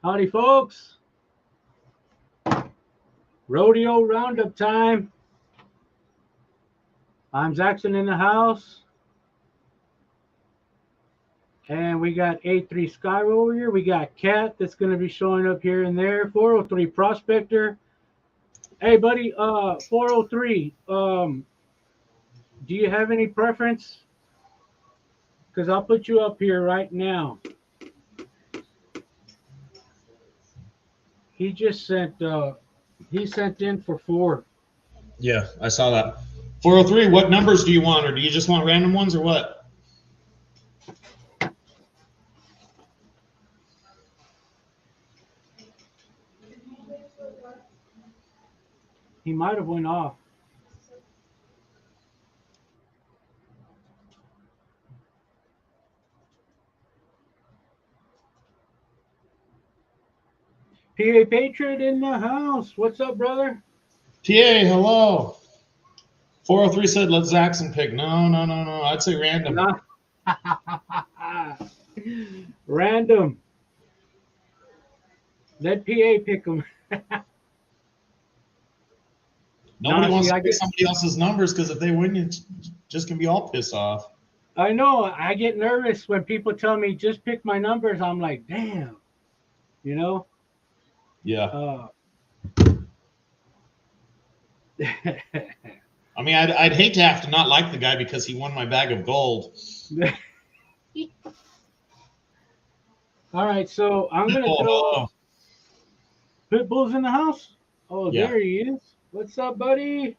Howdy, folks. Rodeo roundup time. I'm Jackson in the house. And we got A3 Sky over here. We got Cat that's going to be showing up here and there. 403 Prospector. Hey, buddy, 403, do you have any preference? Because I'll put you up here right now. He just sent, he sent in for 4. Yeah, I saw that. 403, what numbers do you want, or do you just want random ones, or what? He might have went off. PA Patriot in the house. What's up, brother? PA, hello. 403 said, let Jackson pick. No. I'd say random. No. Random. Let PA pick them. Nobody wants to pick somebody else's numbers because if they win, you're just going to be all pissed off. I know. I get nervous when people tell me just pick my numbers. I'm like, damn. You know? Yeah. I mean, I'd hate to have to not like the guy because he won my bag of gold. All right, so I'm going to throw Pitbull's in the house. Oh, yeah. There he is. What's up, buddy?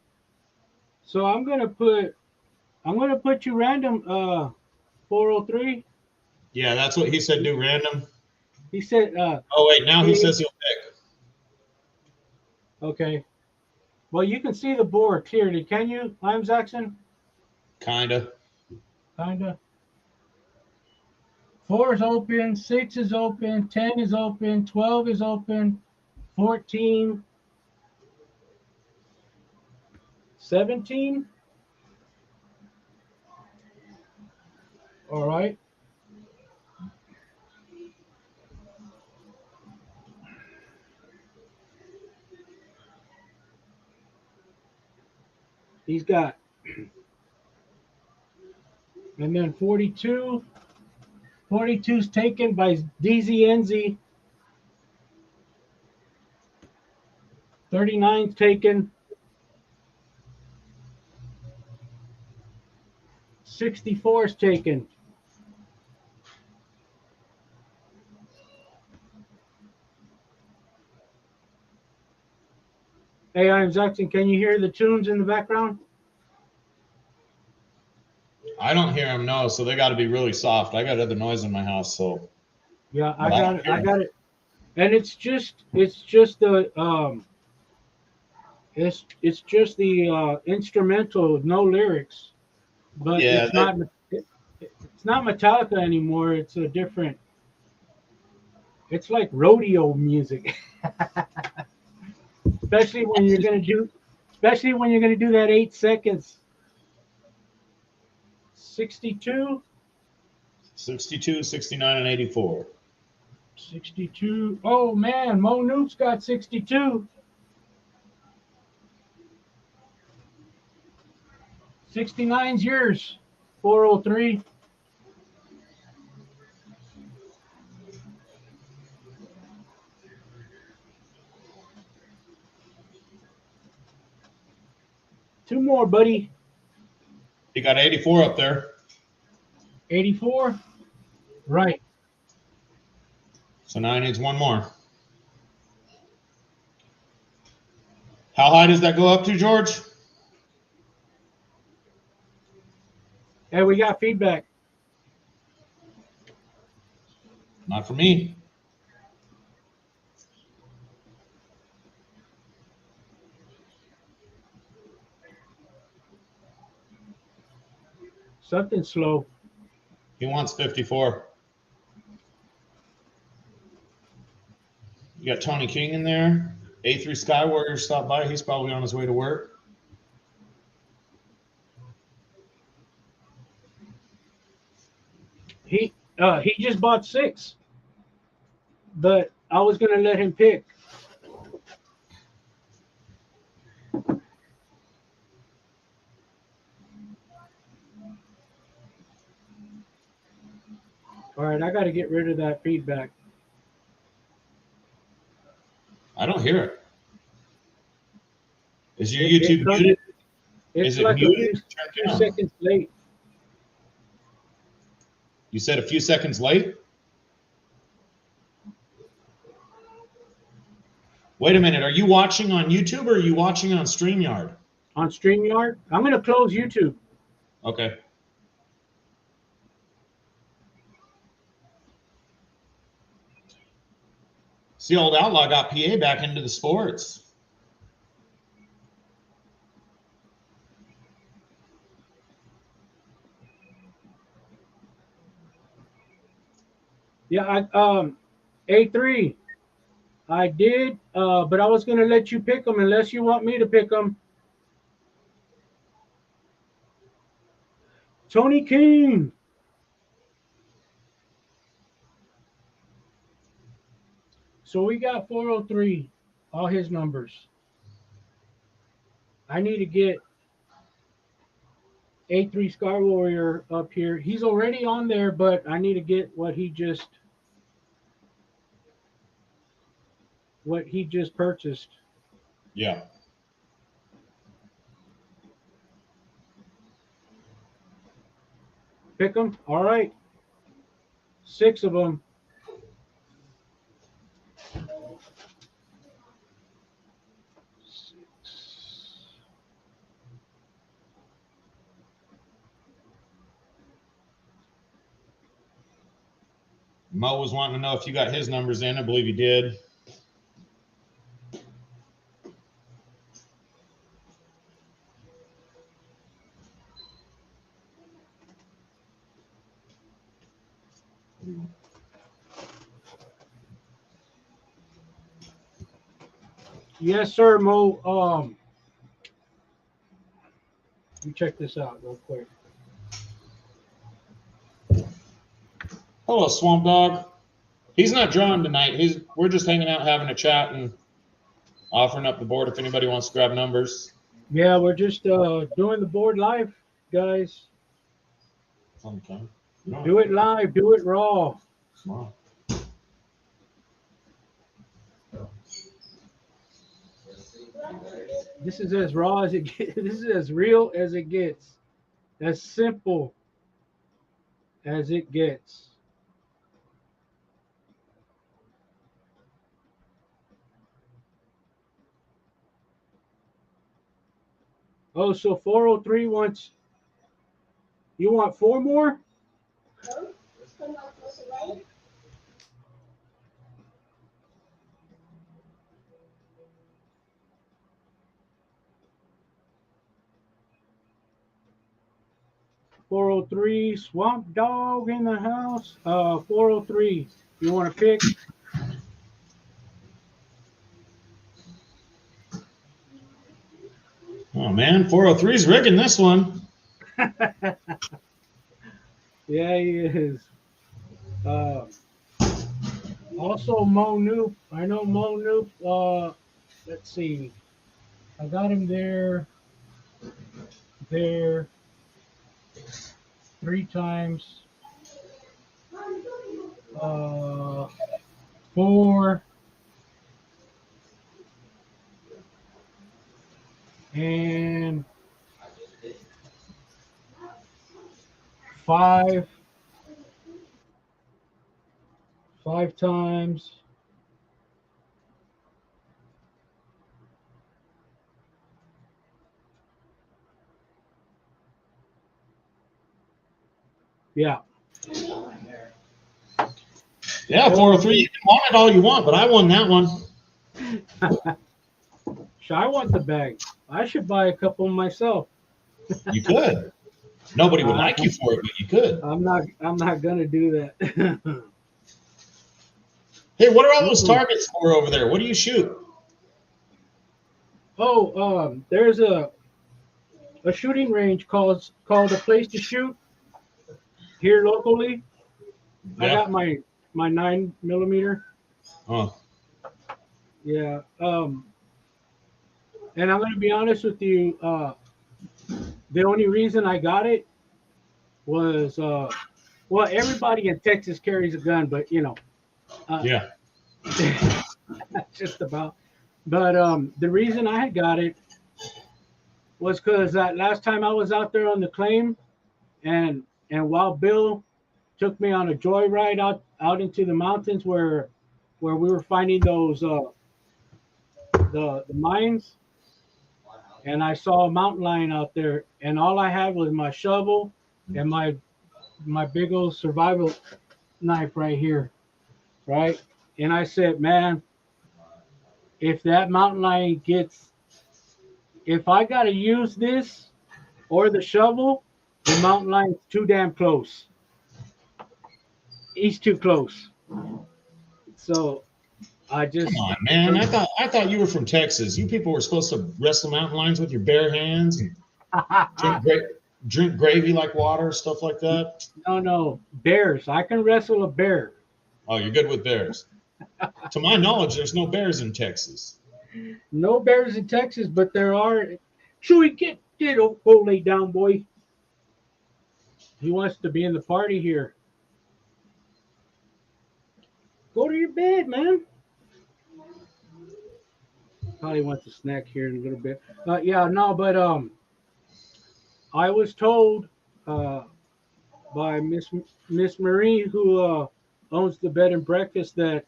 So I'm going to put you random 403. Yeah, that's what he said, do random. He said oh wait, now he says he'll pick. Okay. Well, you can see the board clearly. Can you, Liam Jackson? Kinda. 4 is open, 6 is open, 10 is open, 12 is open, 14, 17. All right. He's got, and then 42. 42 is taken by DZNZ. 39 is taken. 64 is taken. Hey, I'm Jackson. Can you hear the tunes in the background? I don't hear them, no, so they got to be really soft. I got other noise in my house, so. Yeah, I got it. And it's just the it's just the instrumental, no lyrics. But yeah, it's not Metallica anymore. It's a different. It's like rodeo music. especially when you're gonna do that 8 seconds. 62, 69, and 84. 62. Oh man, Mo Nuke's got 62. 69's yours. 403. Two more, buddy. You got 84 up there. 84? Right. So now he needs one more. How high does that go up to, George? Hey, we got feedback. Not for me. Something slow. He wants 54. You got Tony King in there. A3 Sky Warrior stopped by. He's probably on his way to work. He just bought 6. But I was gonna let him pick. All right, I got to get rid of that feedback. I don't hear it. Is your It YouTube comes- muted? It's Is it like muted? a few seconds late. You said a few seconds late? Wait a minute. Are you watching on YouTube or are you watching on StreamYard? On StreamYard, I'm gonna close YouTube. Okay. See, old Outlaw got PA back into the sports. Yeah, A3. I did, but I was gonna let you pick them unless you want me to pick them. Tony King. So we got 403, all his numbers. I need to get A3 Sky Warrior up here. He's already on there, but I need to get what he just purchased. Yeah. Pick them. All right. 6 of them. Mo was wanting to know if you got his numbers in. I believe you did. Yes, sir, Mo. Let me check this out real quick. Hello, Swamp Dog. He's not drawing tonight. We're just hanging out, having a chat, and offering up the board if anybody wants to grab numbers. Yeah, we're just doing the board live, guys. Okay. Do it live. Do it raw. Wow. This is as raw as it gets. This is as real as it gets. As simple as it gets. Oh, so 403 wants. You want 4 more? No, it's going to close away. .403 Swamp Dog in the house. 403. You want to pick? Oh man, 403's rigging this one. Yeah, he is. Also, Mo Noop. I know Mo Noop. Let's see. I got him there 3 times. 4 and 5. 5 times. Yeah. Yeah, 403. You can want it all you want, but I won that one. I want the bag. I should buy a couple myself. You could. Nobody would like you for it, but you could. I'm not gonna do that. Hey, what are all those targets for over there? What do you shoot? Oh, there's a shooting range called A Place to Shoot here locally. Yeah. I got my 9mm. Oh, Yeah. And I'm gonna be honest with you. The only reason I got it was well, everybody in Texas carries a gun, but uh, Yeah. just about. But the reason I had got it was because that last time I was out there on the claim, and Wild Bill took me on a joyride out into the mountains where we were finding those the mines, and I saw a mountain lion out there, and all I had was my shovel and my big old survival knife right here, right? And I said, man, if that mountain lion gets, if I got to use this or the shovel, the mountain lion's too damn close. He's too close. So I Come just on, man. I thought you were from Texas. You people were supposed to wrestle mountain lions with your bare hands and drink gravy like water, stuff like that. no bears. I can wrestle a bear. Oh, you're good with bears. To my knowledge, there's no bears in Texas. No bears in Texas, but there are. Chewy, get go lay down, boy. He wants to be in the party here. Go to your bed, man. Probably wants a snack here in a little bit. Yeah, no, but I was told uh, by Miss Marie, who owns the bed and breakfast, that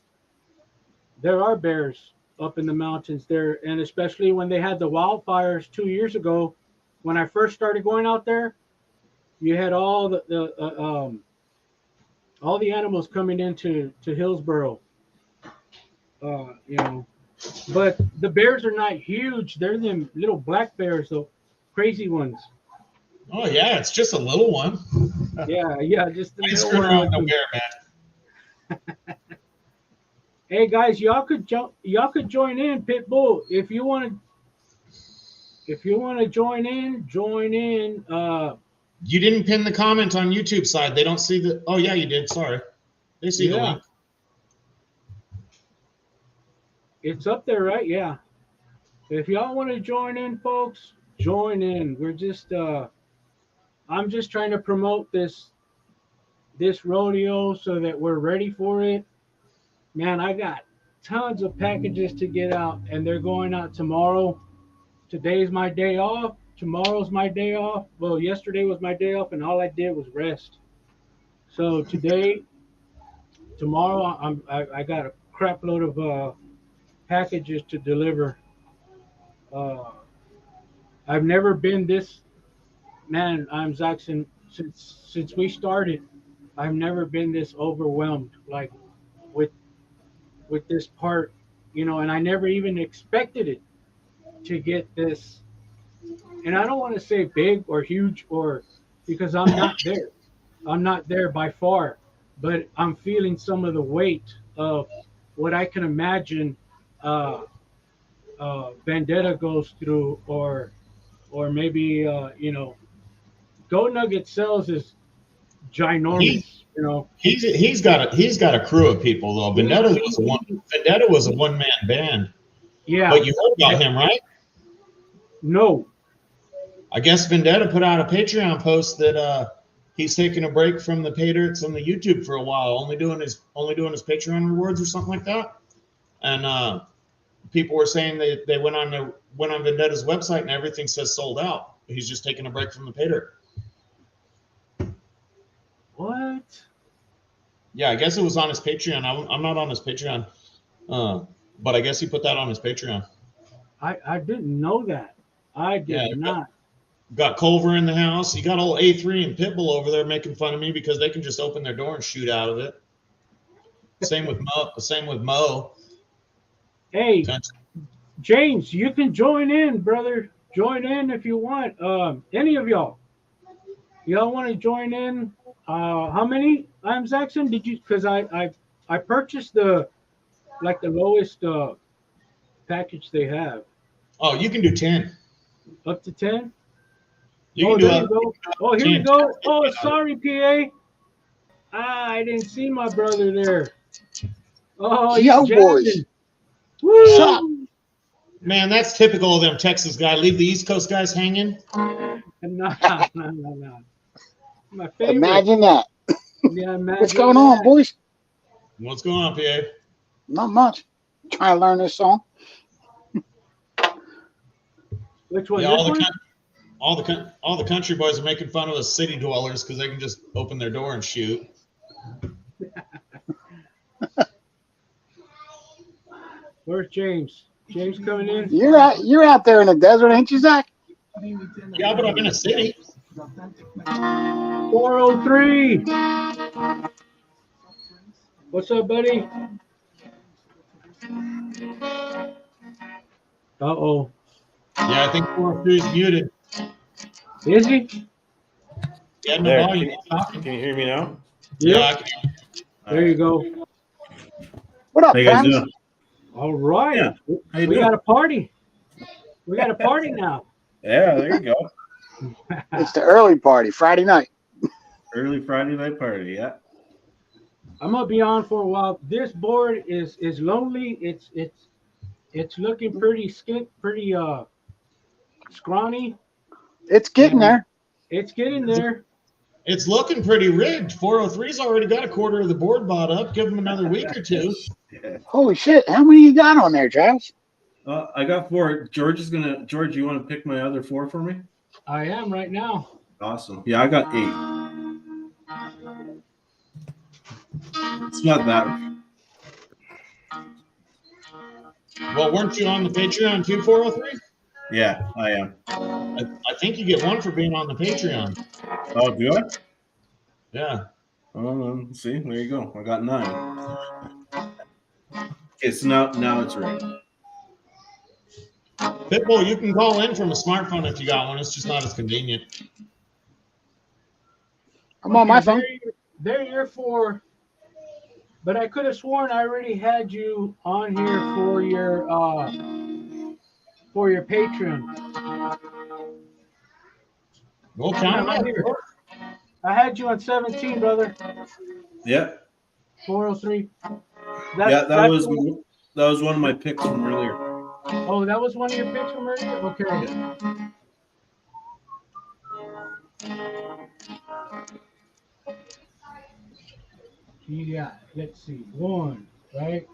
there are bears up in the mountains there, and especially when they had the wildfires 2 years ago. When I first started going out there, you had all the animals coming into Hillsboro. You know, but the bears are not huge. They're them little black bears, the crazy ones. Oh yeah, it's just a little one. Yeah, just the I ain't little screwing around with no one. bear, man. Hey guys, y'all could join in, Pitbull, if you want to. If you want to join in, join in. You didn't pin the comment on YouTube side. They don't see the. Oh yeah, you did. Sorry, they see the Yeah, link. it's up there, right? Yeah. If y'all want to join in, folks, join in. We're just I'm just trying to promote this rodeo so that we're ready for it. Man, I got tons of packages to get out, and they're going out tomorrow. Today's my day off. Tomorrow's my day off. Well, yesterday was my day off, and all I did was rest. So today, tomorrow, I got a crap load of packages to deliver. Uh, I've never been this man. I'm Zaxxon since we started. I've never been this overwhelmed like with with this part, and I never even expected it to get this. And I don't want to say big or huge or because I'm not there. I'm not there by far, but I'm feeling some of the weight of what I can imagine uh, Vendetta goes through, or maybe Go Nugget Sales is He ginormous. he's got a crew of people though. He, Vendetta was a one man band. yeah, But you heard about him, right? no, I guess Vendetta put out a Patreon post that he's taking a break from the Paydirts on the YouTube for a while, only doing his Patreon rewards or something like that. And people were saying they went on Vendetta's website and everything says sold out. He's just taking a break from the Paydirt. what? Yeah, I guess it was on his Patreon. I'm not on his Patreon, but I guess he put that on his Patreon. I didn't know that. I Yeah, did not. got Culver in the house. You got old A3 and Pitbull over there making fun of me because they can just open their door and shoot out of it. Same with Mo. Same with Mo. Hey, James, you can join in, brother. Join in if you want. Any of y'all want to join in? How many? I'm Zaxxon. Did you? Because I purchased the lowest package they have. Oh, you can do 10. Up to 10. You Oh, can do there it. you go. Oh, here we 10. go. Oh, sorry, PA. I didn't see my brother there. Oh, he's Yo, boys. jamming. Woo! up? Man, that's typical of them Texas guys. Leave the East Coast guys hanging. No. My favorite. Imagine that. Yeah, imagine What's going on, that. boys? What's going on, PA? Not much. Trying to learn this song. Which one? Yeah, This one? all the country boys are making fun of us city dwellers because they can just open their door and shoot. Where's James? James coming in? You're out there in the desert, ain't you, Zach? Yeah, but I'm in a city. 403. What's up, buddy? Uh-oh. Yeah, I think 403 is muted. Is he? Yeah, no There. volume. Can you hear me now? Yeah, Yep. I can. There you go. What up, How you guys Travis? doing? All right. Yeah. How you We doing? got a party. We got a party now. Yeah, there you go. It's the early party, Friday night. Early Friday night party. Yeah. I'm gonna be on for a while. This board is lonely. It's looking pretty scrawny. It's getting there. It's getting there. It's looking pretty rigged. 403's already got a quarter of the board bought up. Give them another week or two. Yeah. Holy shit. How many you got on there, Travis? I got 4. George, you want to pick my other 4 for me? I am right now. Awesome. Yeah, I got 8. It's not that. Well, weren't you on the Patreon too, 403? Yeah, I am. I think you get one for being on the Patreon. Oh, do I? Yeah. See, there you go. I got 9. Okay, so now it's right. Pitbull, you can call in from a smartphone if you got one. It's just not as convenient. I'm on my phone. There you're for. But I could have sworn I already had you on here for your Patreon. We'll count Right them here. I had you on 17, brother. Yeah. 403. That was one of my picks from earlier. Oh, that was one of your picks from earlier? Okay. Yeah, let's see. 1, right?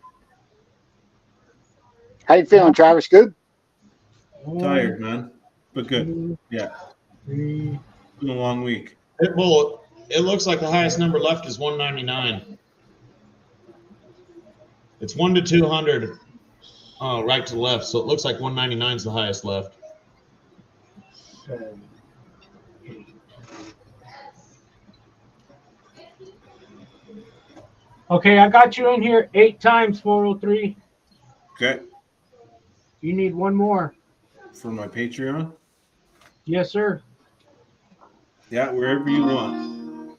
How you feeling, Travis? Good? 1, Tired, man, but good. 2, Yeah, 3. it's been a long week. Pitbull, it looks like the highest number left is 199. It's 1 to 200, right to left. So it looks like 199 is the highest left. 7, 8. Okay, I got you in here 8 times, 403. Okay, You need one more. for my Patreon. Yes, sir. Yeah, wherever you want.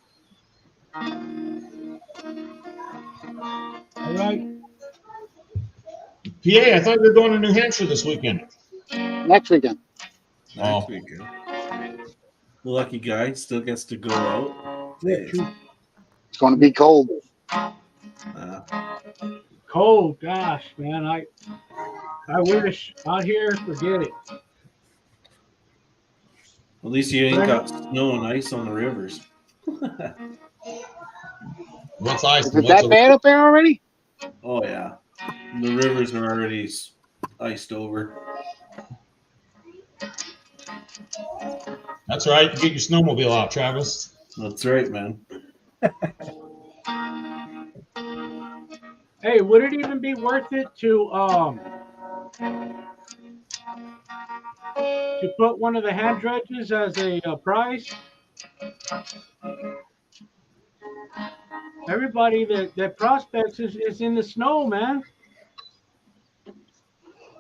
All right. PA, I thought you were going to New Hampshire this weekend. Next weekend. Next weekend. The lucky guy still gets to go out. It's going to be cold. Cold, gosh, man. I wish out here, forget it. At least you ain't got snow and ice on the rivers. What's ice? Is it that bad up there already? Oh yeah, the rivers are already iced over. That's right. You get your snowmobile out, Travis. That's right, man. Hey, would it even be worth it to put one of the hand dredges as a prize? Everybody that prospects is in the snow, man.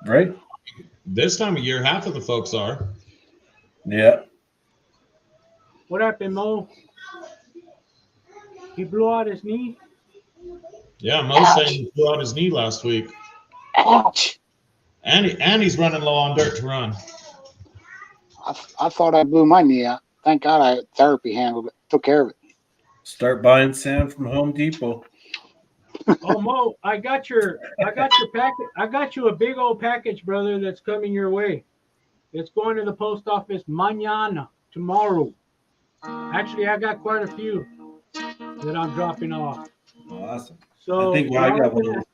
Right? This time of year, half of the folks are. Yeah. What happened, Mo? He blew out his knee. Yeah, Mo's saying he blew out his knee last week. Ouch. And he's running low on dirt to run. I thought I blew my knee out. Thank God therapy handled it, took care of it. Start buying sand from Home Depot. Oh, Mo, I got your packet. I got you a big old package, brother. That's coming your way. It's going to the post office mañana, tomorrow. Actually, I got quite a few that I'm dropping off. Awesome. I So think I got one of those.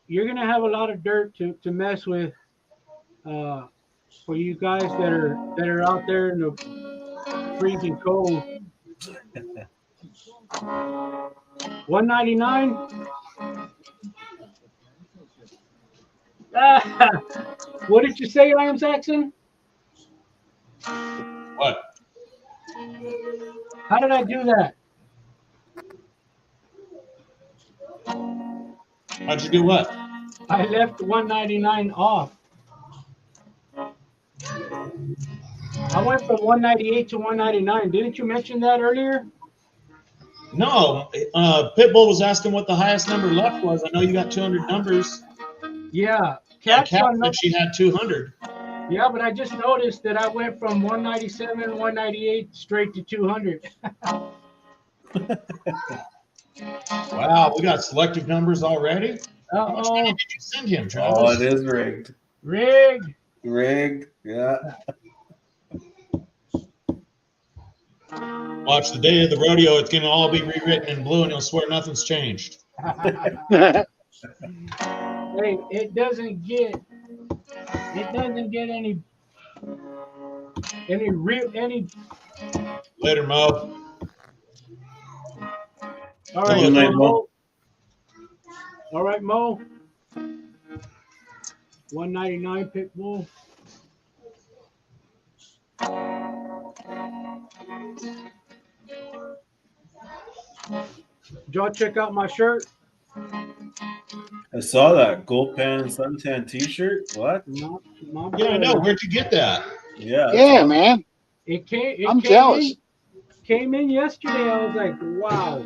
you're gonna have a lot of dirt to mess with for you guys that are out there in the freezing cold. 199. What did you say, I am Saxon? What? How did I do that? How'd you do what? I left 199 off. I went from 198 to 199. Didn't you mention that earlier? No, Pitbull was asking what the highest number left was. I know you got 200 numbers. Yeah. Cat Cat's on said she had 200. Yeah, but I just noticed that I went from 197, 198 straight to 200. Wow, we got selective numbers already. How much money Uh-oh. did you send him, Travis? Oh, it is rigged. Rigged. Rigged. Yeah. Watch the day of the rodeo. It's going to all be rewritten in blue, and he'll swear nothing's changed. Hey, it doesn't get any real any. Later, Mo. All right, Good night, Mo. Mo. All right, Mo. 199 Pitbull. Did y'all check out my shirt? I saw that gold pan and suntan T-shirt. What? My Yeah, I know. brother. Where'd you get that? Yeah. Yeah, man. It I'm jealous. Came in yesterday. I was like, wow.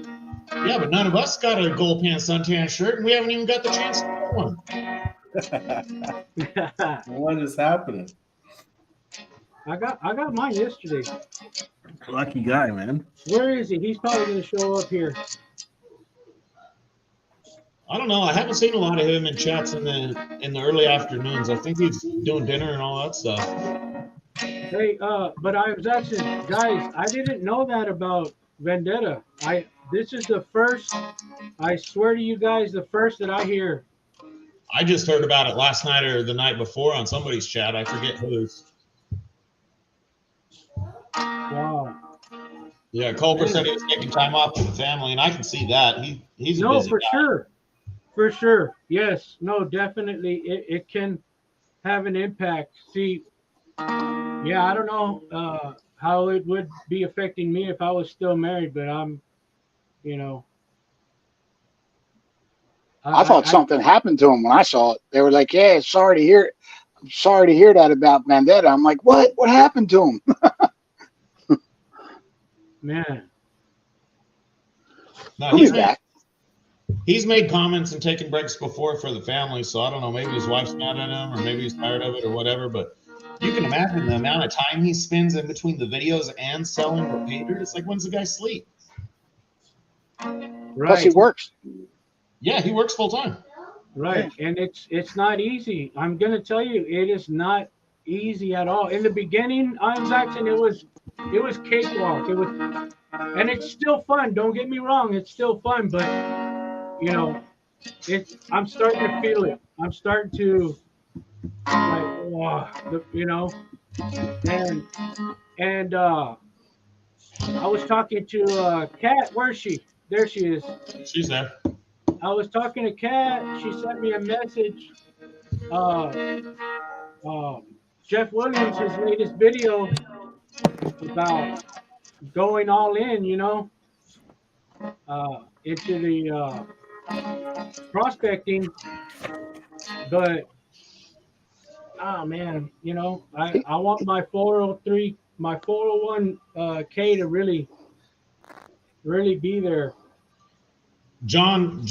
Yeah, but none of us got a gold pan suntan shirt, and we haven't even got the chance to get one. What is happening? I got mine yesterday. Lucky guy, man. Where is he? He's probably gonna show up here. I don't know. I haven't seen a lot of him in chats in the early afternoons. I think he's doing dinner and all that stuff. Hey, but I was actually, guys, I didn't know that about Vendetta. This is the first, I swear to you guys, the first that I hear. I just heard about it last night or the night before on somebody's chat. I forget whose. Wow. Yeah, Culper said he was taking time off with the family, and I can see that. He's a No, busy for guy. sure. For sure. Yes. No, definitely. It can have an impact. See, yeah, I don't know how it would be affecting me if I was still married, but I'm, you know. I thought something happened to him when I saw it. They were like, "Yeah, sorry to hear that about Vendetta." I'm like, "What? What happened to him?" Man. No, He'll be back. he's made comments and taken breaks before for the family, so I don't know. Maybe his wife's mad at him, or maybe he's tired of it, or whatever. But you can imagine the amount of time he spends in between the videos and selling the Paydirt. It's like, when's the guy sleep? Right. Plus, he works. Yeah, he works full time. Right, and it's not easy. I'm gonna tell you, it is not easy at all. In the beginning, I'm Jackson. It was cakewalk. It was, and it's still fun. Don't get me wrong, it's still fun. But you know, I'm starting to feel it. I'm starting to like, you know, and I was talking to Kat. Where's she? There she is. She's there. I was talking to Kat. She sent me a message. Jeff Williams, his latest video about going all in, you know, into the prospecting. But, man, you know, I want my 403, my 401k to really be there. John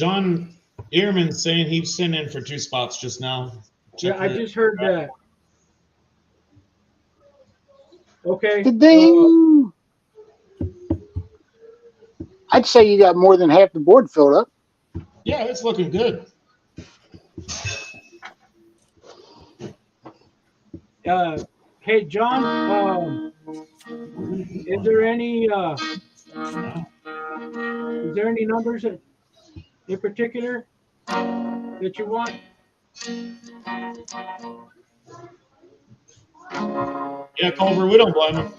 Ehrman's saying he's sent in for 2 spots just now. Yeah, I just heard that. Okay. Ding. I'd say you got more than half the board filled up. Yeah, it's looking good. Hey, John, is there any numbers in particular that you want? Yeah, Culver, we don't blame him.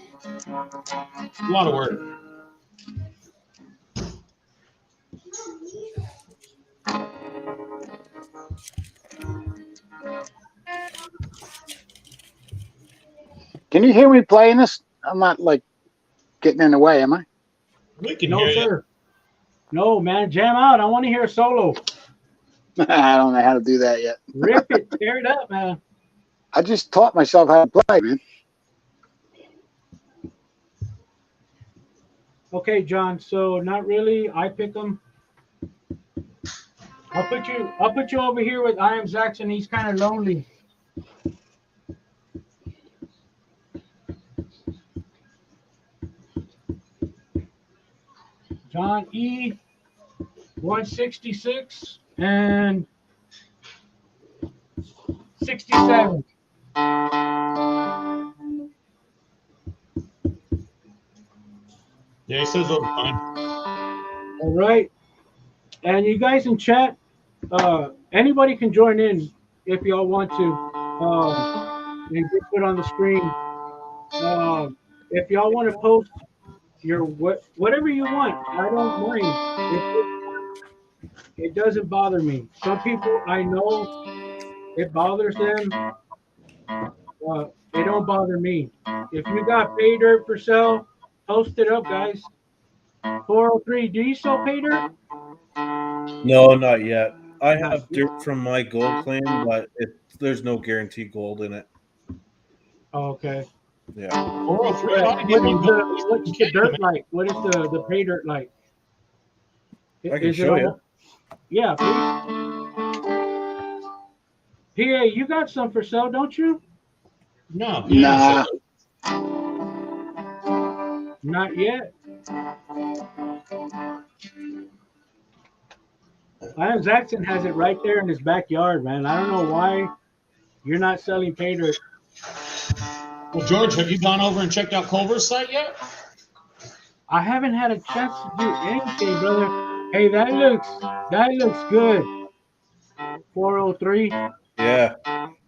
A lot of work. Can you hear me playing this? I'm not like getting in the way, am I? We can No, hear you. sir. No, man, jam out. I want to hear a solo. I don't know how to do that yet. Rip it, tear it up, man. I just taught myself how to play, man. Okay, John. So not really. I pick them. I'll put you over here with I am Zaxxon. He's kind of lonely. John E. 166 and 67. Yeah, he says it'll be fine. All right. And you guys in chat, anybody can join in if y'all want to. And get put on the screen. If y'all want to post your whatever you want, I don't mind. It doesn't bother me. Some people I know it bothers them. It don't bother me. If you got pay dirt for sale, post it up, guys. 403. Do you sell pay dirt? No, not yet. I Not have yet. dirt from my gold claim, but there's no guaranteed gold in it. Oh, okay. Yeah. 403. I can get one going. What's the dirt like? What is the pay dirt like? I can Is it show you. Yeah, please. PA, you got some for sale, don't you? No, Nah. Not yet. Liam Zaxxon has it right there in his backyard, man. I don't know why you're not selling pay dirt. Well, George, have you gone over and checked out Culver's site yet? I haven't had a chance to do anything, brother. Hey, that looks good. 403. Yeah.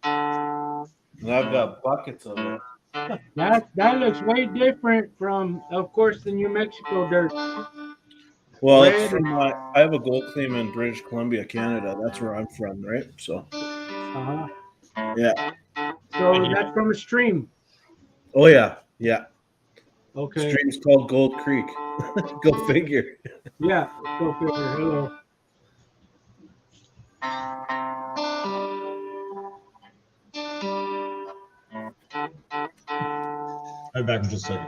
And I've got buckets of it. That looks way different from, of course, the New Mexico dirt. Well, Red it's from I have a gold claim in British Columbia, Canada. That's where I'm from, right? So, Uh-huh. yeah. So that's from a stream. Oh, yeah. Yeah. Okay. Stream's called Gold Creek. Go figure. Yeah. Go figure. Hello. I'll be back in just a second.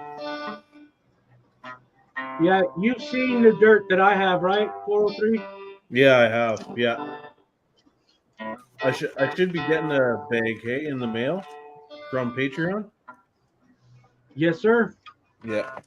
Yeah, you've seen the dirt that I have, right? 403. Yeah, I have. Yeah. I should be getting a bag, hey, in the mail from Patreon. Yes, sir. Yeah.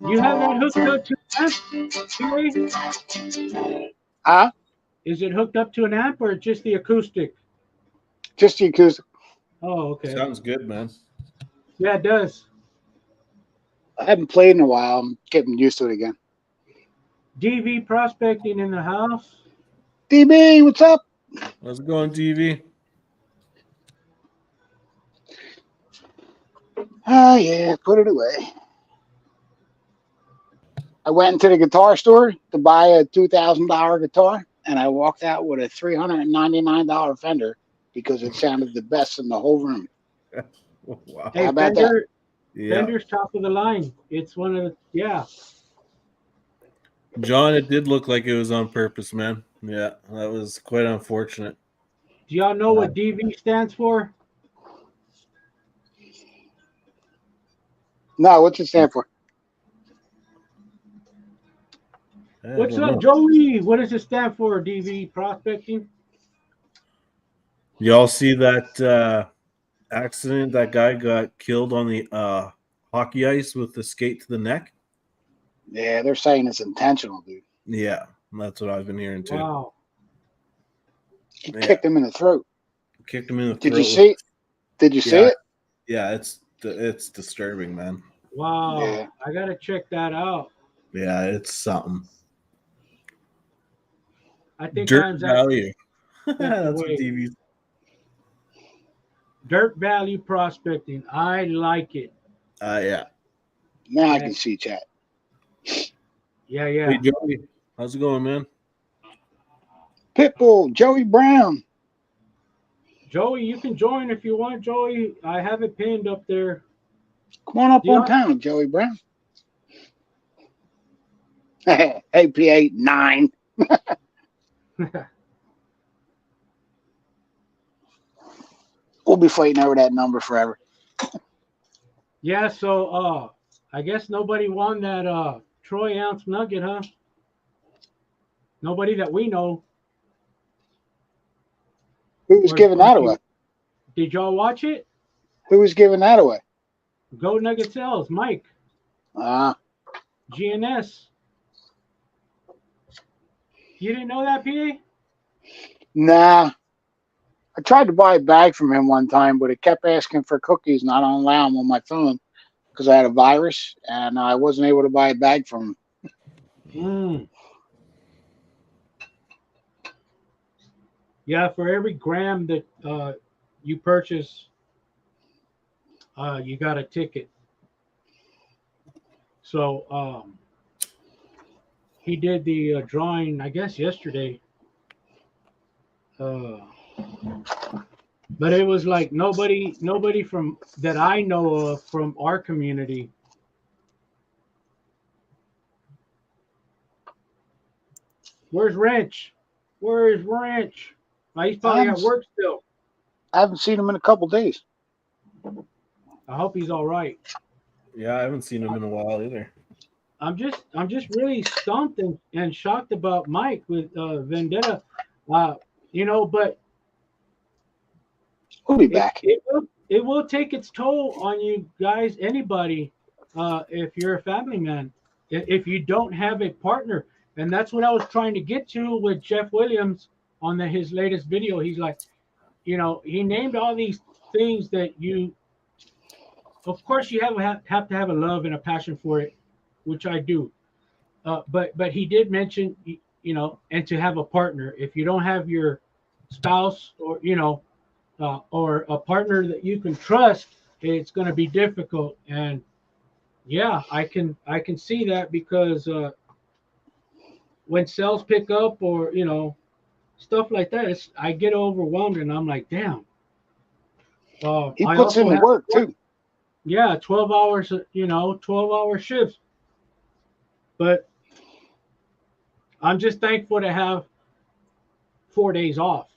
You have that hooked up to an amp? Huh? Is it hooked up to an amp or just the acoustic? Just the acoustic. Oh, okay. Sounds good, man. Yeah, it does. I haven't played in a while. I'm getting used to it again. DV prospecting in the house. DB, what's up? How's it going, TV? Oh, yeah, put it away. I went into the guitar store to buy a $2,000 guitar, and I walked out with a $399 Fender because it sounded the best in the whole room. Wow. Hey, How about Fender, Yeah. Fender's top of the line. It's one of the, yeah. John, it did look like it was on purpose, man. Yeah, that was quite unfortunate. Do y'all know what DV stands for? No, what's it stand for? I What's don't up, know. Joey? What does it stand for? DV prospecting. Y'all see that accident? That guy got killed on the hockey ice with the skate to the neck. Yeah, they're saying it's intentional, dude. Yeah, that's what I've been hearing too. Wow. He Yeah. kicked him in the throat. Kicked him in the Did throat. you see it? Did you see Yeah. it? Yeah, it's disturbing, man. Wow. Yeah. I gotta check that out. Yeah, it's something. I think Dirt I'm value. that's That's what way. TV. Dirt value prospecting. I like it. Yeah. Now I Yeah. can see chat. Yeah, yeah. Hey Joey, how's it going, man? Pitbull, Joey Brown. Joey, you can join if you want, Joey. I have it pinned up there. Come on up Yeah. on town, Joey Brown. APA 9. We'll be fighting over that number forever. Yeah, so I guess nobody won that Troy ounce nugget, huh? Nobody that we know. Who was Or- giving or that did- away? Did y'all watch it? Who was giving that away? Go Nugget Sales, Mike, GNS. You didn't know that, PA? Nah. I tried to buy a bag from him one time, but it kept asking for cookies, and I don't allow them on my phone because I had a virus, and I wasn't able to buy a bag from him. Yeah, for every gram that you purchase, you got a ticket. So he did the drawing, I guess, yesterday. But it was like nobody from that I know of from our community. Where's Wrench? Where is Wrench? He's probably at work still. I haven't seen him in a couple days. I hope he's all right. Yeah, I haven't seen him in a while either. I'm just really stumped and shocked about Mike with Vendetta. But We'll be back. It will take its toll on you guys, anybody, if you're a family man, if you don't have a partner. And that's what I was trying to get to with Jeff Williams on his latest video. He's like, he named all these things that of course, you have to have a love and a passion for it, which I do. But he did mention, and to have a partner. If you don't have your spouse or or a partner that you can trust, it's going to be difficult. And yeah, I can see that because when sales pick up or stuff like that, I get overwhelmed and I'm like, damn. He I puts in also the have work too. Yeah, 12 hours, 12-hour shifts. But I'm just thankful to have 4 days off.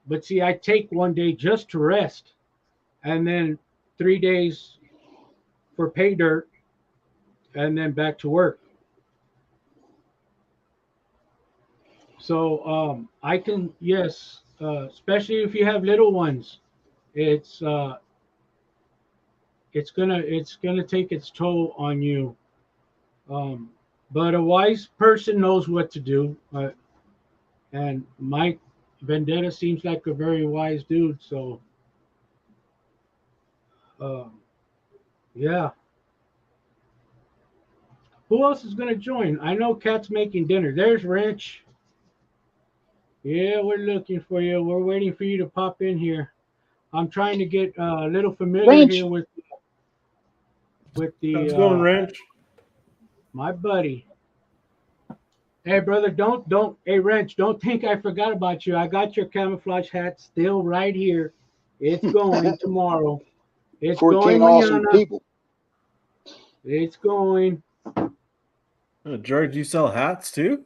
But see, I take 1 day just to rest and then 3 days for pay dirt and then back to work. So I can, yes, especially if you have little ones, it's gonna take its toll on you. But a wise person knows what to do. And Mike Vendetta seems like a very wise dude. So, yeah. Who else is gonna join? I know Kat's making dinner. There's Wrench. Yeah, we're looking for you. We're waiting for you to pop in here. I'm trying to get a little familiar Wrench. here with the How's it going, Wrench? my buddy. Hey brother, hey Wrench, don't think I forgot about you. I got your camouflage hat still right here. It's going tomorrow. It's 14 going awesome mañana. people. It's going. George, you sell hats too?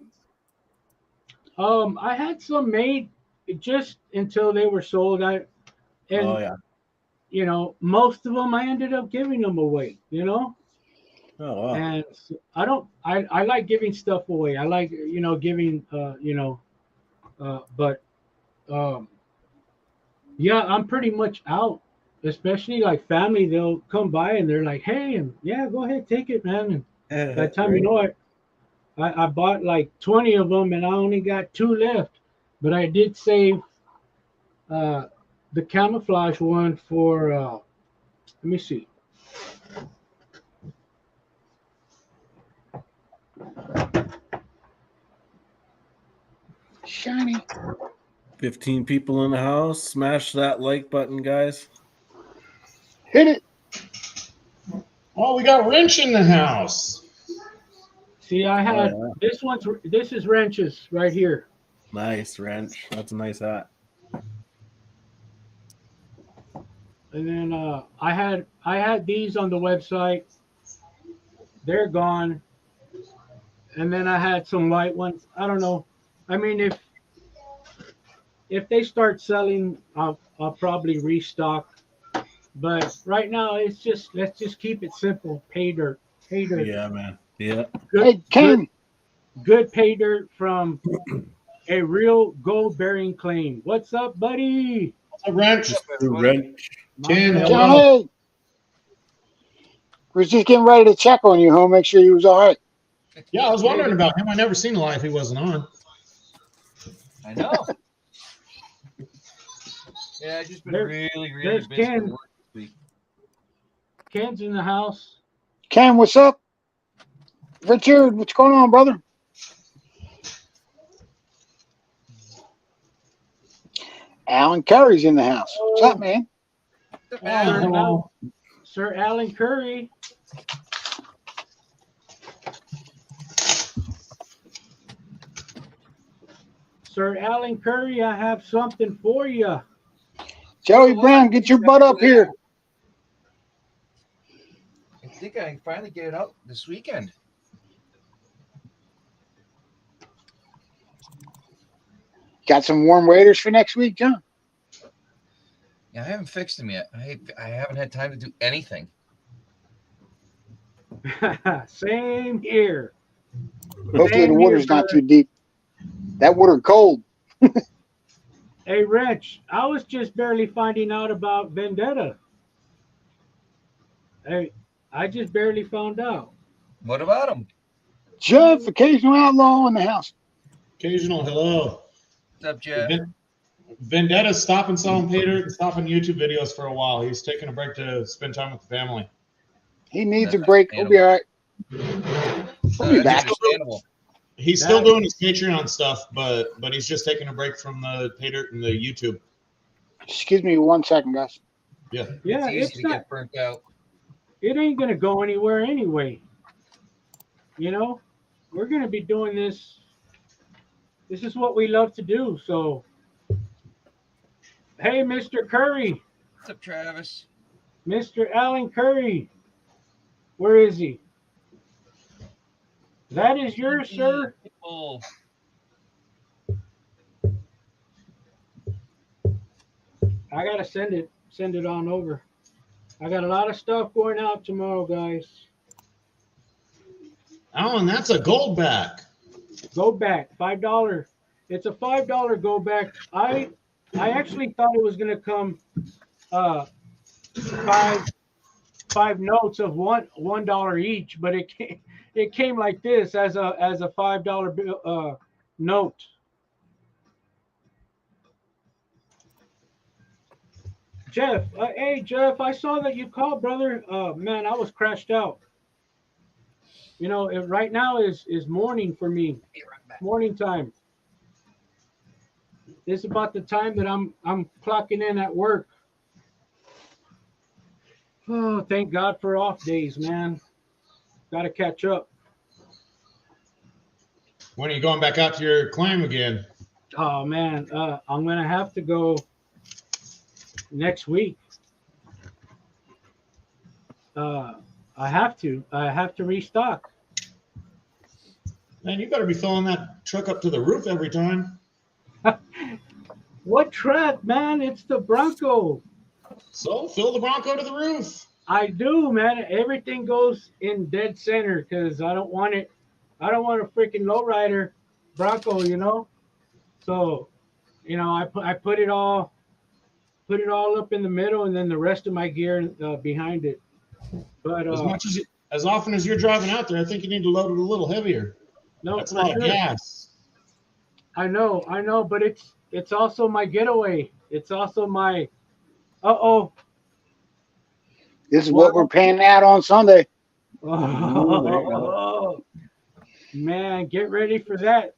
I had some made just until they were sold. Oh yeah. Most of them I ended up giving them away. Oh wow. And I like giving stuff away. I like, giving, but um, yeah, I'm pretty much out. Especially like family, they'll come by and they're like, "Hey, and yeah, go ahead, take it, man." And by the time you know it, I bought like 20 of them, and I only got 2 left. But I did save uh, the camouflage one for. Let me see. Shiny. 15 people in the house. Smash that like button, guys. Hit it. Oh, we got Wrench in the house. See, I had yeah. this is wrenches right here. Nice wrench. That's a nice hat. And then I had these on the website. They're gone. And then I had some white ones. I don't know. I mean, if they start selling, I'll probably restock. But right now, let's just keep it simple. Pay dirt, pay dirt. Yeah, man. Yeah. Hey, Ken. Good pay dirt from a real gold bearing claim. What's up, buddy? What's up, Wrench? Wrench. Ken, hello. Johnny. Was just getting ready to check on you, home. Make sure you was all right. Yeah, I was wondering about him. I never seen live. He wasn't on. I know. Yeah, I've just been really there's busy Ken. with work this week. Ken's in the house. Ken, what's up? Richard, what's going on, brother? Alan Curry's in the house. What's up, man? Sir Alan Curry. Sir Alan Curry, I have something for you. Joey Brown, get your butt up here. I think I can finally get it out this weekend. Got some warm waders for next week, John? Yeah, I haven't fixed them yet. I haven't had time to do anything. Same here. Hopefully the water's not too deep. That water cold. Hey, Rich, I was just barely finding out about Vendetta. Hey, I just barely found out. What about them? Jeff, occasional outlaw in the house. Occasional hello. What's up, Jeff? Vendetta's stopping selling Paydirt and stopping YouTube videos for a while. He's taking a break to spend time with the family. He needs a break. He'll be all right. He'll be back. He's still doing his Patreon stuff, but he's just taking a break from the Paydirt and the YouTube. Excuse me 1 second, guys. Yeah. Yeah, It's easy to not. get burnt out. It ain't gonna go anywhere anyway. You know, we're gonna be doing this. This is what we love to do. So, hey, Mr. Curry, What's up, Travis? Mr. Alan Curry, where is he? That is yours, sir. Oh, I gotta send it on over. I got a lot of stuff going out tomorrow, guys. Alan, that's a gold back. Go back, $5. It's a $5 go back. I actually thought it was gonna come five notes of $1 each, but it came like this as a $5 bill, note. Jeff, hey Jeff, I saw that you called, brother. Man, I was crashed out. You know, right now is morning for me. Morning time. This is about the time that I'm clocking in at work. Oh, thank God for off days, man. Got to catch up. When are you going back out to your claim again? Oh man, I'm gonna have to go next week. I have to restock. Man, you better be filling that truck up to the roof every time. What truck, man? It's the Bronco. So fill the Bronco to the roof. I do, man. Everything goes in dead center because I don't want it. I don't want a freaking lowrider Bronco, you know. So, I put it all up in the middle, and then the rest of my gear behind it. But As often as you're driving out there, I think you need to load it a little heavier. no, That's a for lot of sure. gas. I know, but it's also my getaway. It's also my oh This is what we're paying out on Sunday. Ooh, there you go. oh man, get ready for that.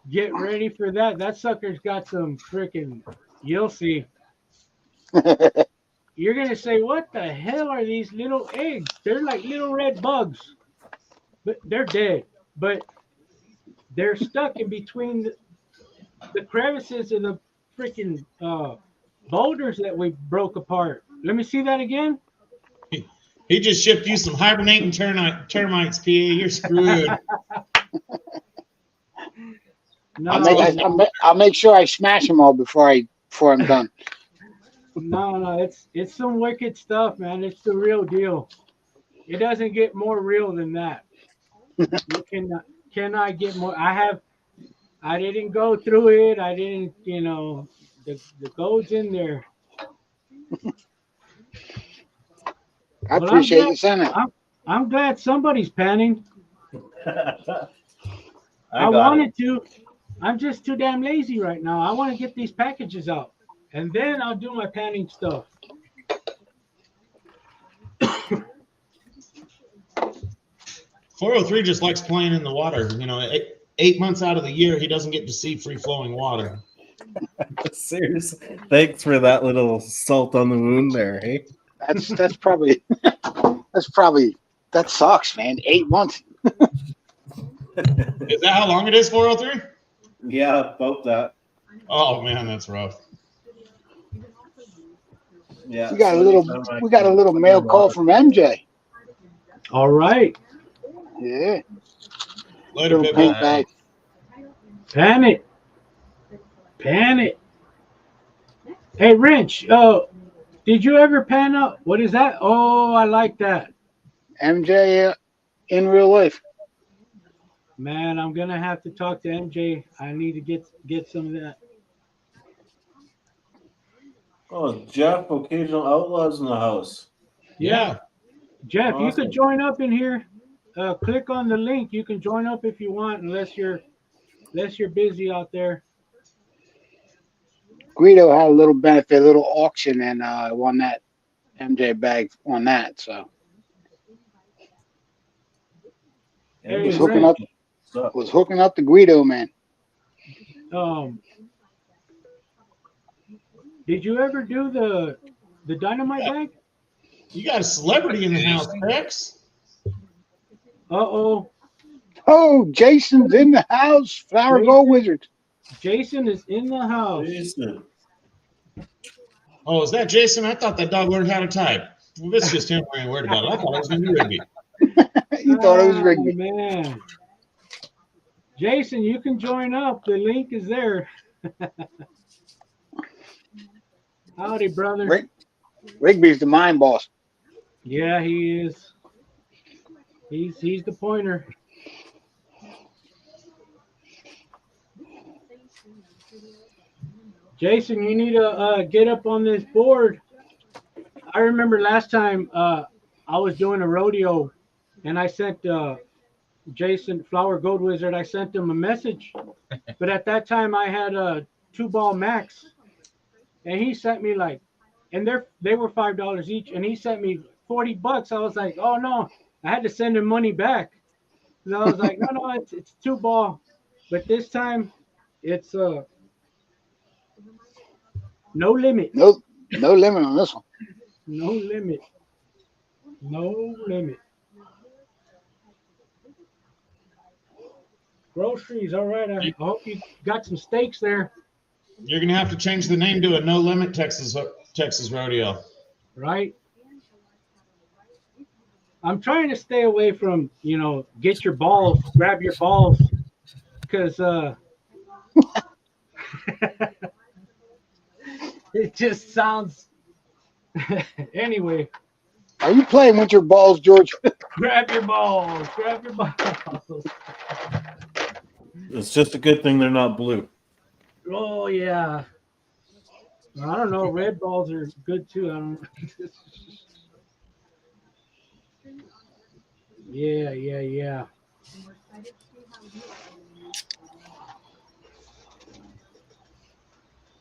Get ready for that. That sucker's got some freaking. You'll see. You're gonna say, "What the hell are these little eggs? They're like little red bugs, but they're dead. But they're stuck in between the crevices of the freaking boulders that we broke apart." Let me see that again. He just shipped you some hibernating termites, PA. You're screwed. No, I'll make sure I smash them all before I'm done. no, it's some wicked stuff, man. It's the real deal. It doesn't get more real than that. You cannot get more. I didn't go through it. I didn't, the gold's in there. I appreciate you sending it. I'm glad somebody's panning. I got wanted to. I'm just too damn lazy right now. I want to get these packages out, and then I'll do my panning stuff. 403 just likes playing in the water. 8 months out of the year, he doesn't get to see free-flowing water. Seriously. Thanks for that little salt on the wound there, hey? That's probably that sucks, man. 8 months. Is that how long it is, 403? Yeah, about that. Oh man, that's rough. Yeah. We got a little mail call from MJ. All right. Yeah. Later, Little Pip. paint bag. Pan it. Pan it. Hey, Wrench, did you ever pan up? What is that? Oh, I like that. MJ in real life. Man, I'm going to have to talk to MJ. I need to get some of that. Oh, Jeff, occasional outlaws in the house. Yeah. Jeff, you Awesome. could join up in here. Click on the link. You can join up if you want, unless you're busy out there. Guido had a little benefit, a little auction, and won that MJ bag on that. So Hey, was Wrench, hooking up the Guido, man. Did you ever do the dynamite bag? You got a celebrity in the house, Rex. Uh-oh. Oh, Jason's in the house. Flower Jason. Gold Wizard. Jason is in the house. Jason. Oh, is that Jason? I thought that dog learned how to type. Well, this is just him worrying worried about it. I thought it was going to be Rigby. You thought it was Oh, Rigby. man. Jason, you can join up. The link is there. Howdy, brother. Rigby's the mind boss. Yeah, he is. He's the pointer. Jason, you need to get up on this board. I remember last time I was doing a rodeo, and I sent Jason, Flower Gold Wizard, I sent him a message. But at that time, I had a 2-ball max, and he sent me and they were $5 each, and he sent me $40. I was like, oh no, I had to send him money back. And I was like, no, it's 2-ball, but this time it's no limit. No limit on this one. No limit. No limit. Groceries, all right. I hope you got some steaks there. You're going to have to change the name to a No Limit Texas Rodeo. Right? I'm trying to stay away from, get your balls, grab your balls, because it just sounds Anyway, Are you playing with your balls, George? grab your balls. Grab your balls. It's just a good thing they're not blue. Oh yeah. I don't know. Red balls are good too. I don't. Yeah.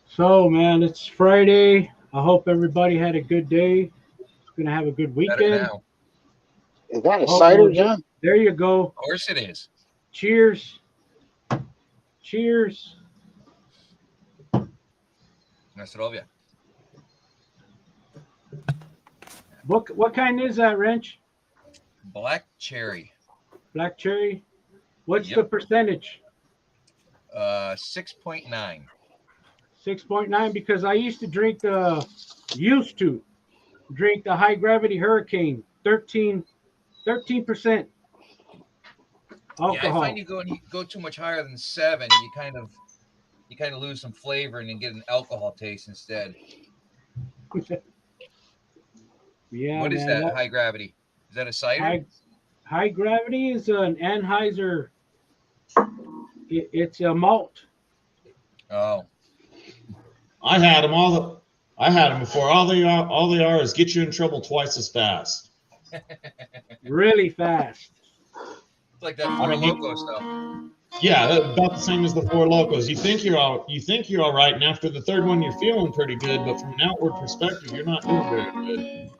So man, it's Friday. I hope everybody had a good day. It's gonna have a good Better weekend. now. Is that a Oh, cider, well, John? there you go. Of course it is. Cheers. Cheers. Na zdrowie. What kind is that, Wrench? Black cherry. Black cherry. What's Yep. the percentage? 6.9. 6.9. Because I used to drink the high gravity hurricane. 13% alcohol. Yeah, I find you go too much higher than 7, you kind of lose some flavor and you get an alcohol taste instead. Yeah, What is man, that high gravity? Is that a cider? high gravity is an Anheuser. It's a malt. Oh, I had them before. All they are is get you in trouble twice as fast. Really fast. it's like that Four Loko stuff. Yeah, about the same as the Four Locos. You think you're all right, and after the third one, you're feeling pretty good. But from an outward perspective, you're not doing very good.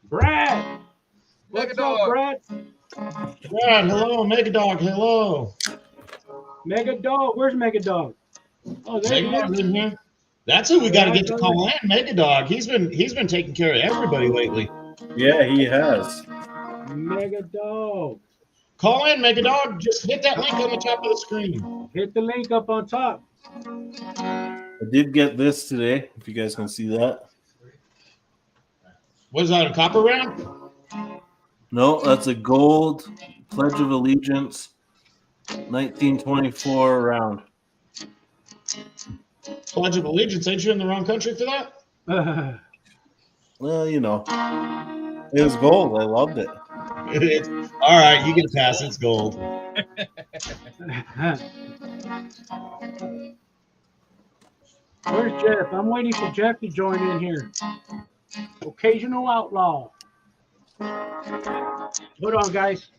Brad, what's up, Megadog. Brad? Brad, hello, Megadog, hello. Mega Dog, where's Mega Dog? Oh, there he Megadog's is. in here. That's who we got to Yeah, get to call in, Megadog. He's been taking care of everybody lately. Yeah, he has. Mega Dog. Call in, Megadog. Just hit that link on the top of the screen. Hit the link up on top. I did get this today, if you guys can see that. What is that, a copper round? No, that's a gold Pledge of Allegiance 1924 round. Pledge of Allegiance. Ain't you in the wrong country for that? Well, you know. It was gold. I loved it. All right, you get a pass. It's gold. Where's Jeff? I'm waiting for Jeff to join in here. Occasional outlaw. Hold on, guys.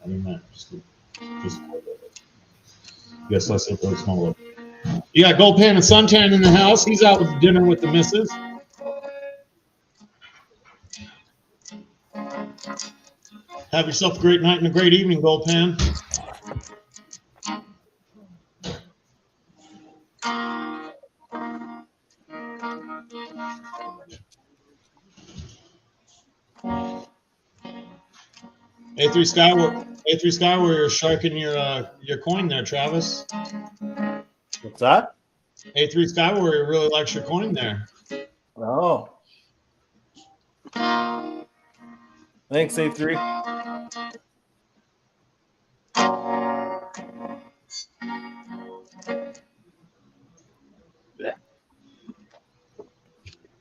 I mean, just guess I said those smaller. You got Gold Pan and Suntan in the house. He's out with dinner with the missus. Have yourself a great night and a great evening, Gold Pan. A3 Skyward, you're sharking your coin there, Travis. What's that? A3 Skyward really likes your coin there. Oh. Thanks, A3.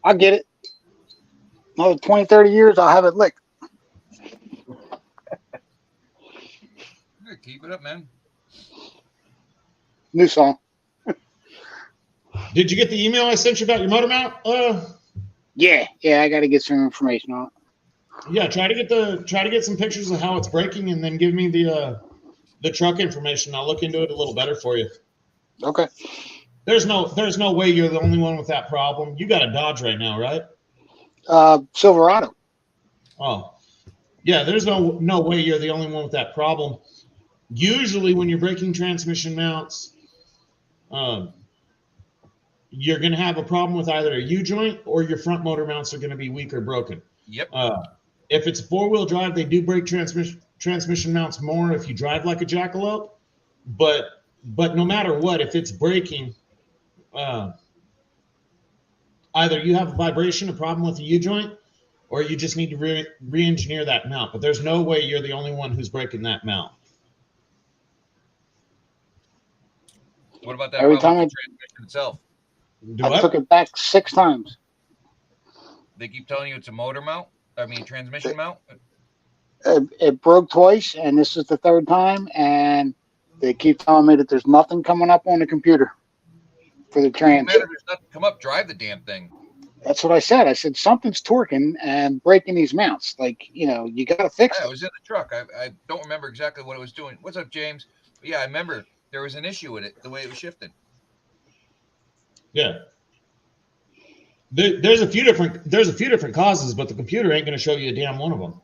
I'll get it. Another 20, 30 years, I'll have it licked. Keep it up, man. New song. Did you get the email I sent you about your motor mount? Yeah, I got to get some information on it. Yeah, try to get some pictures of how it's breaking, and then give me the truck information. I'll look into it a little better for you. Okay. There's no way you're the only one with that problem. You got a Dodge right now, right? Silverado. Oh, Yeah, there's no way you're the only one with that problem. Usually, when you're breaking transmission mounts, you're going to have a problem with either a U-joint or your front motor mounts are going to be weak or broken. Yep. If it's four-wheel drive, they do break transmission mounts more if you drive like a jackalope. But no matter what, if it's breaking, either you have a vibration, a problem with the U-joint, or you just need to re-engineer that mount. But there's no way you're the only one who's breaking that mount. What about that Every problem time with the transmission itself? I took it back 6 times. They keep telling you it's a motor mount. I mean, transmission mount. It broke twice, and this is the 3rd time. And they keep telling me that there's nothing coming up on the computer for the No trans. matter if there's nothing come up, drive the damn thing. That's what I said. I said something's torquing and breaking these mounts. Like, you got to fix Yeah, it. it was in the truck. I don't remember exactly what it was doing. What's up, James? But yeah, I remember there was an issue with it, the way it was shifting. Yeah. There's a few different causes, but the computer ain't going to show you a damn one of them.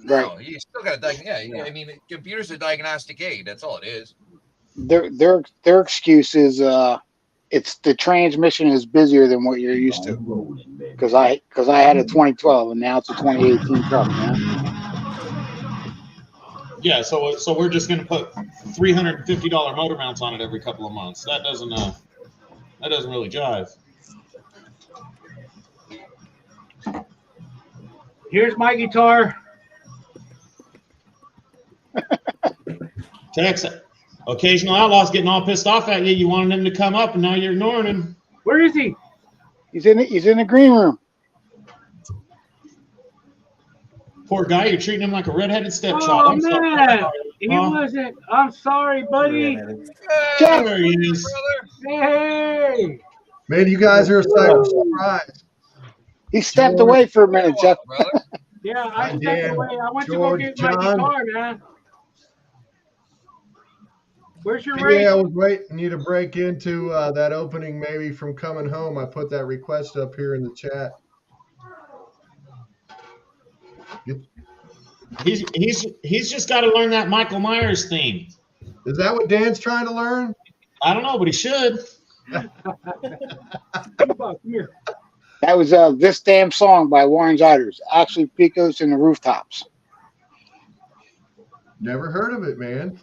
No, Right. you still got to I mean, computer's a diagnostic aid. That's all it is. Their excuse is it's the transmission is busier than what you're used to. Because I had a 2012 and now it's a 2018 truck, man. Yeah, so we're just going to put $350 motor mounts on it every couple of months. That doesn't really jive. Here's my guitar. Text. Occasional Outlaw's getting all pissed off at you. You wanted him to come up, and now you're ignoring him. Where is he? He's in the green room. Poor guy, you're treating him like a redheaded stepchild. Oh, I'm sorry. man. He wasn't. I'm sorry, buddy. There he is. Hey. Man, you guys are a sight of surprise. He stepped away for a minute, Jeff. Brother. Yeah, I stepped Dan, away. I went George, to go get my John. guitar, man. Where's your Yeah, ring? I was waiting you to break into that opening maybe from Coming Home. I put that request up here in the chat. He's just got to learn that Michael Myers theme. Is that what Dan's trying to learn? I don't know, but he should. Come on, here. That was This Damn Song by Warren Ziders. Actually, Picos and the Rooftops. Never heard of it, man.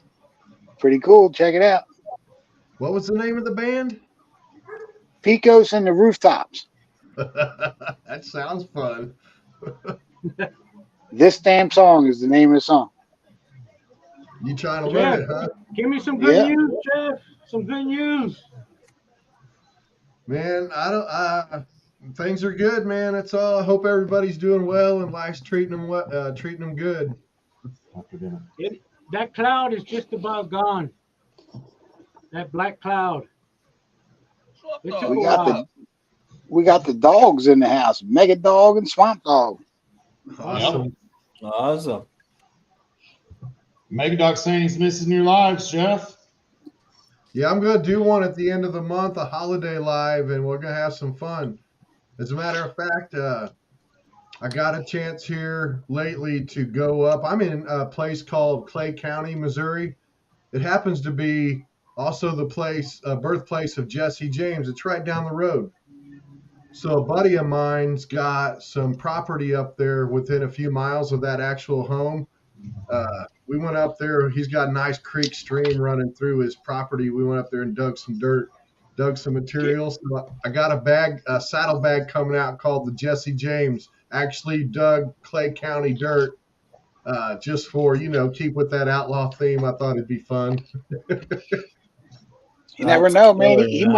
Pretty cool. Check it out. What was the name of the band? Picos and the Rooftops. That sounds fun. This Damn Song is the name of the song. You trying to learn Jeff, it, huh? give me some good Yeah. news, Jeff. Some good news. Man, things are good, man. That's all. I hope everybody's doing well and life's treating them good. That cloud is just about gone. That black cloud. It took a while. We got the dogs in the house. Mega Dog and Swamp Dog. Awesome. Awesome. Megadog saying he's missing your lives, Jeff. Yeah, I'm going to do one at the end of the month, a holiday live, and we're going to have some fun. As a matter of fact, I got a chance here lately to go up. I'm in a place called Clay County, Missouri. It happens to be also the birthplace of Jesse James. It's right down the road. So a buddy of mine's got some property up there within a few miles of that actual home. We went up there. He's got a nice creek stream running through his property. We went up there and dug some dirt, dug some materials. So I got a saddle bag coming out called the Jesse James. Actually dug Clay County dirt just for, keep with that outlaw theme. I thought it'd be fun. You never know, man. You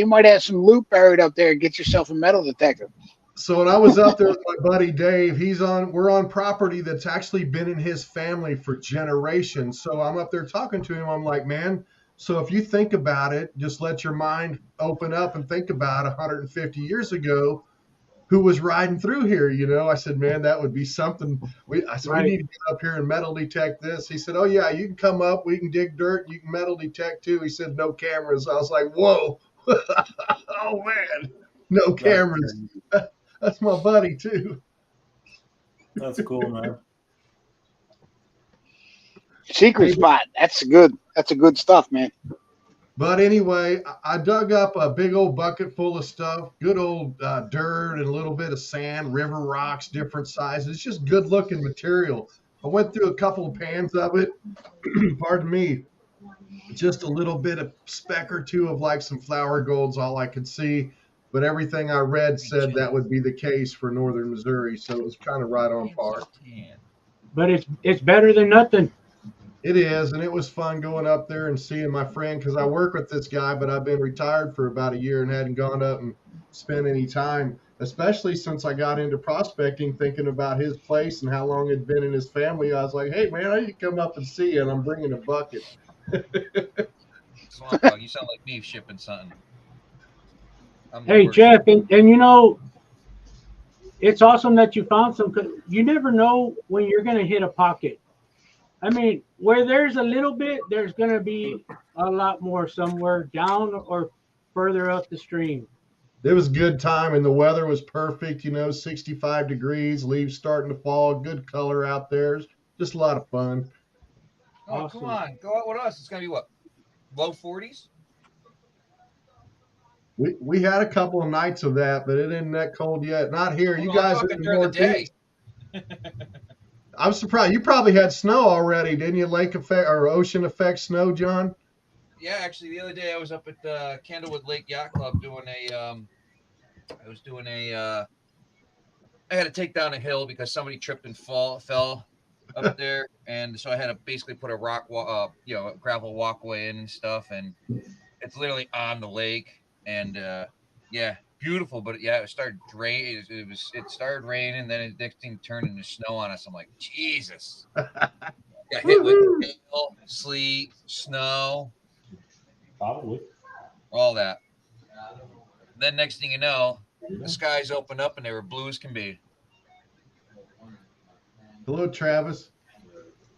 might have some loot buried up there. Get yourself a metal detector. So when I was up there with my buddy Dave, we're on property that's actually been in his family for generations. So I'm up there talking to him. I'm like, man, so if you think about it, just let your mind open up and think about 150 years ago, who was riding through here, I said, man, that would be something. I said, we need to get up here and metal detect this. He said, oh, yeah, you can come up. We can dig dirt. You can metal detect, too. He said, no cameras. I was like, whoa. Oh, man, no cameras. That's my buddy, too. That's cool, man. Secret Hey, spot. That's good. That's a good stuff, man. But anyway, I dug up a big old bucket full of stuff, good old dirt and a little bit of sand, river rocks, different sizes, just good looking material. I went through a couple of pans of it. Pardon me. Just a little bit of speck or two of like some flower gold's all I could see. But everything I read said that would be the case for northern Missouri. So it was kind of right on par. But it's better than nothing. It is, and it was fun going up there and seeing my friend because I work with this guy, but I've been retired for about a year and hadn't gone up and spent any time, especially since I got into prospecting, thinking about his place and how long it'd been in his family. I was like, hey, man, I need to come up and see you, and I'm bringing a bucket. Swamp Dog, you sound like me shipping something. Hey, Jeff, and you know, it's awesome that you found some, because you never know when you're going to hit a pocket. I mean, where there's a little bit, there's going to be a lot more somewhere down or further up the stream. It was a good time, and the weather was perfect, 65 degrees, leaves starting to fall, good color out there. Just a lot of fun. Oh, Awesome. come on. Go out with us. It's going to be what? Low 40s? We had a couple of nights of that, but it isn't that cold yet. Not here. You guys are in the during the day. I'm surprised. You probably had snow already, didn't you? Lake effect or ocean effect snow, John? Yeah, actually, the other day I was up at Candlewood Lake Yacht Club doing I had to take down a hill because somebody tripped and fell up there, and so I had to basically put a gravel walkway in and stuff, and it's literally on the lake, and yeah, beautiful, but yeah, it started raining. It started raining, and then the next thing turned into snow on us. I'm like, Jesus. Got hit with hail, sleet, snow, Probably. all that. Then next thing you know, the skies opened up and they were blue as can be. Hello, Travis.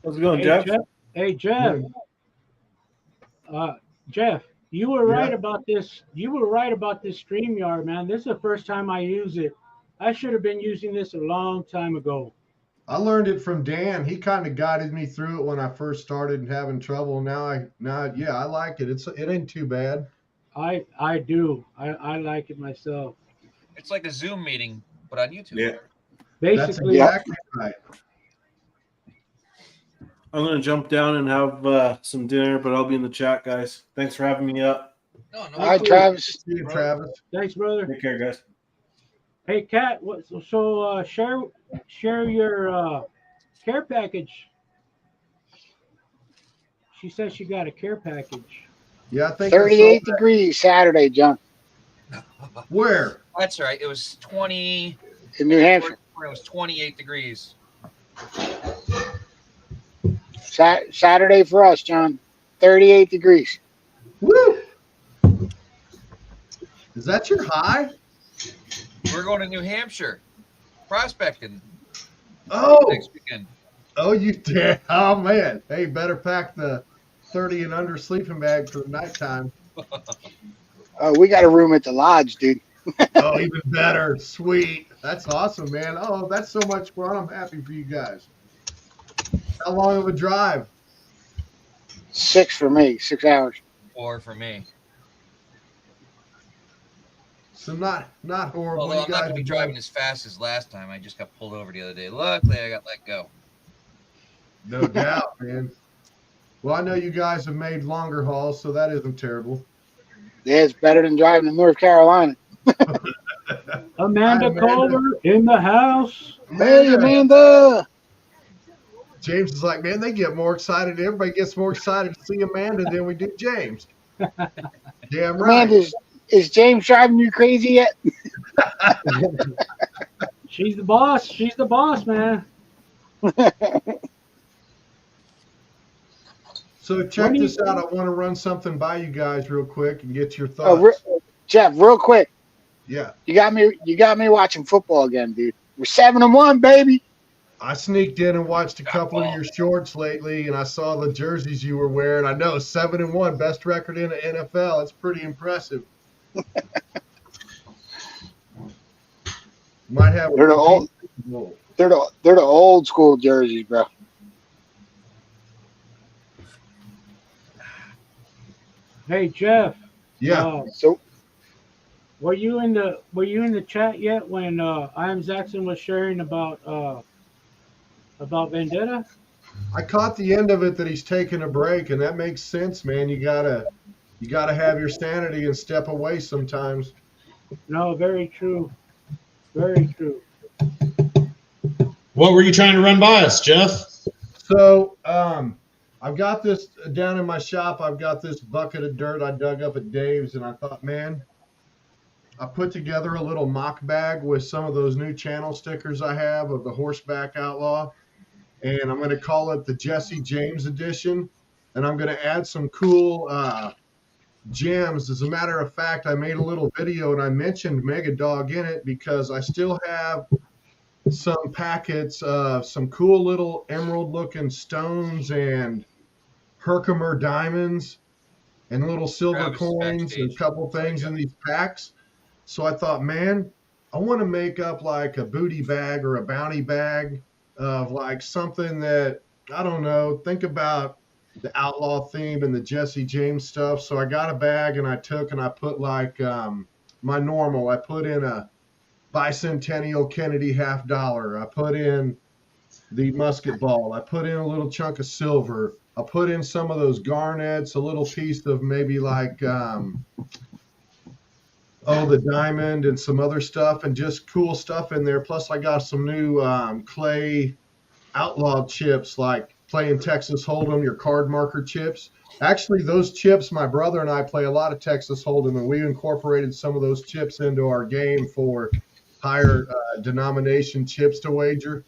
How's it going, Hey, Jeff? Jeff. Hey, Jeff. Jeff, you were right about this. You were right about this StreamYard, man. This is the first time I use it. I should have been using this a long time ago. I learned it from Dan. He kind of guided me through it when I first started and having trouble. Now I like it. It ain't too bad. I do. I like it myself. It's like a Zoom meeting, but on YouTube. Yeah. That's Basically, exactly right. I'm going to jump down and have some dinner, but I'll be in the chat, guys. Thanks for having me up. No, All right, Travis. See you, Travis. thanks, brother. Take care, guys. Hey, Kat. Share your care package. She says she got a care package. Yeah, I think 38 degrees Saturday, John, Where? That's right. It was 20. in New Hampshire. It was 28 degrees. Saturday for us, John. 38 degrees. Woo! Is that your high? We're going to New Hampshire, prospecting Oh, next weekend. oh, you did. Oh man. Hey, better pack the 30 and under sleeping bag for the nighttime. We got a room at the lodge, dude. Oh, even better. Sweet. That's awesome, man. Oh, that's so much fun. I'm happy for you guys. How long of a drive? 6 for me, 6 hours. 4 for me. So not horrible. Although You I'm not going to be guys- driving as fast as last time. I just got pulled over the other day. Luckily, I got let go. No doubt, man. Well, I know you guys have made longer hauls, so that isn't terrible. Yeah, it's better than driving to North Carolina. Amanda Hi, Amanda. Culver in the house. Hey, Amanda. James is like, man, they get more excited. Everybody gets more excited to see Amanda than we do James. Damn right. Amanda, is James driving you crazy yet? She's the boss. She's the boss, man. So check What do you this out. I want to run something by you guys real quick and get your Oh, thoughts. Jeff, real quick. Yeah. You got me watching football again, dude. We're 7-1, baby. I sneaked in and watched a couple of your shorts lately, and I saw the jerseys you were wearing. I know 7-1, best record in the NFL. It's pretty impressive. Might have. They're the old school jerseys, bro. Hey Jeff, Yeah. So were you in the chat yet when I am Zaxxon was sharing about Vendetta? I caught the end of it that he's taking a break, and that makes sense, man. You gotta have your sanity and step away sometimes. No, very true. Very true. What were you trying to run by us, Jeff? So I've got this down in my shop. I've got this bucket of dirt I dug up at Dave's, and I thought, man, I put together a little mock bag with some of those new channel stickers I have of the Horseback Outlaw, and I'm going to call it the Jesse James edition, and I'm going to add some cool gems. As a matter of fact, I made a little video and I mentioned Mega Dog in it because I still have some packets of some cool little emerald looking stones and Herkimer diamonds and little silver Travis is coins and a backstage. couple things in these packs. So I thought, man, I want to make up like a booty bag or a bounty bag of like something that, I don't know, think about the outlaw theme and the Jesse James stuff. So I got a bag and I put like my normal. I put in a bicentennial Kennedy $50. I put in the musket ball. I put in a little chunk of silver. I put in some of those garnets, a little piece of maybe like the diamond and some other stuff, and just cool stuff in there. Plus, I got some new clay outlaw chips, like playing Texas Hold'em, your card marker chips. Actually, those chips, my brother and I play a lot of Texas Hold'em, and we incorporated some of those chips into our game for higher denomination chips to wager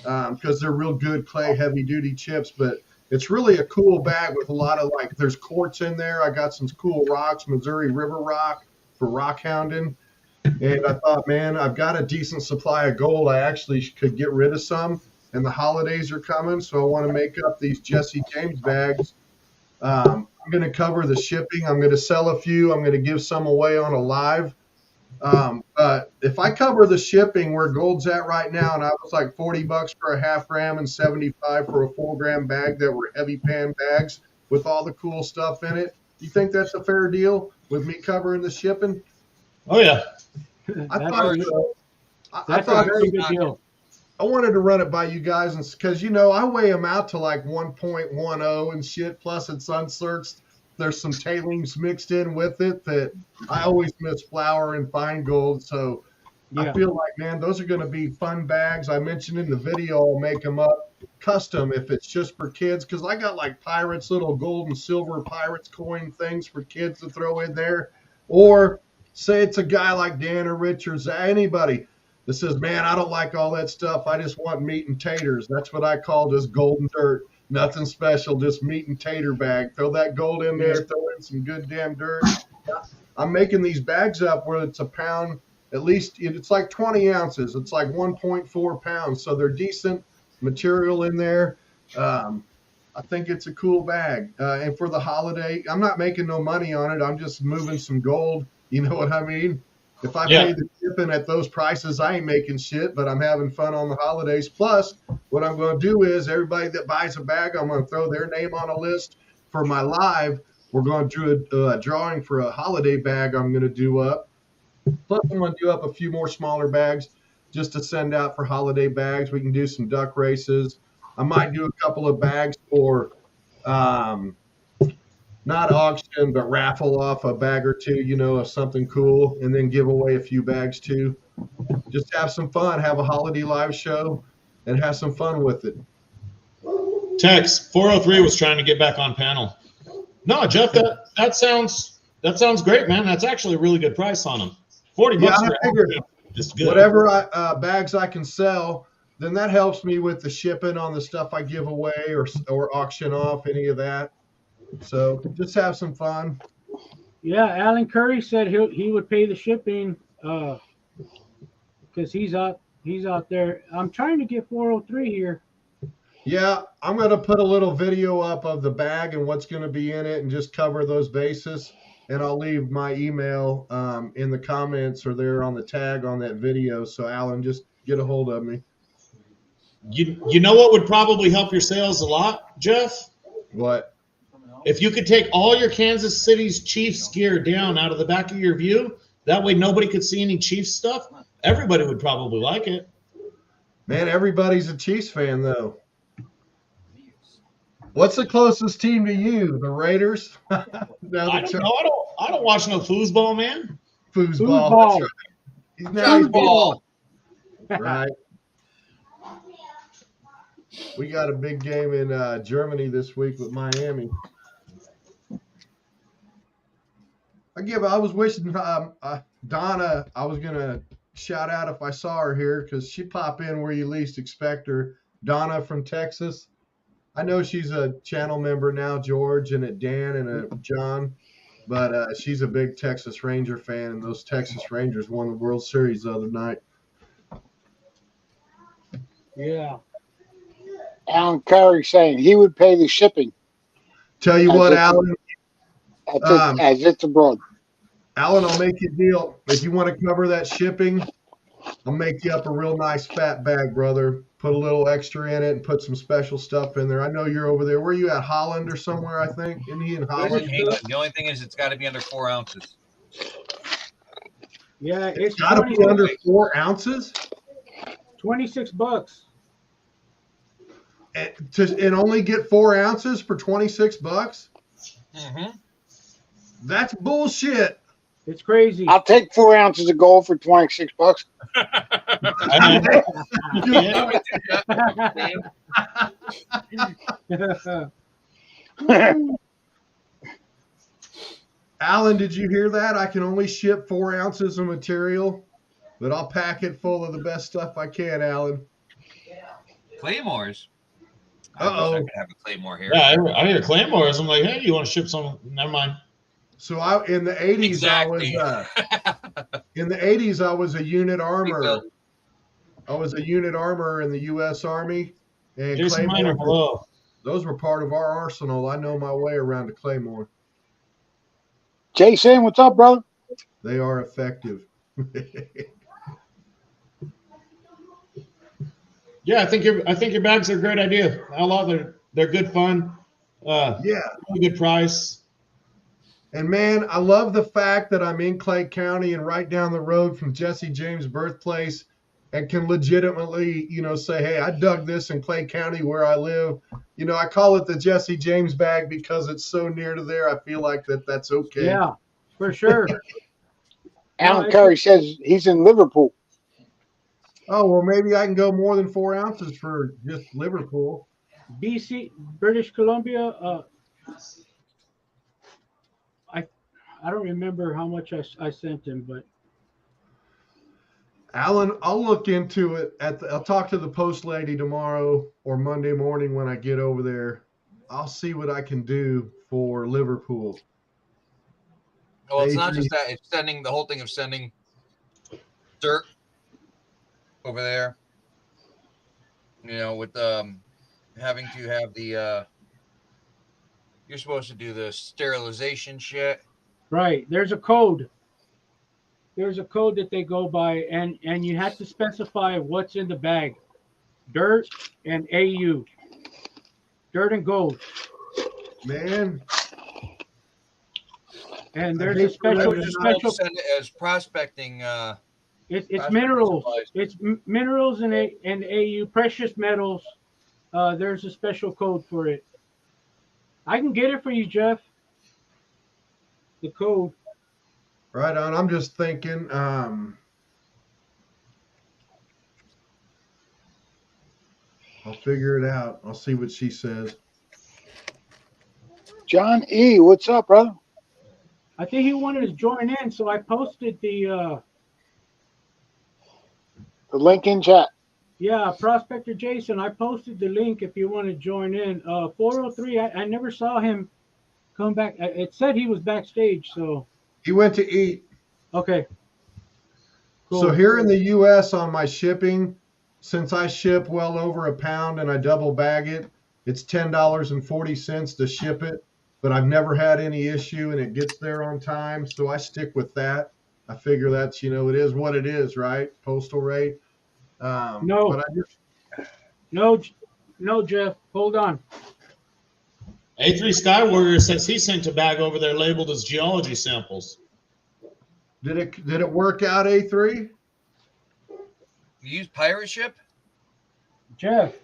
because they're real good clay heavy duty chips. But it's really a cool bag with a lot of like, there's quartz in there. I got some cool rocks, Missouri River rock for rock hounding. And I thought, man, I've got a decent supply of gold. I actually could get rid of some, and the holidays are coming, so I want to make up these Jesse James bags. I'm going to cover the shipping. I'm going to sell a few. I'm going to give some away on a live. But if I cover the shipping where gold's at right now, and I was like $40 for a half gram and 75 for a 4 gram bag that were heavy pan bags with all the cool stuff in it, do you think that's a fair deal with me covering the shipping? Oh yeah. I That's thought a- so. That's I a very good deal. I wanted to run it by you guys, and because I weigh them out to like 1.10 and shit. Plus, it's unsearched. There's some tailings mixed in with it that I always miss flour and fine gold. So I Yeah. feel like, man, those are going to be fun bags. I mentioned in the video, I'll make them up custom if it's just for kids, because I got like pirates, little gold and silver pirates coin things for kids to throw in there. Or say it's a guy like Dan or Rich or anybody that says, man, I don't like all that stuff. I just want meat and taters. That's what I call just golden dirt. Nothing special, just meat and tater bag. Throw that gold in there, throw in some good damn dirt. I'm making these bags up where it's a pound, at least it's like 20 ounces. It's like 1.4 pounds. So they're decent material in there. I think it's a cool bag. And for the holiday, I'm not making no money on it. I'm just moving some gold. You know what I mean? If I pay the shipping at those prices, I ain't making shit, but I'm having fun on the holidays. Plus, what I'm going to do is everybody that buys a bag, I'm going to throw their name on a list for my live. We're going to do a drawing for a holiday bag I'm going to do up. Plus, I'm going to do up a few more smaller bags just to send out for holiday bags. We can do some duck races. I might do a couple of bags for not auction, but raffle off a bag or two, of something cool, and then give away a few bags too. Just have some fun, have a holiday live show, and have some fun with it. Tex 403 was trying to get back on panel. No, Jeff, that sounds great, man. That's actually a really good price on them. $40 Yeah, for I figured just good. whatever bags I can sell, then that helps me with the shipping on the stuff I give away or auction off, any of that. So just have some fun. Yeah, Alan Curry said he would pay the shipping because he's out there. I'm trying to get 403 here. Yeah, I'm going to put a little video up of the bag and what's going to be in it and just cover those bases. And I'll leave my email in the comments or there on the tag on that video. So, Alan, just get a hold of me. You know what would probably help your sales a lot, Jeff? What? If you could take all your Kansas City's Chiefs gear down out of the back of your view, that way nobody could see any Chiefs stuff, everybody would probably like it. Man, everybody's a Chiefs fan, though. What's the closest team to you? The Raiders? I don't know. I don't watch no foosball, man. Foosball. Foosball. That's right. He's now Foosball. right. We got a big game in Germany this week with Miami. I was wishing Donna, I was going to shout out if I saw her here because she pop in where you least expect her. Donna from Texas. I know she's a channel member now, George, and a Dan and a John, but she's a big Texas Ranger fan, and those Texas Rangers won the World Series the other night. Yeah. Alan Curry saying he would pay the shipping Tell you As what, it's a- Alan, as it's abroad. Alan, I'll make you a deal. If you want to cover that shipping, I'll make you up a real nice fat bag, brother. Put a little extra in it and put some special stuff in there. I know you're over there. Where are you at? Holland or somewhere, I think? Isn't he in Holland? The only thing is it's got to be under 4 ounces. Yeah, it's Got to 20 be under 4 ounces? $26. And only get 4 ounces for $26? Mm-hmm. That's bullshit. It's crazy. I'll take 4 ounces of gold for $26. Alan, did you hear that? I can only ship 4 ounces of material, but I'll pack it full of the best stuff I can, Alan. Claymores. Uh-oh. I could have a Claymore here. Yeah, I hear Claymores. I'm like, hey, you want to ship some? Never mind. So in the 80s, Exactly. in the 80s, I was a unit armor. I was a unit armor in the U.S. Army, and Jason Miner, Claymore, hello. those were part of our arsenal. I know my way around a Claymore. Jason, what's up, brother? They are effective. Yeah, I think your bags are a great idea. They're good fun. Yeah. Really good price. And man, I love the fact that I'm in Clay County and right down the road from Jesse James' birthplace, and can legitimately, say, hey, I dug this in Clay County where I live. I call it the Jesse James bag because it's so near to there. I feel like that's okay. Yeah, for sure. Alan Curry says he's in Liverpool. Oh, well, maybe I can go more than 4 ounces for just Liverpool. BC, British Columbia. I don't remember how much I sent him, but Alan, I'll look into it. I'll talk to the post lady tomorrow or Monday morning when I get over there. I'll see what I can do for Liverpool. Well, it's not just that. It's sending the whole thing of sending dirt over there. With having to have the you're supposed to do the sterilization shit. right. There's a code. There's a code that they go by, and you have to specify what's in the bag: dirt and AU, dirt and gold. Man. And there's a special. Send it as prospecting. It's minerals. It's minerals and AU, precious metals. There's a special code for it. I can get it for you, Jeff. The code. Right on. I'm just thinking, I'll figure it out. I'll see what she says. John E., what's up, brother? I think he wanted to join in, so I posted the link in chat. Yeah, Prospector Jason, I posted the link if you want to join in. 403, I never saw him come back. It said he was backstage, so. He went to eat. Okay. Cool. So here in the U.S. on my shipping, since I ship well over a pound and I double bag it, it's $10.40 to ship it. But I've never had any issue and it gets there on time. So I stick with that. I figure that's, it is what it is, right? Postal rate. No, Jeff, hold on. A3 Sky Warrior says he sent a bag over there labeled as geology samples. Did it work out, A3? You use pirate ship? Jeff,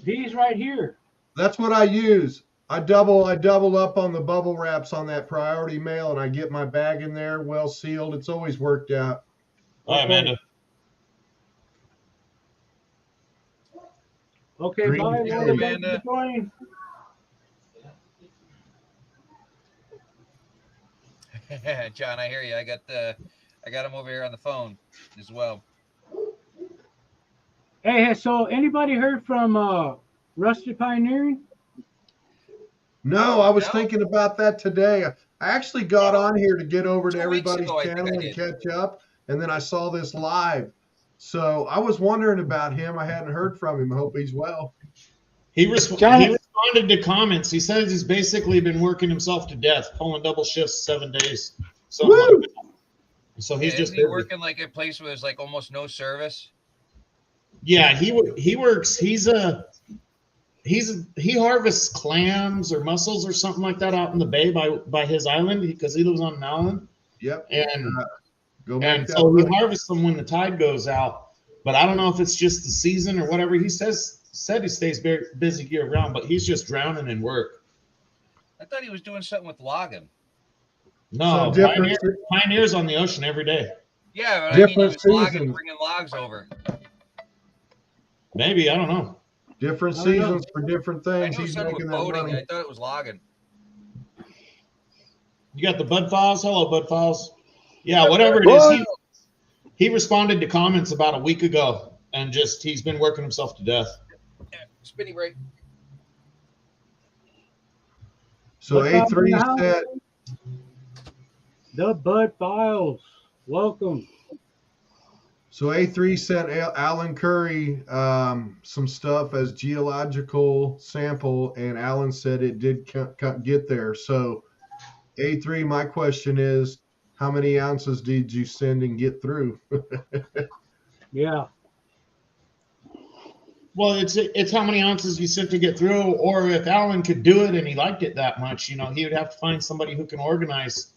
these right here. That's what I use. I double up on the bubble wraps on that priority mail, and I get my bag in there well sealed. It's always worked out. All right, Amanda. Okay, Green bye, Taylor, Amanda. John, I hear you. I got him over here on the phone as well. Hey, so anybody heard from Rusty Pioneering? No, I was thinking about that today. I actually got on here to get over to 2 weeks everybody's ago, I think channel I and did. catch up, and then I saw this live. So I was wondering about him. I hadn't heard from him. I hope he's well. He responded to comments. He says he's basically been working himself to death, pulling double shifts 7 days. So he's just Isn't he working like a place where there's like almost no service? Yeah, he works. He harvests clams or mussels or something like that out in the bay by his island because he lives on an island. Yep. And so he harvests them when the tide goes out. But I don't know if it's just the season or whatever. He said he stays very busy year round, but he's just drowning in work. I thought he was doing something with logging. No, Pioneer's on the ocean every day. Yeah, but I mean, he was logging, bringing logs over. Maybe, I don't know. Different seasons for different things. I know He's something making with that boating. money. I thought it was logging. You got the Bud Files? Hello, Bud Files. Yeah, whatever it is. He responded to comments about a week ago, and he's been working himself to death. Yeah, spinning break. So A3 said, the Bud Files. Welcome. So A3 sent Alan Curry some stuff as geological sample, and Alan said it did get there. So A3, my question is, how many ounces did you send and get through? Yeah. Well, it's how many ounces you sent to get through, or if Alan could do it and he liked it that much, he would have to find somebody who can organize,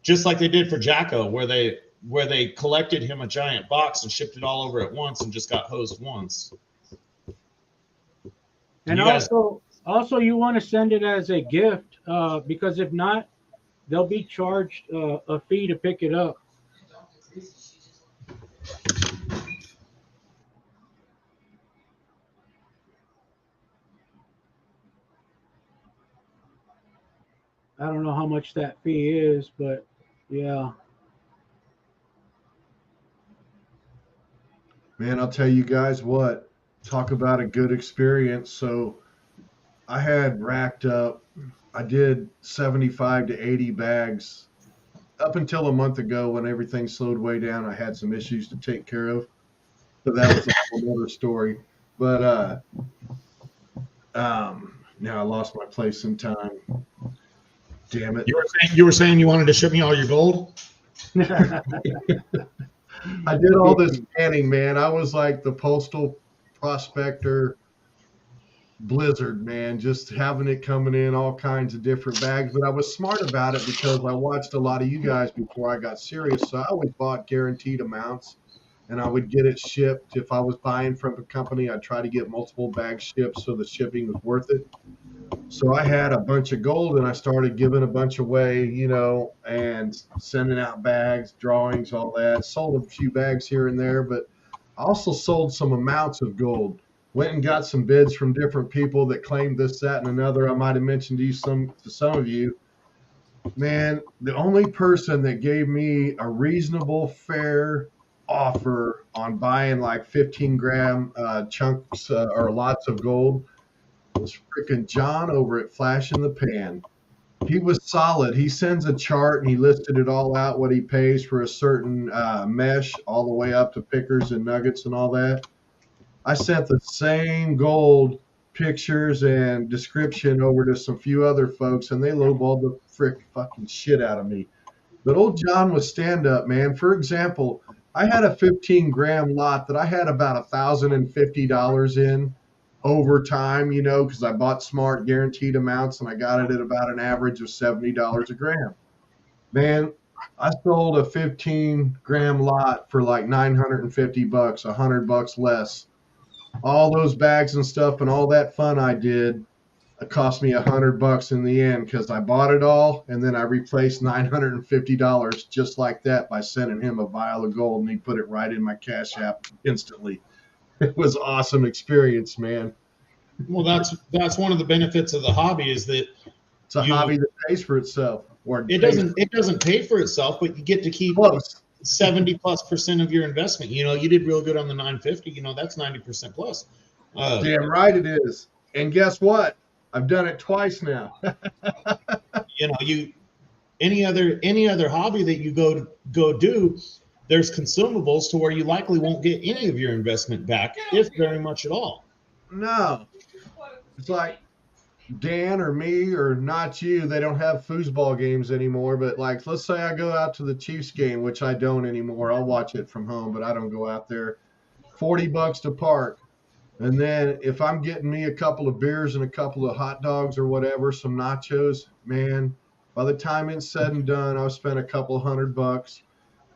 just like they did for Jacko, where they collected him a giant box and shipped it all over at once and just got hosed once. And also you want to send it as a gift because if not, they'll be charged a fee to pick it up. I don't know how much that fee is, but yeah. Man, I'll tell you guys what, talk about a good experience. So I had racked up, I did 75 to 80 bags up until a month ago when everything slowed way down. I had some issues to take care of, but that was another story. But now I lost my place in time. Damn it. You were saying you wanted to ship me all your gold? I did all this scanning, man. I was like the postal prospector blizzard, man, just having it coming in all kinds of different bags. But I was smart about it because I watched a lot of you guys before I got serious. So I always bought guaranteed amounts, and I would get it shipped. If I was buying from a company, I'd try to get multiple bags shipped so the shipping was worth it. So I had a bunch of gold, and I started giving a bunch away, and sending out bags, drawings, all that. Sold a few bags here and there, but I also sold some amounts of gold. Went and got some bids from different people that claimed this, that, and another. I might have mentioned to some of you. Man, the only person that gave me a reasonable, fair offer on buying like 15-gram chunks or lots of gold was freaking John over at Flash in the Pan. He was solid. He sends a chart and he listed it all out, what he pays for a certain mesh, all the way up to pickers and nuggets and all that. I sent the same gold pictures and description over to some few other folks, and they lowballed the fucking shit out of me. But old John was stand up, man. For example, I had a 15-gram lot that I had about $1,050 in. over time, you know, because I bought smart guaranteed amounts and I got it at about an average of $70 a gram. Man, I sold a 15-gram lot for like $950, $100 less. All those bags and stuff and all that fun I did, it cost me $100 in the end because I bought it all and then I replaced $950 just like that by sending him a vial of gold, and he put it right in my Cash App instantly. It was an awesome experience, man. Well, that's one of the benefits of the hobby is that It's a hobby that pays for itself. Or it doesn't pay for itself, but you get to keep close. 70+% of your investment. You know, you did real good on the 950. You know, that's 90% plus. Damn right it is. And guess what? I've done it twice now. You know, any other hobby that you go do, there's consumables to where you likely won't get any of your investment back, if very much at all. No. It's like Dan or me or not you, they don't have foosball games anymore. But like, let's say I go out to the Chiefs game, which I don't anymore. I'll watch it from home, but I don't go out there. $40 to park. And then if I'm getting me a couple of beers and a couple of hot dogs or whatever, some nachos, man, by the time it's said and done, I've spent a couple of $100.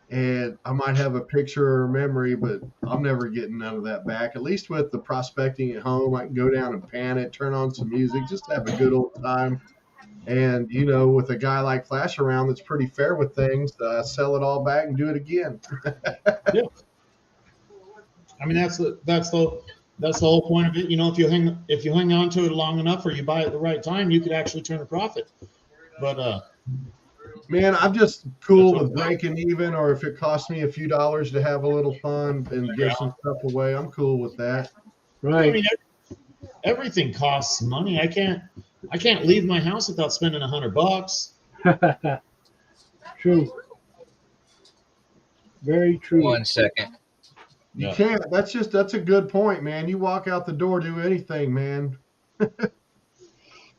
And I might have a picture or a memory, but I'm never getting none of that back. At least with the prospecting at home, I can go down and pan it, turn on some music, just have a good old time. And, you know, with a guy like Flash around that's pretty fair with things, sell it all back and do it again. Yeah. I mean, that's the whole point of it. You know, if you hang on to it long enough or you buy it at the right time, you could actually turn a profit. But man, I'm just cool with breaking even, or if it costs me a few dollars to have a little fun and give some stuff away, I'm cool with that. Right. I mean, everything costs money. I can't leave my house without spending $100. True. Very true. 1 second. You can't. That's a good point, man. You walk out the door, do anything, man. Good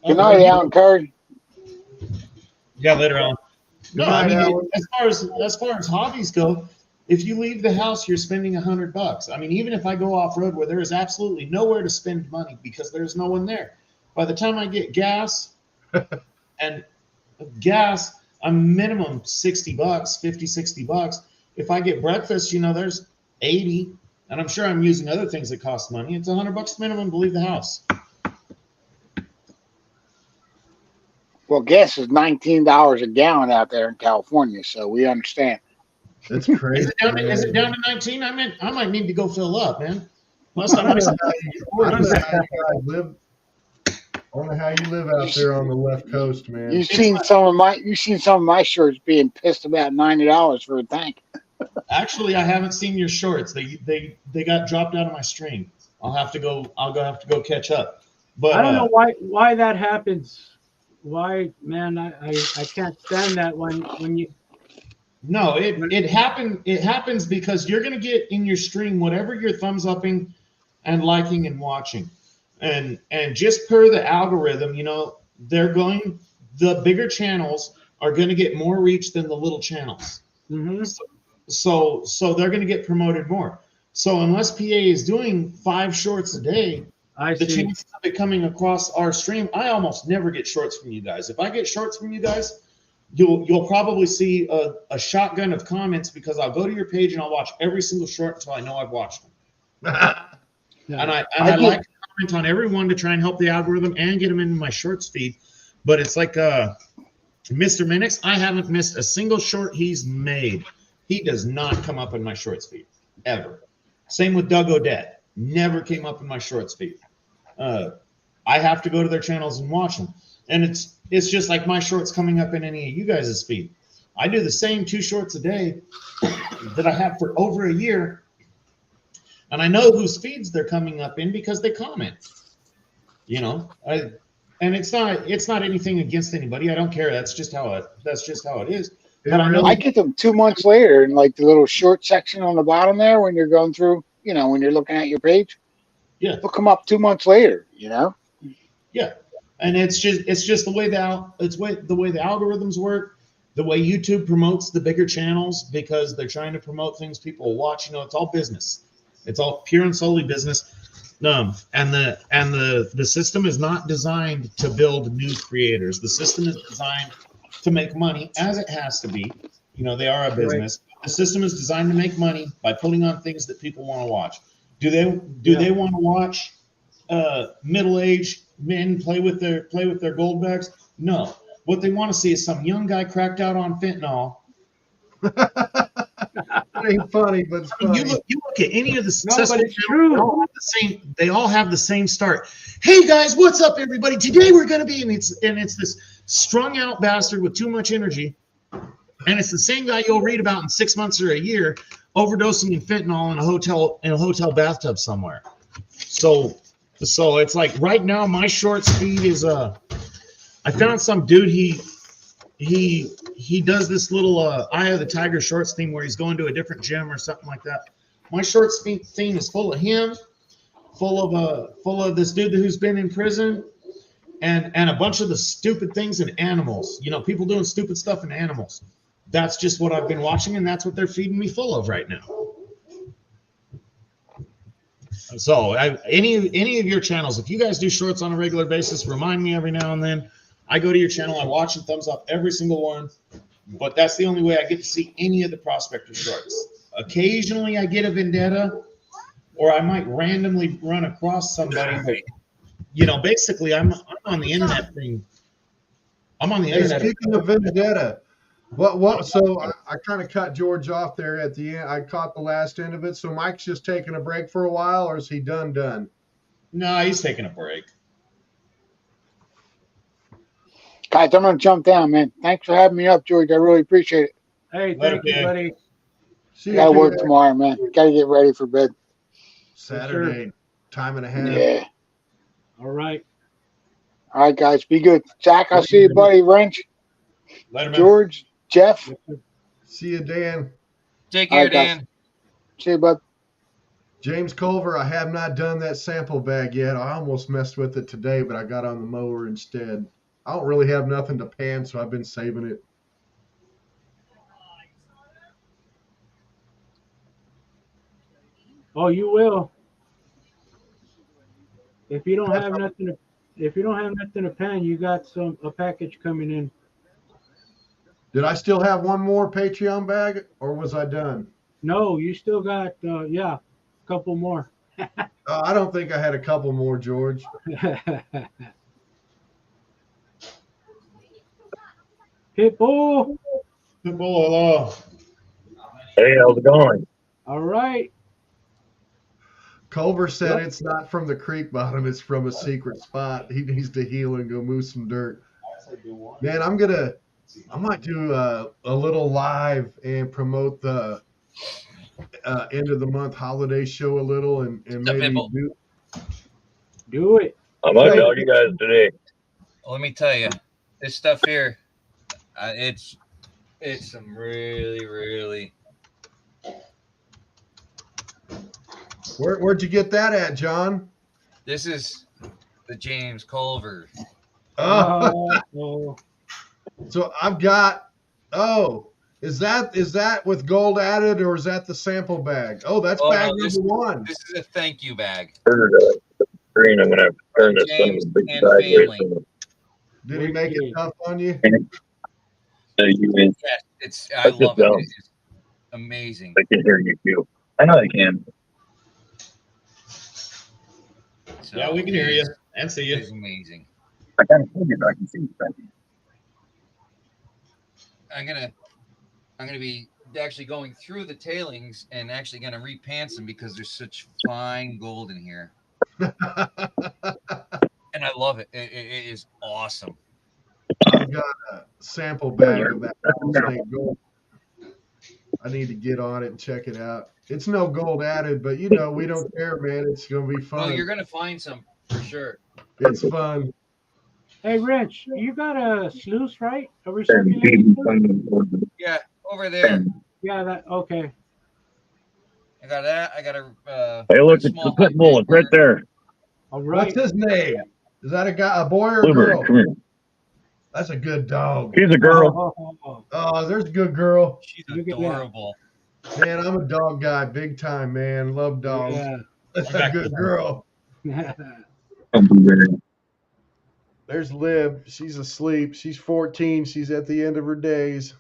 night, Alan Curry. Yeah, later on. No, Good night, I mean, Alan. as far as hobbies go, if you leave the house, you're spending $100. I mean, even if I go off road where there is absolutely nowhere to spend money because there's no one there, by the time I get gas, I'm minimum $60, $50, $60. If I get breakfast, you know, there's 80, and I'm sure I'm using other things that cost money. It's $100 minimum to leave the house. Well, gas is $19 a gallon out there in California, so we understand. That's crazy. Is it down to 19? I might need to go fill up, man. Last time I I don't know how you live out there on the left coast, man. You've seen some of my shirts being pissed about $90 for a tank. Actually, I haven't seen your shorts. They got dropped out of my stream. I'll have to go catch up. But I don't know why that happens. Why, man? I can't stand that when you. No, it happens because you're gonna get in your stream whatever you're thumbs upping and liking and watching, and just per the algorithm, you know, the bigger channels are gonna get more reach than the little channels. Mm-hmm. So they're gonna get promoted more. So unless PA is doing 5 shorts a day, the chances of it coming across our stream, I almost never get shorts from you guys. If I get shorts from you guys, you'll probably see a shotgun of comments because I'll go to your page and I'll watch every single short until I know I've watched them. And I like to comment on everyone to try and help the algorithm and get them in my shorts feed. But it's like Mr. Minix, I haven't missed a single short he's made. He does not come up in my shorts feed ever. Same with Doug Odette. Never came up in my shorts feed. I have to go to their channels and watch them. And it's just like my shorts coming up in any of you guys' feed. I do the same 2 shorts a day that I have for over a year. And I know whose feeds they're coming up in because they comment. You know, and it's not anything against anybody. I don't care. That's just how it is. But I get them 2 months later in like the little short section on the bottom there when you're going through, you know, when you're looking at your page. Yeah. They'll come up 2 months later, you know? Yeah. And it's just the way the algorithms work, the way YouTube promotes the bigger channels because they're trying to promote things people will watch. You know, it's all business. It's all pure and solely business. And the system is not designed to build new creators. The system is designed to make money, as it has to be. You know, they are a business. Right. The system is designed to make money by putting on things that people want to watch. Do they want to watch middle-aged men play with their gold bags? No. What they want to see is some young guy cracked out on fentanyl. It ain't funny, but it's funny. You look at any of the successful. No, but it's true. They all have the same start. Hey guys, what's up, everybody? Today we're gonna be, and it's this strung out bastard with too much energy, and it's the same guy you'll read about in 6 months or a year overdosing in fentanyl in a hotel bathtub somewhere. So it's like right now my short speed is I found some dude he does this little Eye of the Tiger shorts theme where he's going to a different gym or something like that. My shorts theme is full of him, full of this dude who's been in prison, and a bunch of the stupid things in animals. You know, people doing stupid stuff in animals. That's just what I've been watching, and that's what they're feeding me full of right now. So any of your channels, if you guys do shorts on a regular basis, remind me every now and then. I go to your channel, I watch and thumbs up every single one, but that's the only way I get to see any of the prospector shorts. Occasionally I get a vendetta, or I might randomly run across somebody. But, you know, basically I'm on the internet thing. I'm on the internet. Speaking of vendetta, so I kind of cut George off there at the end. I caught the last end of it. So Mike's just taking a break for a while, or is he done? No, he's taking a break. Guys, I'm going to jump down, man. Thanks for having me up, George. I really appreciate it. Hey, thank you, buddy. See you. Got to work tomorrow, man. Got to get ready for bed. Saturday, time and a half. Yeah. All right. All right, guys. Be good. Zach, I'll see you, buddy. Wrench. Later, man. George, Jeff. See you, Dan. Take care, Dan. See you, bud. James Culver, I have not done that sample bag yet. I almost messed with it today, but I got on the mower instead. I don't really have nothing to pan, so I've been saving it. Oh, you will. If you don't have nothing to pan, you got a package coming in. Did I still have one more Patreon bag, or was I done? No, you still got a couple more. I don't think I had a couple more, George. Pitbull. Hello. Hey, how's it going? All right. Culver said it's not from the creek bottom, it's from a secret spot. He needs to heal and go move some dirt. Man, I might do a little live and promote the end of the month holiday show a little and maybe do it. I might tell you guys today. Well, let me tell you, this stuff here, it's some really. Where'd you get that at, John? This is the James Culver. Oh. So I've got. Oh, is that with gold added, or is that the sample bag? Oh, that's bag number one. This is a thank you bag. Screen. I'm gonna have to turn this James thing big and sideways. family. Did he make it tough on you? Yes, I love it. It's amazing. I can hear you too. I know I can. So Yeah, we can hear you and see you. It's amazing. I kind of figured I can see you. I'm gonna be actually going through the tailings and actually gonna repants them because there's such fine gold in here. And I love it. It is awesome. I've got a sample bag of that snake gold. I need to get on it and check it out. It's no gold added, but we don't care, man. It's gonna be fun. Well, you're gonna find some for sure. It's fun. Hey, Rich, you got a sluice, right? A recirculating sluice? Yeah, over there. Yeah, okay. I got that. I got a. Hey, look, it's the pit bull. It's right there. All right. What's his name? Is that a boy or a Bluebird, girl? come here. That's a good dog. She's a girl. Oh, there's a good girl. She's adorable. Man, I'm a dog guy, big time, man. Love dogs. Yeah. That's a good girl. There's Liv. She's asleep. She's 14. She's at the end of her days.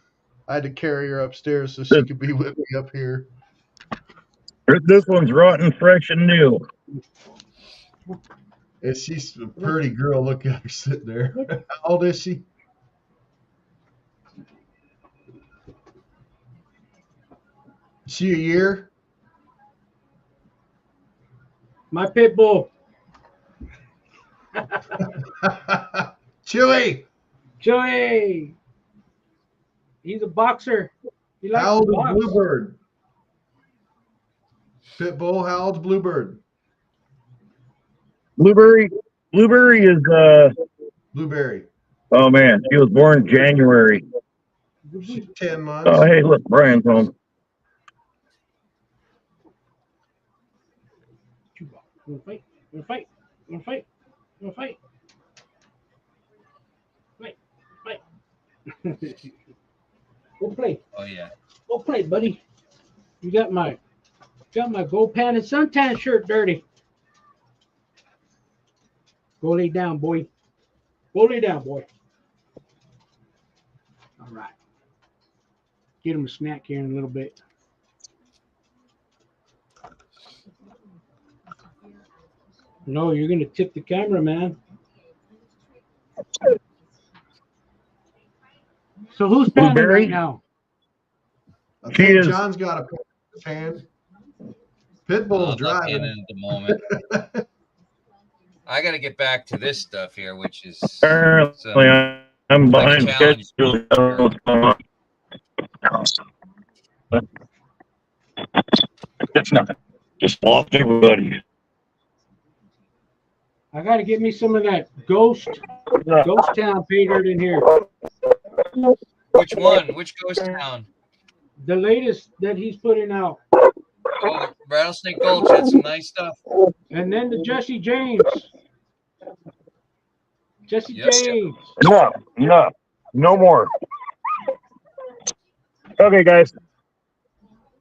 I had to carry her upstairs so she could be with me up here. This one's rotten, fresh, and new. And she's a pretty girl. Look at her sitting there. How old is she? She a year? My pit bull. Chewy. Joey. He's a boxer. He likes How old to is box. Bluebird? Pitbull, how old's Bluebird? Blueberry is Blueberry. oh man, she was born January. She's 10 months. Oh hey, look, Brian's home. Wanna fight? Wanna fight? Wanna fight? Wanna fight? Fight! Fight! Go play. Oh yeah. Go play, buddy. You got my gold pan and suntan shirt dirty. Go lay down, boy. Go lay down, boy. All right. Get him a snack here in a little bit. No, you're gonna tip the camera, man. So who's panning Blueberry? right now? I She think is- John's got a pen in his hand. Pitbull's I'm not in driving. it at the moment. I got to get back to this stuff here, which is Apparently, I'm like a behind challenge. schedule. I don't know what's going on. That's nothing. Just lost everybody. I gotta get me some of that ghost town Paydirt in here. Which one? Which ghost town? The latest that he's putting out. Oh, Rattlesnake Gulch. That's some nice stuff. And then the Jesse James. Jesse Yep. James. No more. Okay, guys.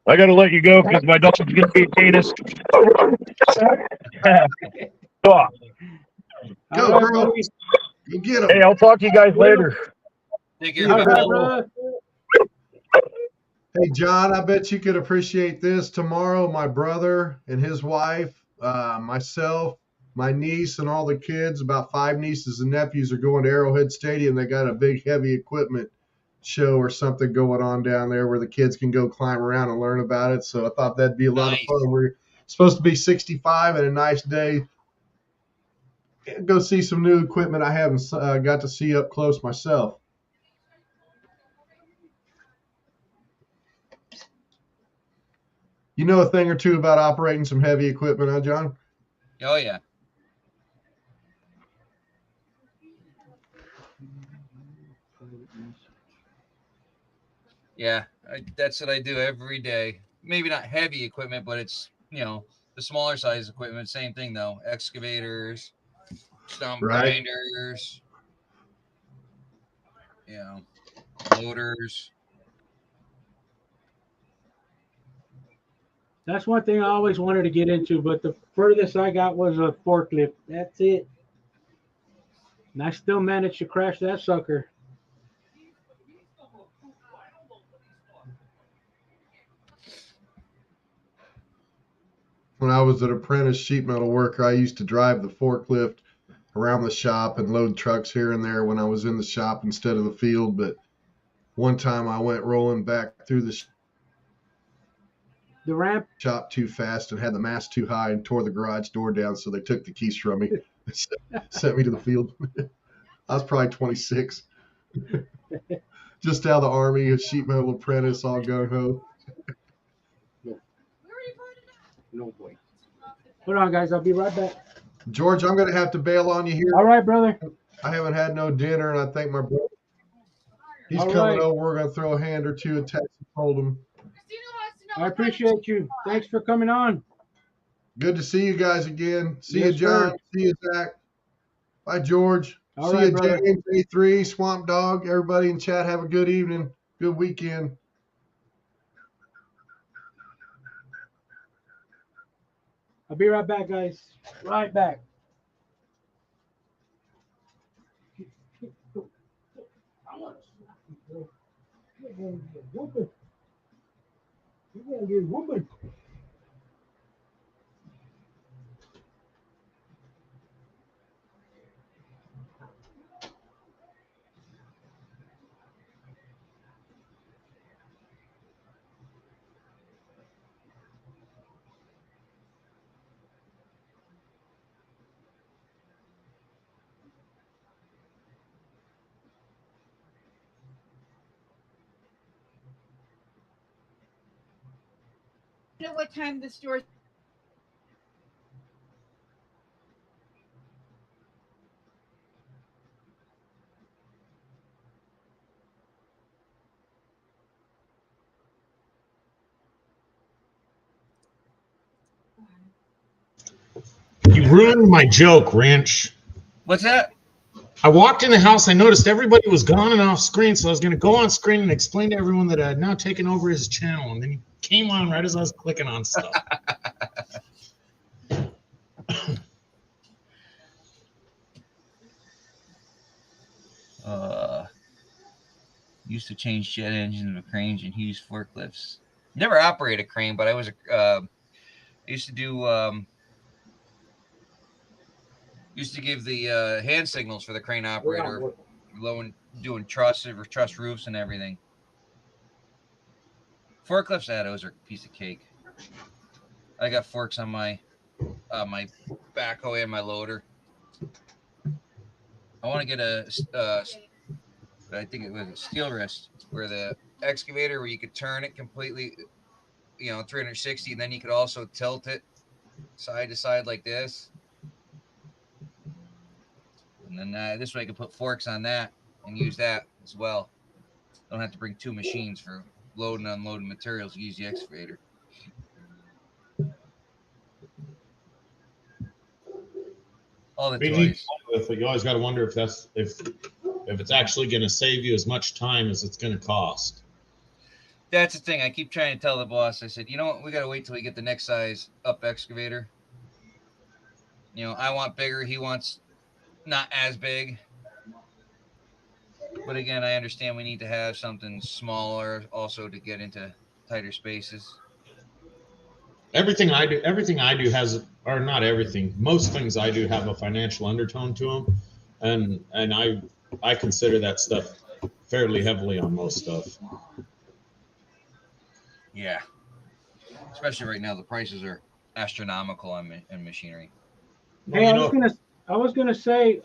I gotta let you go because my dog's gonna be anus. Go off. Go, All right, girl. buddy. You get him. Hey, I'll talk to you guys later. Take care, All right, Pitbull. brother. Hey, John, I bet you could appreciate this. Tomorrow, my brother and his wife, myself, my niece, and all the kids, about 5 nieces and nephews, are going to Arrowhead Stadium. They got a big heavy equipment show or something going on down there where the kids can go climb around and learn about it. So I thought that'd be a lot of Nice. fun. We're supposed to be 65 and a nice day. Go see some new equipment I haven't got to see up close myself. You know a thing or two about operating some heavy equipment, huh, John? Oh yeah. Yeah, that's what I do every day. Maybe not heavy equipment, but it's, the smaller size equipment. Same thing though. Excavators, stump Right. grinders, loaders. That's one thing I always wanted to get into, but the furthest I got was a forklift. That's it. And I still managed to crash that sucker. When I was an apprentice sheet metal worker, I used to drive the forklift around the shop and load trucks here and there when I was in the shop instead of the field. But one time I went rolling back through the The ramp. shop too fast and had the mast too high and tore the garage door down, so they took the keys from me. Sent me to the field. I was probably 26. Just out of the Army, a sheet metal apprentice, all gung-ho. No boy. Hold on, guys. I'll be right back. George, I'm going to have to bail on you here. All right, brother. I haven't had no dinner, and I think my brother, he's All coming right. over. We're going to throw a hand or two at Texas Hold'em. I appreciate you. Thanks for coming on. Good to see you guys again. See Yes, you, John. sir. See you, Zach. Bye, George. All see right, you, brother. James, A3, Swamp Dog. Everybody in chat, have a good evening. Good weekend. I'll be right back, guys. Right back. You know what time the store? You ruined my joke, Ranch. What's that? I walked in the house. I noticed everybody was gone and off screen, so I was going to go on screen and explain to everyone that I had now taken over his channel. And then he came on right as I was clicking on stuff. Used to change jet engines with cranes and huge forklifts. Never operate a crane, but I was I used to do used to give the hand signals for the crane operator, doing truss roofs and everything. Forklifts, those are a piece of cake. I got forks on my backhoe and my loader. I want to get I think it was a steel wrist, where the excavator, where you could turn it completely, 360, and then you could also tilt it side to side like this. And then this way I could put forks on that and use that as well. Don't have to bring two machines for loading and unloading materials. Use the excavator. All the toys. You always got to wonder if it's actually going to save you as much time as it's going to cost. That's the thing. I keep trying to tell the boss. I said, you know what? We got to wait till we get the next size up excavator. I want bigger. He wants not as big. But again, I understand we need to have something smaller also to get into tighter spaces. Everything I do has, or not everything, most things I do have a financial undertone to them, and I consider that stuff fairly heavily on most stuff. Yeah, especially right now, the prices are astronomical on machinery. Hey, I was gonna say,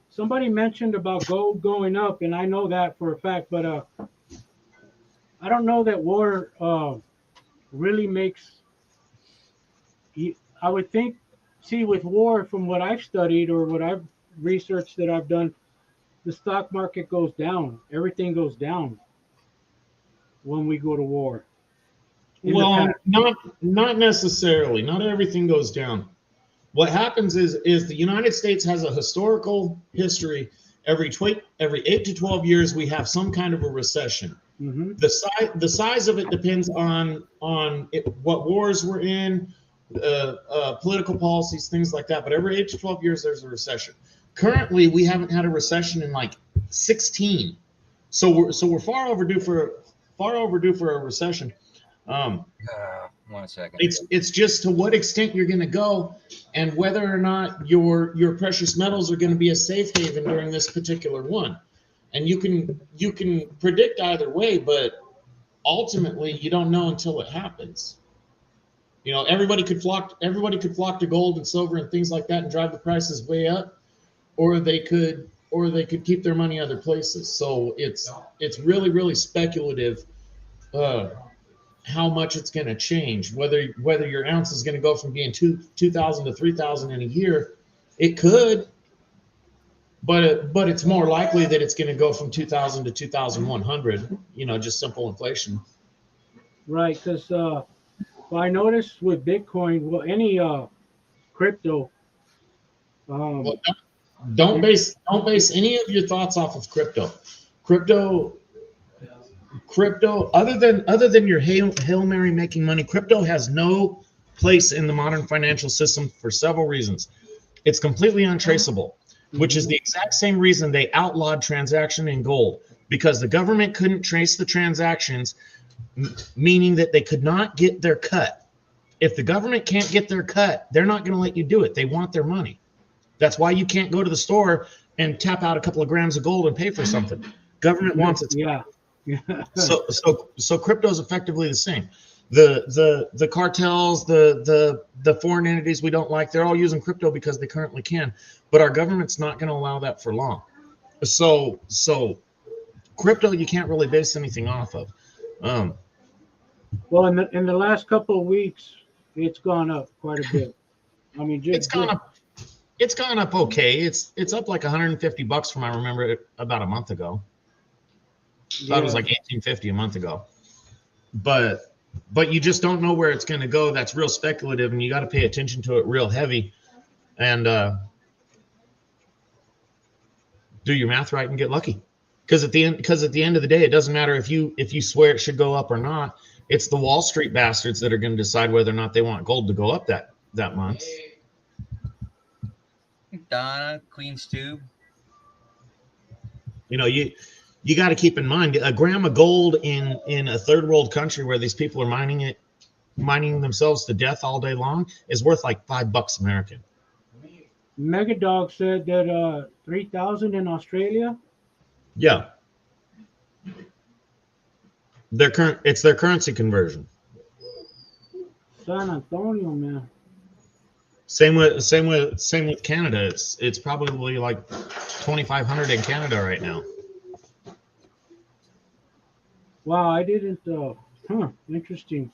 somebody mentioned about gold going up, and I know that for a fact, but I don't know that war really makes. I would think, with war, from what I've studied or what I've researched that I've done, the stock market goes down. Everything goes down when we go to war. Well, not necessarily. Not everything goes down. What happens is the United States has a historical history. Every 8 to 12 years, we have some kind of a recession. Mm-hmm. The size of it depends on what wars we're in, political policies, things like that. But every 8 to 12 years, there's a recession. Currently, we haven't had a recession in like 16, so we're far overdue for a recession. 1 second. It's just to what extent you're going to go, and whether or not your precious metals are going to be a safe haven during this particular one. And you can predict either way, but ultimately you don't know until it happens. Everybody could flock to gold and silver and things like that and drive the prices way up, or they could keep their money other places. So it's really, really speculative how much it's going to change. Whether your ounce is going to go from being 2,000 to 3,000 in a year, it could, but it's more likely that it's going to go from 2,000 to 2,100. Just simple inflation. Right, because I noticed with Bitcoin, well, any crypto. Well, don't base any of your thoughts off of crypto. Crypto, other than your Hail Mary making money, crypto has no place in the modern financial system for several reasons. It's completely untraceable, which is the exact same reason they outlawed transaction in gold, because the government couldn't trace the transactions, meaning that they could not get their cut. If the government can't get their cut, they're not going to let you do it. They want their money. That's why you can't go to the store and tap out a couple of grams of gold and pay for something. Government wants it. Yeah. So crypto is effectively the same. The cartels, the foreign entities we don't like, they're all using crypto because they currently can, but our government's not going to allow that for long. So crypto you can't really base anything off of. Well, in the last couple of weeks, it's gone up quite a bit. I mean, It's gone up okay. It's up like $150 from I remember it about a month ago. Thought it was like $18.50 a month ago. But you just don't know where it's going to go. That's real speculative, and you got to pay attention to it real heavy, and do your math right and get lucky. Because at the end of the day, it doesn't matter if you swear it should go up or not. It's the Wall Street bastards that are going to decide whether or not they want gold to go up that month. Donna, Queen Stew. You know, you got to keep in mind a gram of gold in a third world country where these people are mining themselves to death all day long is worth like $5 American. Megadog said that 3,000 in Australia. Yeah. It's their currency conversion. San Antonio, man. Same with Canada. It's probably like 2,500 in Canada right now. Wow, I didn't. Interesting.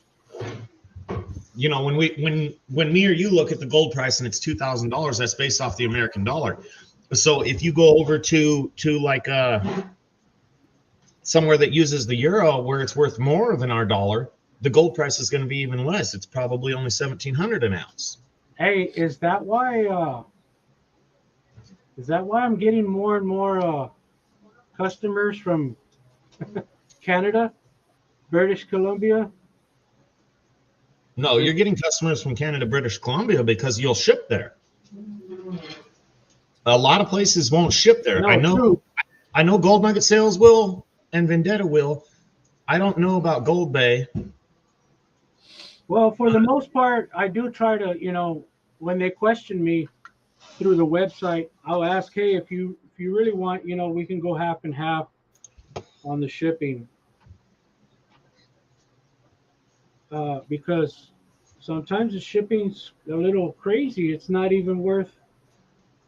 You know, when me or you look at the gold price and it's $2,000, that's based off the American dollar. So if you go over to like somewhere that uses the euro where it's worth more than our dollar, the gold price is going to be even less. It's probably only 1,700 an ounce. Hey, is that why I'm getting more and more customers from Canada, British Columbia? No, you're getting customers from Canada, British Columbia because you'll ship there. A lot of places won't ship there. No, I know Gold Nugget Sales will and Vendetta will. I don't know about Gold Bay. Well, for the most part, I do try to, you know, when they question me through the website, I'll ask, hey, if you really want, you know, we can go half and half on the shipping. Because sometimes the shipping's a little crazy. It's not even worth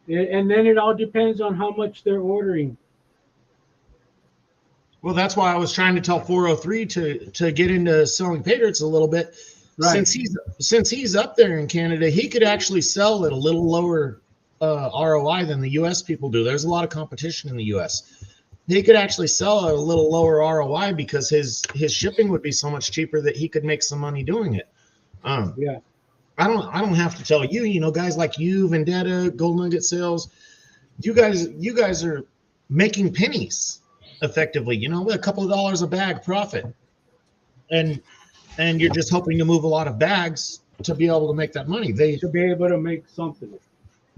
it. And then it all depends on how much they're ordering. Well, that's why I was trying to tell 403 to get into selling paydirts a little bit. Right. Since he's up there in Canada, he could actually sell at a little lower ROI than the U.S. people do. There's a lot of competition in the U.S. He could actually sell at a little lower ROI because his shipping would be so much cheaper that he could make some money doing it. Yeah. I don't have to tell you, you know, guys like you, Vendetta, Gold Nugget Sales, you guys are making pennies effectively, you know, a couple of dollars a bag profit. And you're just hoping to move a lot of bags to be able to make that money. To be able to make something.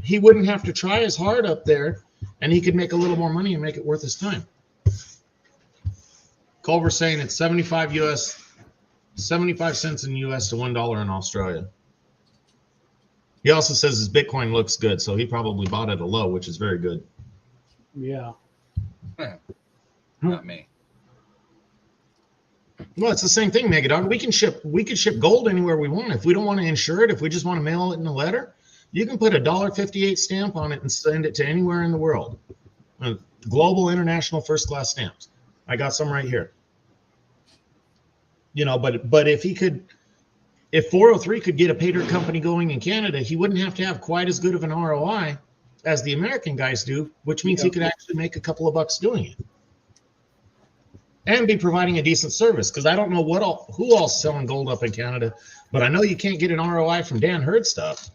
He wouldn't have to try as hard up there, and he could make a little more money and make it worth his time. Culver's saying it's 75 cents in US to $1 in Australia. He also says his Bitcoin looks good, so he probably bought at a low, which is very good. Yeah. Not me. Well, it's the same thing, Megadog. We could ship gold anywhere we want. If we don't want to insure it, if we just want to mail it in a letter, you can put a $1.58 stamp on it and send it to anywhere in the world. Global, international, first class stamps. I got some right here. You know, but if 403 could get a paydirt company going in Canada, he wouldn't have to have quite as good of an ROI as the American guys do, which means he could actually make a couple of bucks doing it. And be providing a decent service, because I don't know who all's selling gold up in Canada, but I know you can't get an ROI from Dan Hurd stuff.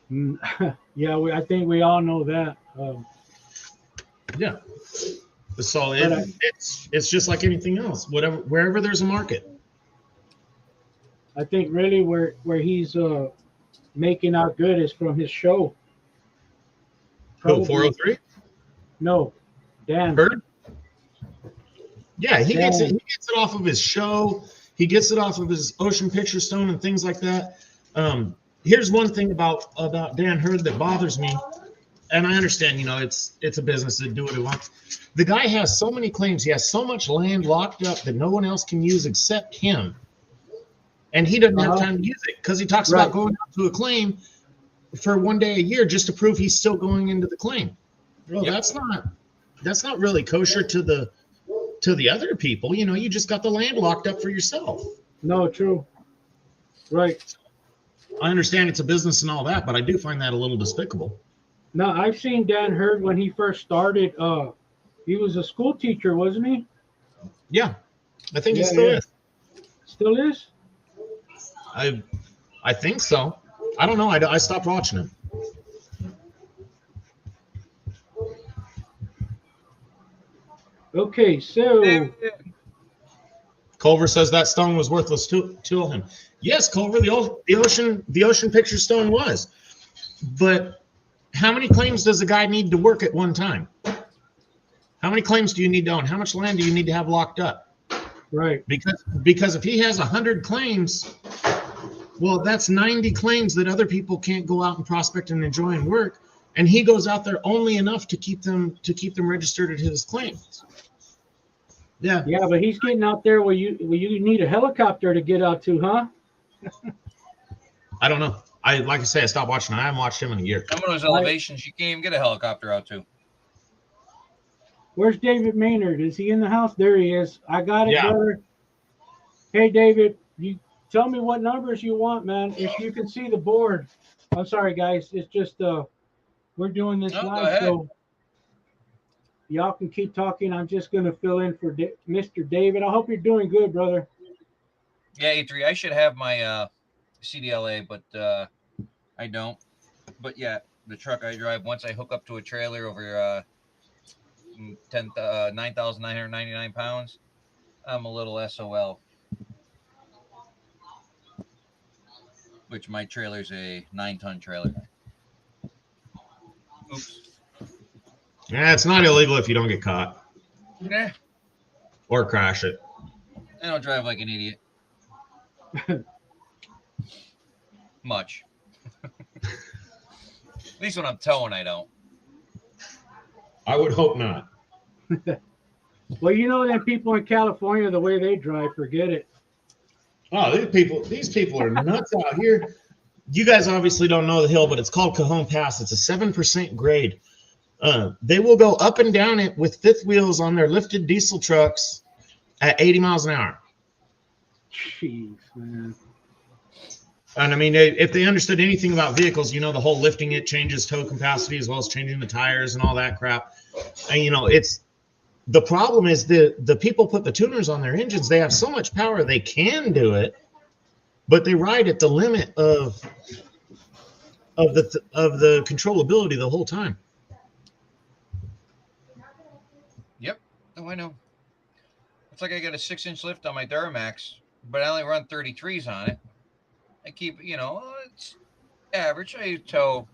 Yeah, I think we all know that. Yeah. So it's just like anything else. Wherever there's a market. I think really where he's making out good is from his show. Who, Probably 403? no, Dan. Bird? Yeah, he gets it. Dan. He gets it off of his show. He gets it off of his Ocean Picture Stone and things like that. Here's one thing about Dan Hurd that bothers me, and I understand, you know, it's a business to do what he wants. The guy has so many claims. He has so much land locked up that no one else can use except him, and he doesn't have time to use it because he talks about going out to a claim for one day a year just to prove he's still going into the claim. Well, that's not really kosher to the other people. You know, you just got the land locked up for yourself. No, true. Right. I understand it's a business and all that, but I do find that a little despicable. No, I've seen Dan Hurd when he first started. He was a school teacher, wasn't he? Yeah, I think he still is. Still is? I think so. I don't know. I stopped watching him. Okay, so Culver says that stone was worthless to him. Yes, Culver, the Ocean Picture Stone was. But how many claims does a guy need to work at one time? How many claims do you need to own? How much land do you need to have locked up? Right. Because if he has 100 claims, well, that's 90 claims that other people can't go out and prospect and enjoy and work, and he goes out there only enough to keep them registered at his claims. Yeah. Yeah, but he's getting out there where you need a helicopter to get out to, huh? I don't know. Like I say, I stopped watching. I haven't watched him in a year. Some of those elevations you can't even get a helicopter out to. Where's David Maynard? Is he in the house? There he is. I got it, Yeah. brother. Hey, David, you tell me what numbers you want, man. If you can see the board. I'm sorry, guys. It's just we're doing this live, so y'all can keep talking. I'm just going to fill in for Mr. David. I hope you're doing good, brother. Yeah, A3. I should have my CDLA, but I don't. But yeah, the truck I drive, once I hook up to a trailer over 9,999 pounds, I'm a little SOL. Which my trailer's a 9-ton trailer. Oops. Yeah, it's not illegal if you don't get caught. Yeah. Or crash it. I don't drive like an idiot. Much. At least when I'm towing, I don't. I would hope not. Well, you know that people in California, the way they drive, forget it. Oh, these people are nuts out here. You guys obviously don't know the hill, but it's called Cajon Pass. It's a 7% grade. They will go up and down it with fifth wheels on their lifted diesel trucks at 80 miles an hour. Jeez, man. And I mean, if they understood anything about vehicles, you know, the whole lifting it changes tow capacity as well as changing the tires and all that crap. And, you know, the problem is the people put the tuners on their engines. They have so much power, they can do it, but they ride at the limit of the controllability the whole time. Yep. Oh, I know. It's like I got a 6-inch lift on my Duramax, but I only run 33s on it. I keep, you know, it's average. I tow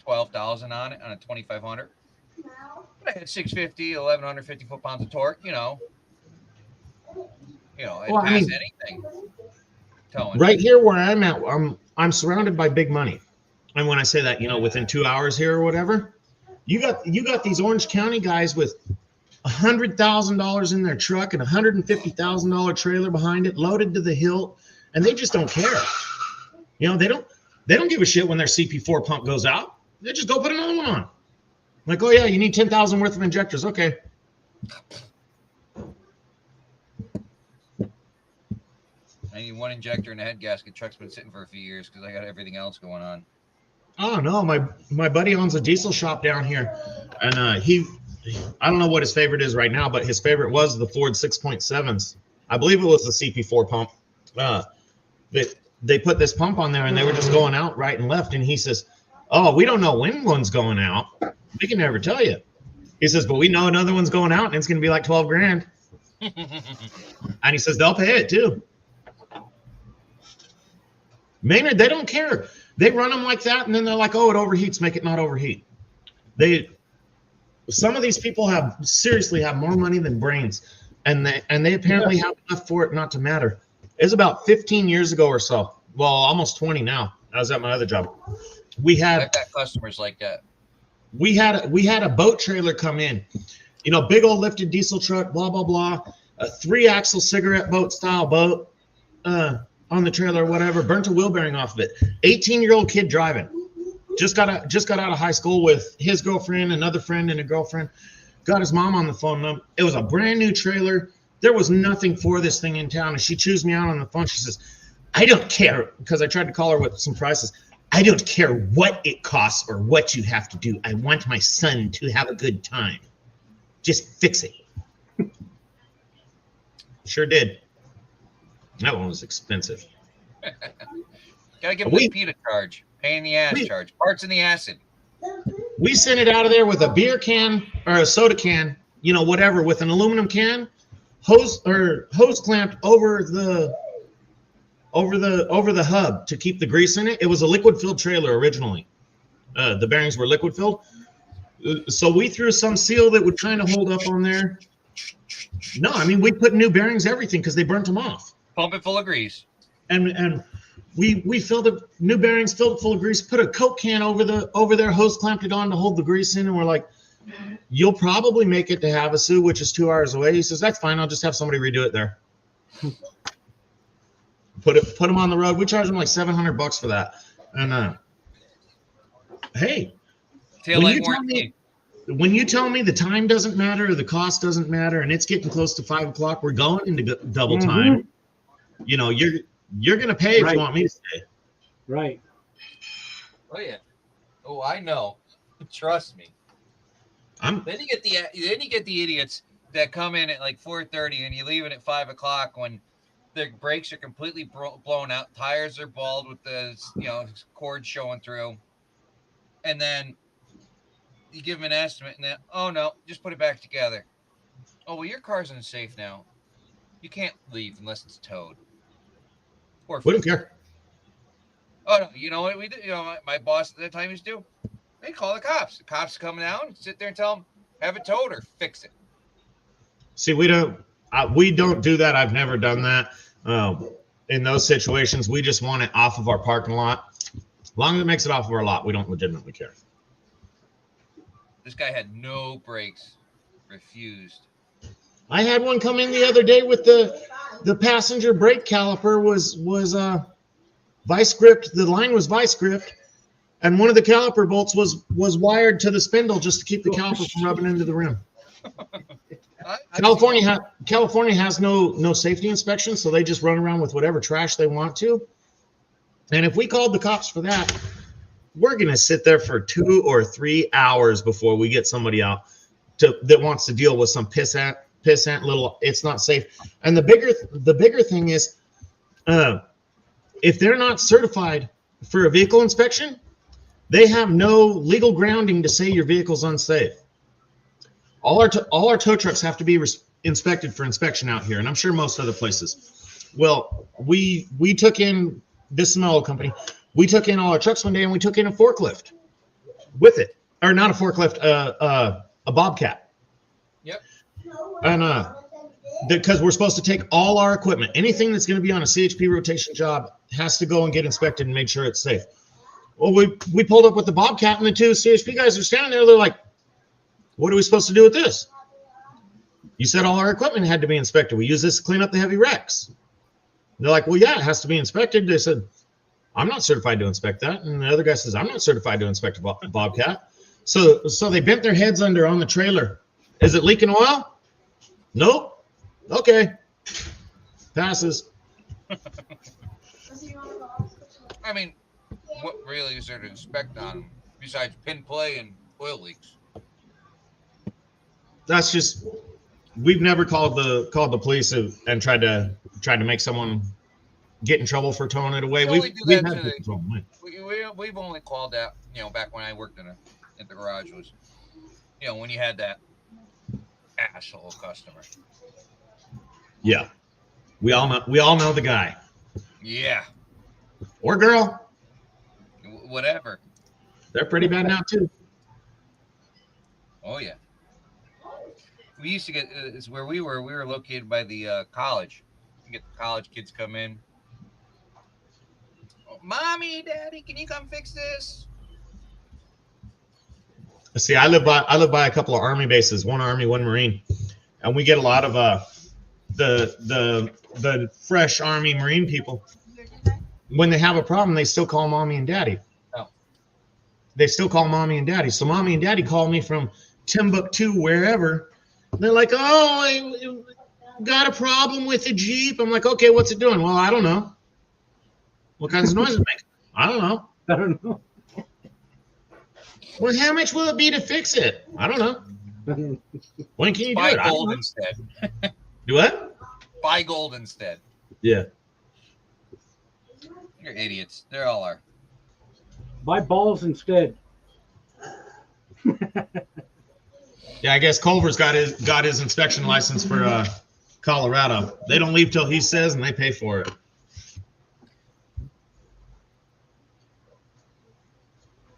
12,000 on it on a 2,500. But I had 650, 1,150 foot-pounds of torque. You know, I'd pass anything. Towing. Right here where I'm at, I'm surrounded by big money, and when I say that, you know, within 2 hours here or whatever, you got these Orange County guys with $100,000 in their truck and $150,000 trailer behind it, loaded to the hilt. And they just don't care. You know, they don't give a shit when their CP4 pump goes out. They just go put another one on. Like, oh yeah, you need 10,000 worth of injectors. Okay. I need one injector and a head gasket. Truck's been sitting for a few years because I got everything else going on. Oh no, my buddy owns a diesel shop down here, and I don't know what his favorite is right now, but his favorite was the Ford 6.7s. I believe it was the CP4 pump. They put this pump on there and they were just going out right and left. And he says, oh, we don't know when one's going out. We can never tell you. He says, but we know another one's going out and it's going to be like 12 grand. And he says, they'll pay it too. Maynard, they don't care. They run them like that, and then they're like, "Oh, it overheats. Make it not overheat." Some of these people seriously have more money than brains, and they apparently have enough for it not to matter. It was about 15 years ago or so. Well, almost 20 now. I was at my other job. I've got customers like that. We had a boat trailer come in, big old lifted diesel truck, blah blah blah, a 3-axle cigarette boat style boat on the trailer, whatever. Burnt a wheel bearing off of it. 18-year-old kid driving, just got out of high school with his girlfriend, another friend, and a girlfriend. Got his mom on the phone. It was a brand new trailer. There was nothing for this thing in town, and she chews me out on the phone. She says, "I don't care," because I tried to call her with some prices. "I don't care what it costs or what you have to do. I want my son to have a good time. Just fix it." Sure did. That one was expensive. Gotta give them the PETA charge. Pain in the ass charge. Parts in the acid. We sent it out of there with a beer can or a soda can, whatever, with an aluminum can, hose clamped over the hub to keep the grease in it. It was a liquid filled trailer originally. The bearings were liquid filled. So we threw some seal that would kind of hold up on there. No, I mean, we put new bearings, everything, because they burnt them off. Pump it full of grease. And we filled it, new bearings, filled it full of grease, put a Coke can over there, hose clamped it on to hold the grease in, and we're like, "You'll probably make it to Havasu, which is 2 hours away." He says, "That's fine. I'll just have somebody redo it there." Put them on the road. We charge them like $700 for that. And hey, when you tell me the time doesn't matter or the cost doesn't matter, and it's getting close to 5 o'clock, we're going into double time. You're gonna pay if you want me to stay. Right. Oh yeah. Oh, I know. Trust me. Then you get the idiots that come in at like 4:30 and you leave it at 5 o'clock when the brakes are completely blown out, tires are bald with the cord showing through, and then you give them an estimate, and then, "Oh no, just put it back together." "Oh well, your car's unsafe now. You can't leave unless it's towed." We don't care. "Oh no, you know what we do? My boss at that time used to do? They call the cops. The cops come down, sit there and tell them, have it towed or fix it." See, we don't do that. I've never done that. In those situations, we just want it off of our parking lot. As long as it makes it off of our lot, we don't legitimately care. This guy had no brakes. Refused. I had one come in the other day with the passenger brake caliper was vice grip. The line was vice gripped, and one of the caliper bolts was wired to the spindle just to keep the caliper from rubbing into the rim. California has no safety inspection, so they just run around with whatever trash they want to. And if we called the cops for that, we're gonna sit there for 2 or 3 hours before we get somebody out that wants to deal with some pissant little. It's not safe. And the bigger thing is, if they're not certified for a vehicle inspection, they have no legal grounding to say your vehicle's unsafe. All our tow trucks have to be inspected for inspection out here, and I'm sure most other places. Well, we took in, this is my old company, we took in all our trucks one day, and we took in a forklift with it, or not a forklift, a Bobcat. Yep. And because we're supposed to take all our equipment, anything that's going to be on a CHP rotation job has to go and get inspected and make sure it's safe. Well, we pulled up with the Bobcat, and the 2 CHP guys are standing there. They're like, "What are we supposed to do with this? You said all our equipment had to be inspected. We use this to clean up the heavy wrecks." They're like, "Well, yeah, it has to be inspected." They said, "I'm not certified to inspect that." And the other guy says, "I'm not certified to inspect a Bobcat." So they bent their heads under on the trailer. "Is it leaking oil?" "Nope." "Okay." Passes. I mean, what really is there to inspect on them besides pin play and oil leaks? That's just, we've never called the police and tried to make someone get in trouble for towing it away. We've only called that, back when I worked at the garage, was, when you had that asshole customer. Yeah, we all know the guy. Yeah. or girl. Whatever. They're pretty bad now too. Oh yeah. We used to get is where we were. We were located by the college. You get the college kids come in. Oh, Mommy, Daddy, can you come fix this? See, I live by a couple of Army bases, one Army, one Marine, and we get a lot of the fresh Army Marine people. When they have a problem, they still call Mommy and Daddy. Oh. They still call Mommy and Daddy. So Mommy and Daddy call me from Timbuktu, wherever. They're like, "Oh, I got a problem with the Jeep." I'm like, "Okay, what's it doing?" "Well, I don't know." "What kinds of noises it make?" "I don't know." I don't know. "Well, how much will it be to fix it?" "I don't know." "When can you do Buy it?" gold instead. Do what? Buy gold instead. Yeah. You're idiots. They all are. Buy balls instead. Yeah, I guess Culver's got his inspection license for Colorado. They don't leave till he says, and they pay for it.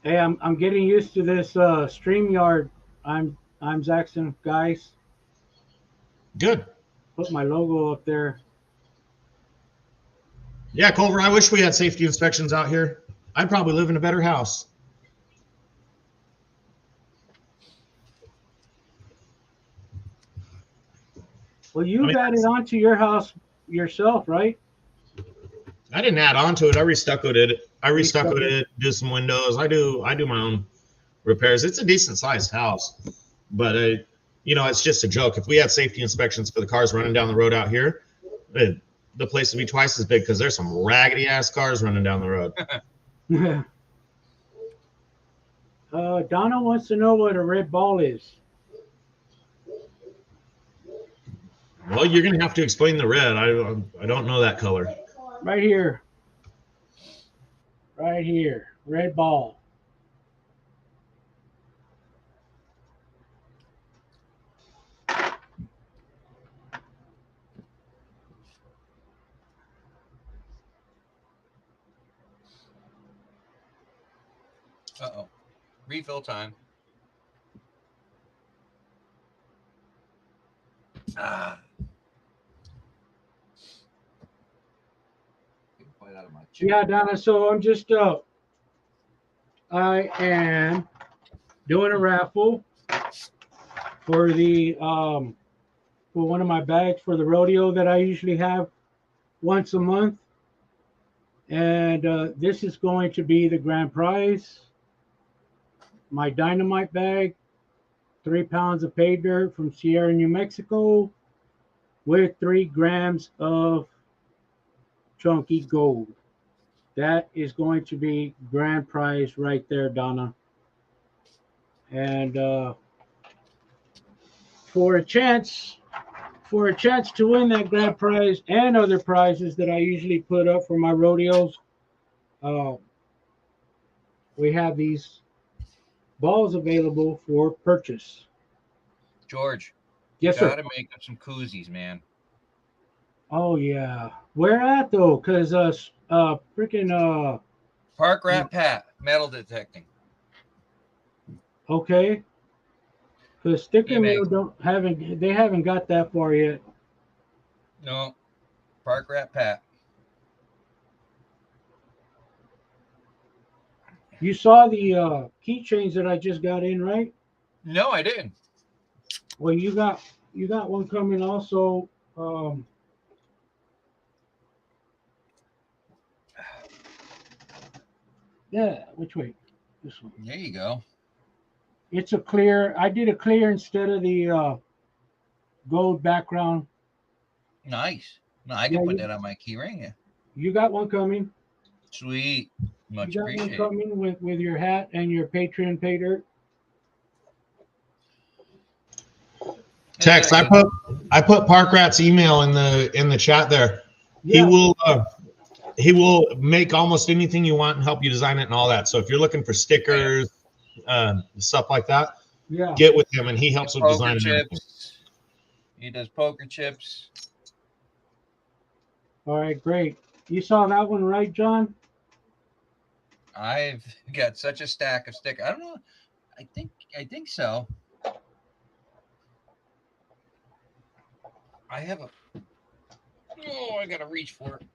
Hey, I'm getting used to this StreamYard. I'm Zaxton, guys. Good. Put my logo up there. Yeah, Culver, I wish we had safety inspections out here. I'd probably live in a better house. Well, you've added onto your house yourself, right? I didn't add on to it. I restuccoed it. Did some windows. I do my own repairs. It's a decent sized house, but it's just a joke. If we had safety inspections for the cars running down the road out here, the place would be twice as big because there's some raggedy ass cars running down the road. Donna wants to know what a red ball is. Well, you're gonna have to explain the red. I don't know that color. Right here. Right here. Red ball. Uh-oh. Refill time. Ah. Out of my chair. Yeah, Donna, so I'm just I am doing a raffle for the for one of my bags for the rodeo that I usually have once a month. And this is going to be the grand prize. My DYNAMITE bag, 3 pounds of pay dirt from Sierra, New Mexico, with 3 grams of chunky gold. That is going to be grand prize right there, Donna. And for a chance to win that grand prize and other prizes that I usually put up for my rodeos, we have these balls available for purchase. George, yes, you sir. gotta make up some koozies, man. Oh yeah, where at though? Cause freaking Park Rat Pat, metal detecting. Okay. Cause Sticker Mill they haven't got that far yet. No, Park Rat Pat. You saw the keychains that I just got in, right? No, I didn't. Well, you got one coming also. Yeah, which way? This one. There you go. It's a clear. I did a clear instead of the gold background. Nice. No, I can put that on my key ring. Yeah. You got one coming. Sweet. Much You got appreciated. one coming with your hat and your Patreon pay dirt. Text. I put Park Rat's email in the chat there. Yeah. He will make almost anything you want and help you design it and all that. So if you're looking for stickers, stuff like that, yeah, get with him and he helps with design. He does poker chips. All right, great. You saw that one, right, John? I've got such a stack of stickers. I don't know. I think so. I have a. Oh, I gotta reach for it.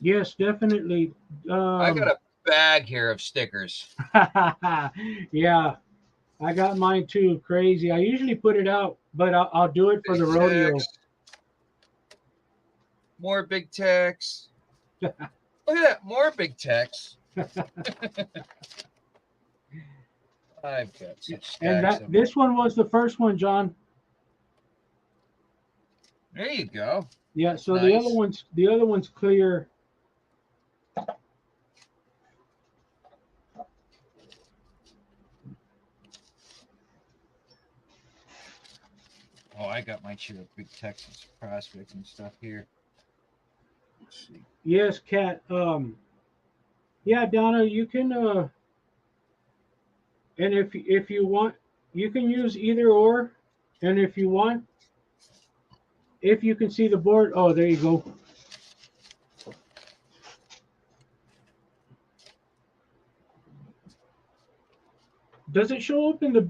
Yes, definitely. I got a bag here of stickers. Yeah, I got mine too. Crazy. I usually put it out, but I'll do it for the rodeo. More big text. Look at that, more big text. I've got such And stacks that of. this one was the first one, John. There you go. Yeah. That's So nice. the other one's clear. Oh, I got my share of big Texas prospects and stuff here. Let's see. Yes, Kat. Yeah, Donna, you can. And if you want, you can use either or. And if you want, if you can see the board, oh, there you go. Does it show up in the?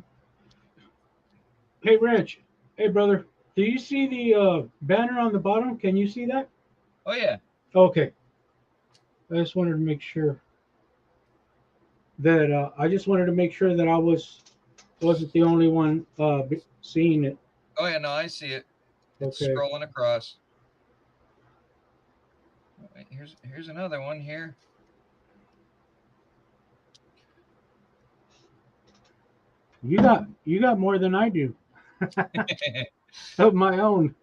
Hey, Rich. Hey, brother. Do you see the banner on the bottom? Can you see that? Oh yeah. Okay. I just wanted to make sure that I just wanted to make sure that I wasn't the only one seeing it. Oh yeah. No, I see it. It's Okay. scrolling across. Wait, here's another one here. You got more than I do of my own.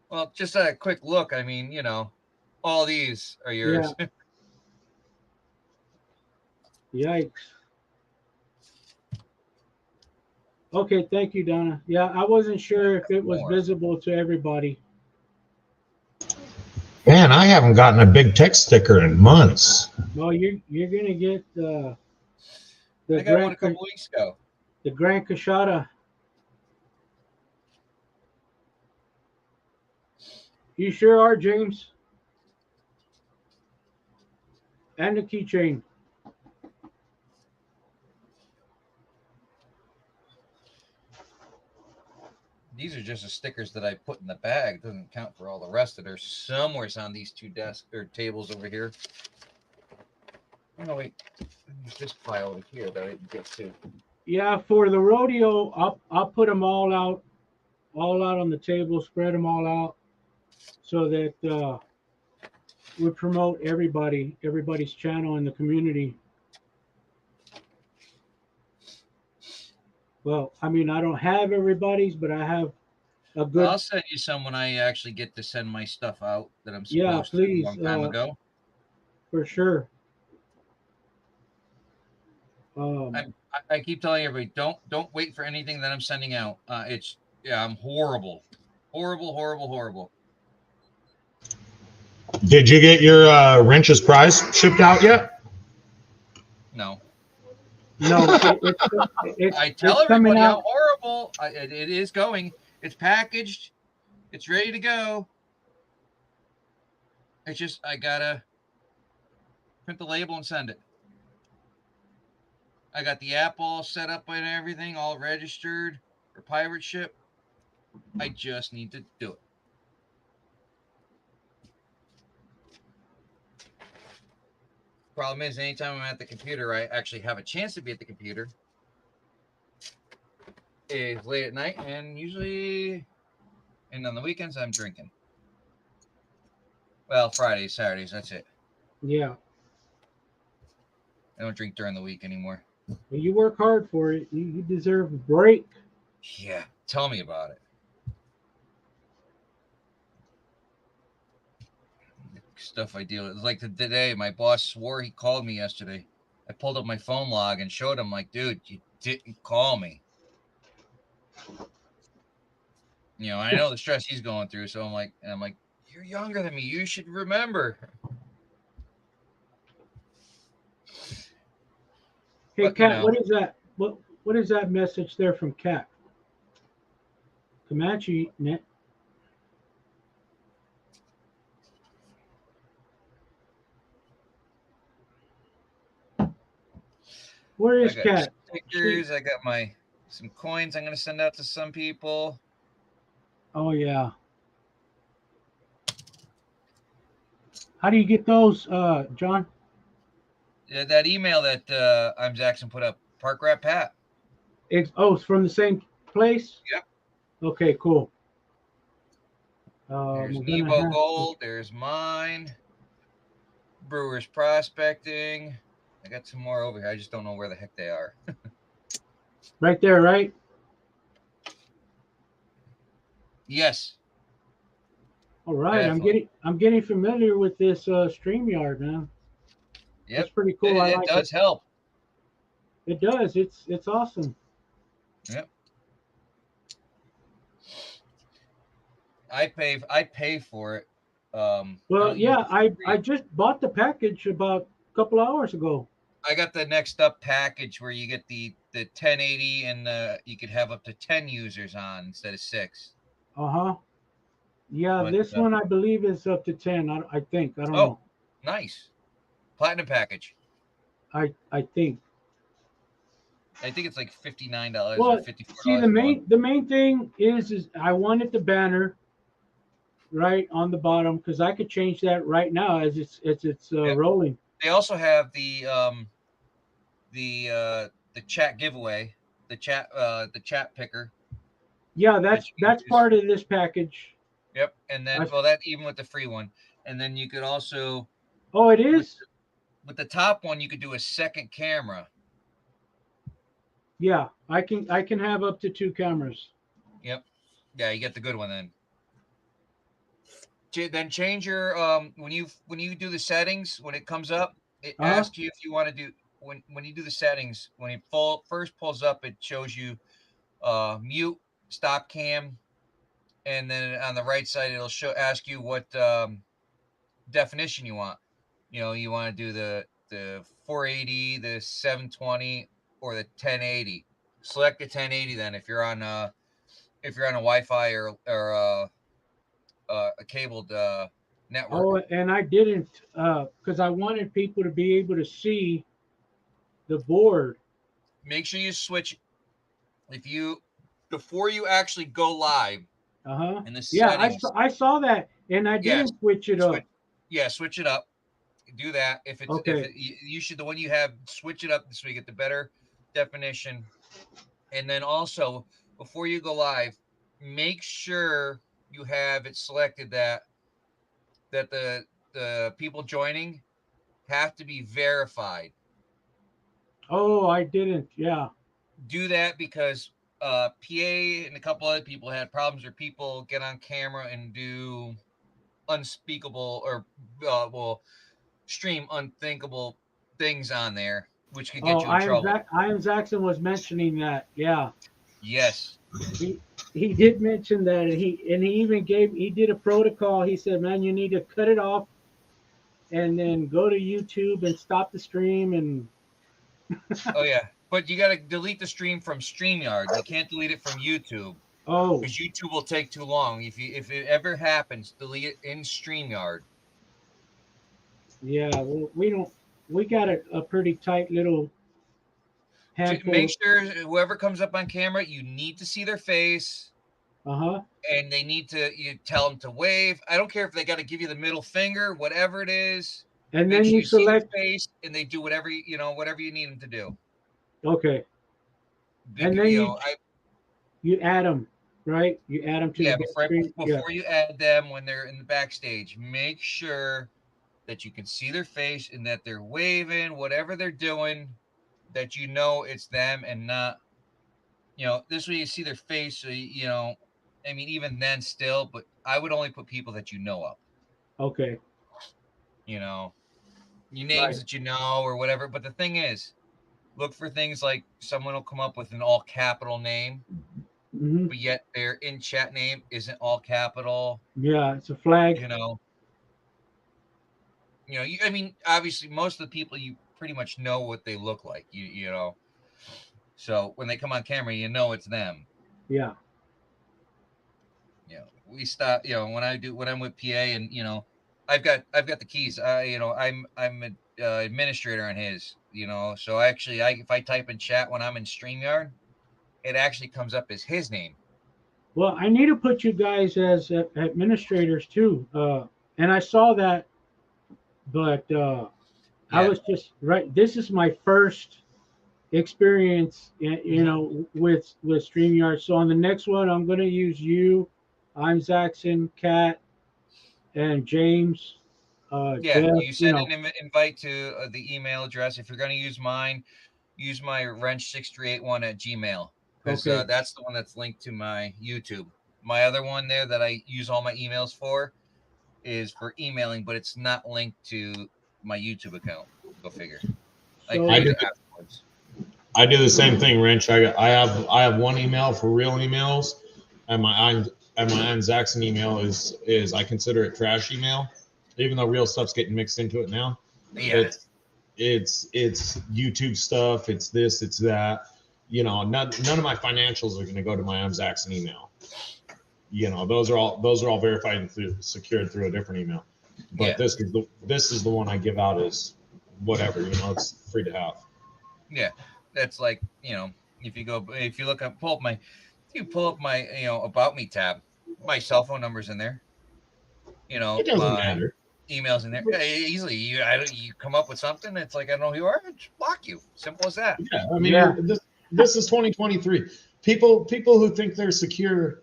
Well, just a quick look. I mean, all these are yours. Yeah. Yikes. Okay, thank you, Donna. Yeah, I wasn't sure if it was More. visible to everybody. Man, I haven't gotten a big text sticker in months. Well, you're gonna get the I got one a couple weeks ago. The Grand Cashada. You sure are, James. And the keychain. These are just the stickers that I put in the bag. Doesn't count for all the rest that are somewhere on these two desks or tables over here. Oh wait, there's this pile over here that I didn't get to. Yeah, for the rodeo, I'll put them all out on the table, spread them all out, so that we promote everybody's channel in the community. Well, I mean, I don't have everybody's, but I have a good. I'll send you some when I actually get to send my stuff out that I'm supposed Yeah, please, to a long time ago. For sure. I keep telling everybody, don't wait for anything that I'm sending out. I'm horrible. Horrible. Did you get your wrenches prize shipped out yet? No. I tell everybody how horrible it is going. It's packaged. It's ready to go. It's just I gotta print the label and send it. I got the app all set up and everything, all registered for pirate ship. I just need to do it. Problem is, anytime I'm at the computer, I actually have a chance to be at the computer. It's late at night, and usually, and on the weekends, I'm drinking. Well, Fridays, Saturdays, that's it. Yeah. I don't drink during the week anymore. Well, you work hard for it. You deserve a break. Yeah, tell me about it. Stuff I deal with. Like today, my boss swore he called me yesterday. I pulled up my phone log and showed him, like, dude, you didn't call me. I know the stress he's going through, so I'm like, you're younger than me. You should remember. Hey, Kat, what is that? What is that message there from Kat? Comanche. Where I is got Cat? stickers. I got some coins I'm gonna send out to some people. Oh yeah. How do you get those, John? That email that I'm Jackson put up, Park Rat Pat. It's from the same place. Yep. Okay, cool. There's we're gonna Evo have Gold. There's mine. Brewers Prospecting. I got some more over here. I just don't know where the heck they are. right there, right? Yes. All right, Definitely. I'm getting familiar with this StreamYard, man. Yep. That's pretty cool. I It like does it. help. It does. It's awesome. Yep. I pay for it. Well, yeah, I just bought the package about a couple hours ago. I got the next up package where you get the 1080 and you could have up to 10 users on instead of 6. Uh-huh. Yeah, But, this one I believe is up to 10. I think. I don't know. Nice. Platinum package. I think. I think it's like $59 Well, or $54. see, the main thing is I wanted the banner right on the bottom because I could change that right now as it's rolling. They also have the chat giveaway, the chat picker. Yeah, that's part of this package. Yep, and then that even with the free one, and then you could also. Oh, it is. With the top one, you could do a second camera. Yeah, I can have up to 2 cameras. Yep. Yeah, you get the good one then. Then change your when you do the settings, when it comes up, it asks you if you want to do when you do the settings, when it first pulls up, it shows you mute, stop cam, and then on the right side it'll ask you what definition you want. You want to do the 480, the 720, or the 1080. Select the 1080 then if you're on a Wi-Fi or a cabled network. Oh, and I didn't because I wanted people to be able to see the board. Make sure you switch before you actually go live. In the settings. Yeah, I saw that, and I didn't switch it up. Yeah, switch it up. Do that. If you should the one you have, switch it up so you get the better definition. And then also before you go live, make sure you have it selected that the people joining have to be verified. Oh, I didn't. Yeah. Do that because PA and a couple other people had problems where people get on camera and do unspeakable or stream unthinkable things on there, which could get you in trouble. Ian Jackson was mentioning that. Yeah. Yes. He did mention that, and he even did a protocol. He said, "Man, you need to cut it off, and then go to YouTube and stop the stream." And oh yeah, but you got to delete the stream from StreamYard. You can't delete it from YouTube. Oh, because YouTube will take too long. If it ever happens, delete it in StreamYard. Yeah, well, we got a pretty tight little handful. Make sure whoever comes up on camera, you need to see their face. And they need you tell them to wave. I don't care if they got to give you the middle finger, whatever it is. And then you select see their face, and they do whatever you need them to do. Okay. And then you add them, right? You add them to the before you add them when they're in the backstage. Make sure that you can see their face and that they're waving, whatever they're doing, that it's them and not, this way you see their face. So, I mean, even then still, but I would only put people that you know of. Okay. Your names that or whatever. But the thing is, look for things like someone will come up with an all capital name, but yet their in chat name isn't all capital. Yeah, it's a flag. I mean, obviously, most of the people you pretty much know what they look like. So when they come on camera, it's them. Yeah. we stop. You know, when I'm with PA, and you know, I've got the keys. You know, I'm an administrator on his. You know, so actually, if I type in chat when I'm in StreamYard, it actually comes up as his name. Well, I need to put you guys as administrators too. And I saw that, but I Yeah. was just right. This is my first experience, you know, with StreamYard. So on the next one, I'm going to use you. I'm Zaxxon, Kat, and James. Yeah, Jeff, you you send know. an invite to the email address. If you're going to use mine, use my wrench6381 at Gmail, because Okay. that's the one that's linked to my YouTube. My other one there that I use all my emails for is for emailing, but it's not linked to my YouTube account. Go figure. I So create it afterwards. I do the same thing, Wrench. I have one email for real emails, and my Zaxxon email is I consider it trash email, even though real stuff's getting mixed into it now. Yeah. It's YouTube stuff. It's this. It's that. You know, none of my financials are going to go to my Zaxxon email. You know, those are all verified and secured through a different email. But Yeah. this is the one I give out as whatever. You know, it's free to have. Yeah, that's like, you know, if you look up, pull up my you know, about me tab, my cell phone number's in there. You know, It doesn't my matter. email's in there. Easily, you come up with something. It's like, I don't know who you are. Just block you. Simple as that. Yeah, I mean, this is 2023. People who think they're secure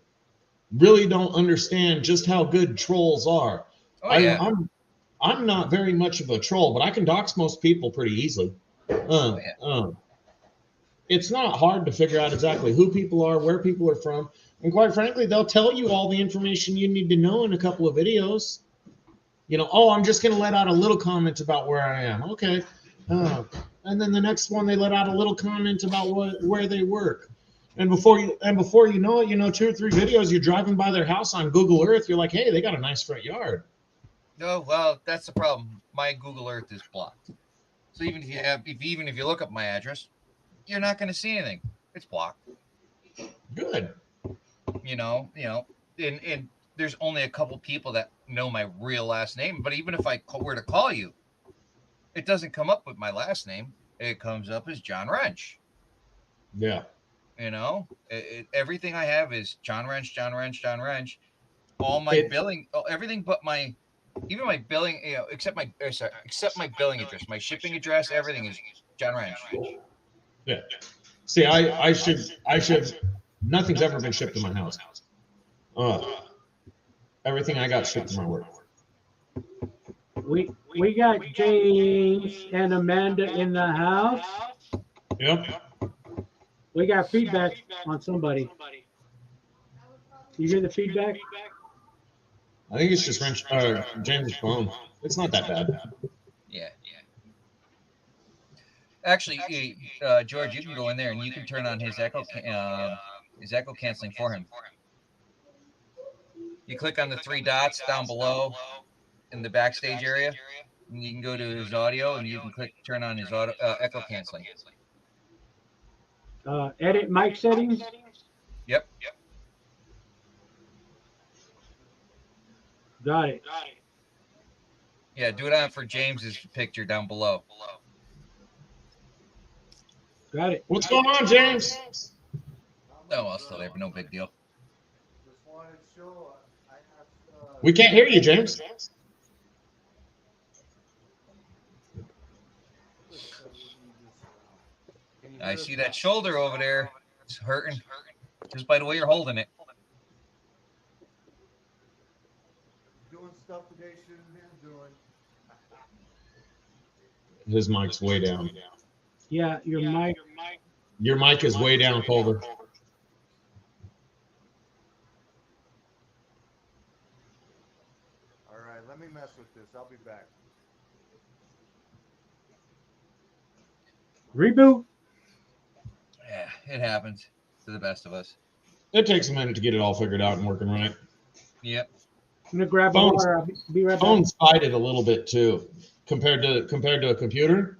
really don't understand just how good trolls are. Oh yeah. I'm not very much of a troll, but I can dox most people pretty easily. It's not hard to figure out exactly who people are, where people are from, and quite frankly, they'll tell you all the information you need to know in a couple of videos. You know, oh, I'm just going to let out a little comment about where I am. Okay. And then the next one, they let out a little comment about where they work. And before you know it, you know, 2 or 3 videos, you're driving by their house on Google Earth. You're like, hey, they got a nice front yard. No, well, that's the problem. My Google Earth is blocked. So even if you look up my address, you're not going to see anything. It's blocked. Good. You know, and there's only a couple people that know my real last name. But even if I were to call you, it doesn't come up with my last name. It comes up as John Wrench. Yeah. You know, everything I have is John Wrench, John Wrench, John Wrench. All my billing, everything but even my billing, you know, except my billing address, my shipping address, everything is John Wrench. Yeah. See, I should. Nothing's ever been shipped to my house. Everything I got shipped to my work. we got James and Amanda in the house. Yep. We got feedback on somebody. You hear the feedback? I think it's just James' phone. It's not that bad. Yeah. Actually, George, you can go in there and you can turn on his echo canceling for him. You click on the 3 dots down below in the backstage area, and you can go to his audio, and you can turn on his echo canceling. Edit mic settings. Yep. Got it. Yeah, do it on for James's picture down below. Got it. What's going on, James? Oh, well, still there, but no big deal. We can't hear you, James. I see that shoulder over there. It's hurting just by the way you're holding it. Doing stuff today shouldn't be doing. His mic's way down. Yeah, your mic. Your mic is way down, Culver. All right, let me mess with this. I'll be back. Reboot. Yeah, it happens to the best of us. It takes a minute to get it all figured out and working right. Yep. I'm gonna grab Phones, water. I'll be right back. Phones fight it a little bit too, compared to a computer.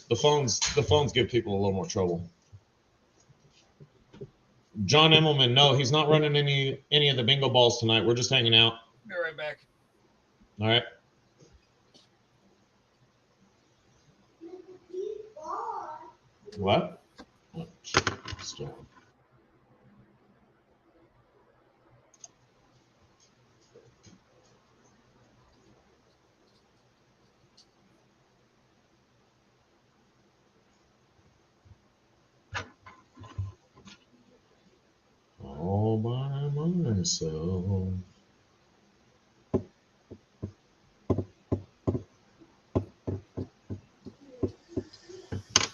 The phones give people a little more trouble. John Emmelman, no, he's not running any of the bingo balls tonight. We're just hanging out. Be right back. All right. What? Still. All by myself.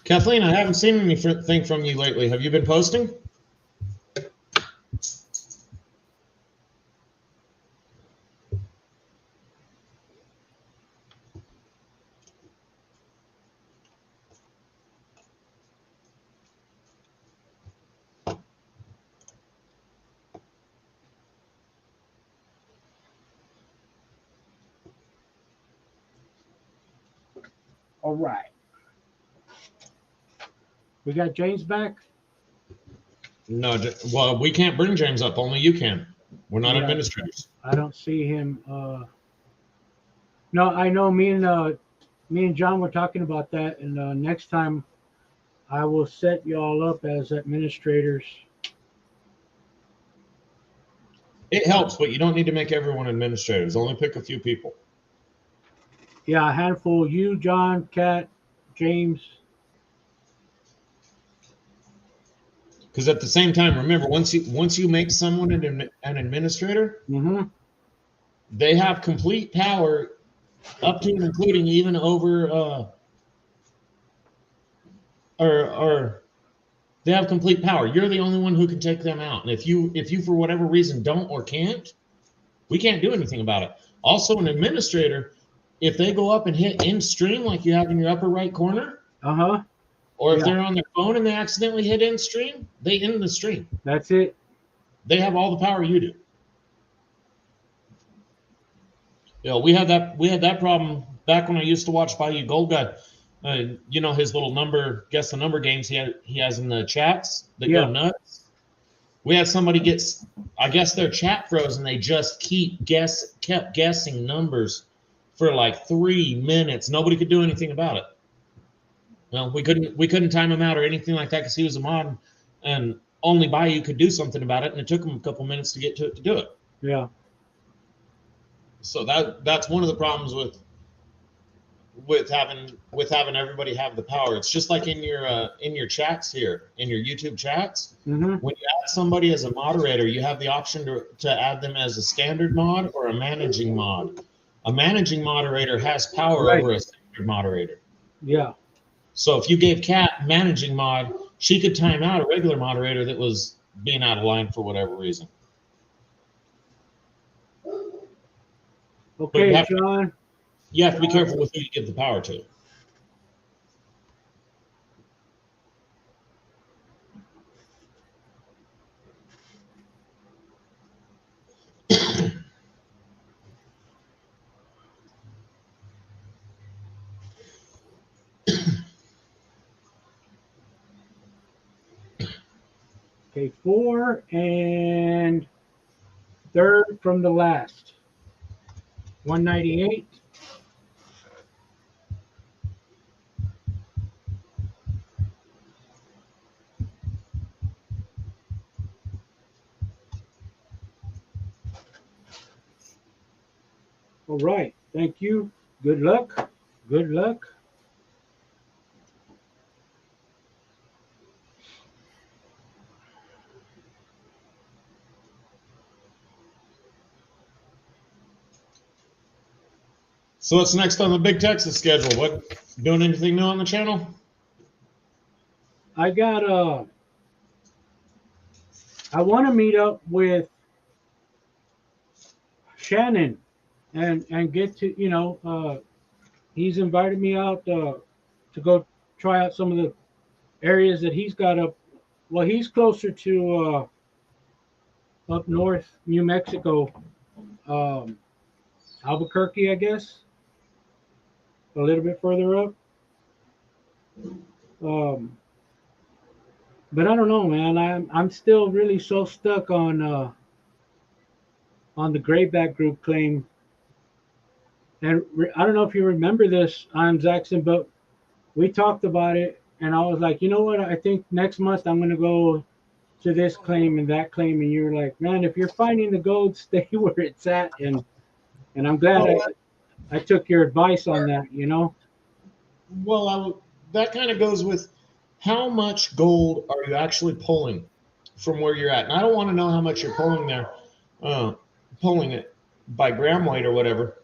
Kathleen, I haven't seen anything from you lately. Have you been posting? All right. We got James back. No, well, we can't bring James up. Only you can. We're not Yeah. administrators. I don't see him. No, I know me and John were talking about that, and next time I will set y'all up as administrators. It helps, but you don't need to make everyone administrators. Only pick a few people. Yeah, a handful. You, John, Kat, James. Because at the same time, remember, once you make someone an administrator, Mm-hmm. they have complete power, up to and including even over, or they have complete power. You're the only one who can take them out. And if you for whatever reason don't or can't, we can't do anything about it. Also, an administrator, if they go up and hit end stream like you have in your upper right corner, Uh-huh. or if Yeah. they're on their phone and they accidentally hit end stream, they end the stream. That's it. They have all the power you do. You know, we had that problem back when I used to watch Bayou Gold Guy. You know, his little number, guess the number games he has in the chats that Yeah. go nuts. We had somebody I guess their chat froze and they just kept guessing numbers for like 3 minutes. Nobody could do anything about it. Well, we couldn't time him out or anything like that because he was a mod, and only Bayou could do something about it, and it took him a couple minutes to get to it to do it. Yeah. So that's one of the problems with having everybody have the power. It's just like in your chats here, in your YouTube chats. Mm-hmm. When you add somebody as a moderator, you have the option to add them as a standard mod or a managing mod. A managing moderator has power Right. over a standard moderator. Yeah. So if you gave Kat managing mod, she could time out a regular moderator that was being out of line for whatever reason. Okay, John. You have to be careful with who you give the power to. Okay, 4 and third from the last. 198. All right. Thank you. Good luck. Good luck. So what's next on the Big Texas schedule? What, doing anything new on the channel? I got I want to meet up with Shannon and get to, he's invited me out to go try out some of the areas that he's got up. Well, he's closer to up north, New Mexico, Albuquerque, I guess, a little bit further up. But I don't know, man. I'm still really so stuck on the grayback group claim. And I don't know if you remember this, I'm Jackson, but we talked about it, and I was like, you know what? I think next month I'm gonna go to this claim and that claim, and you're like, man, if you're finding the gold, stay where it's at, and I'm glad Well, I took your advice on that. You know? that kind of goes with how much gold are you actually pulling from where you're at. And I don't want to know how much you're pulling there, pulling it by gram weight or whatever.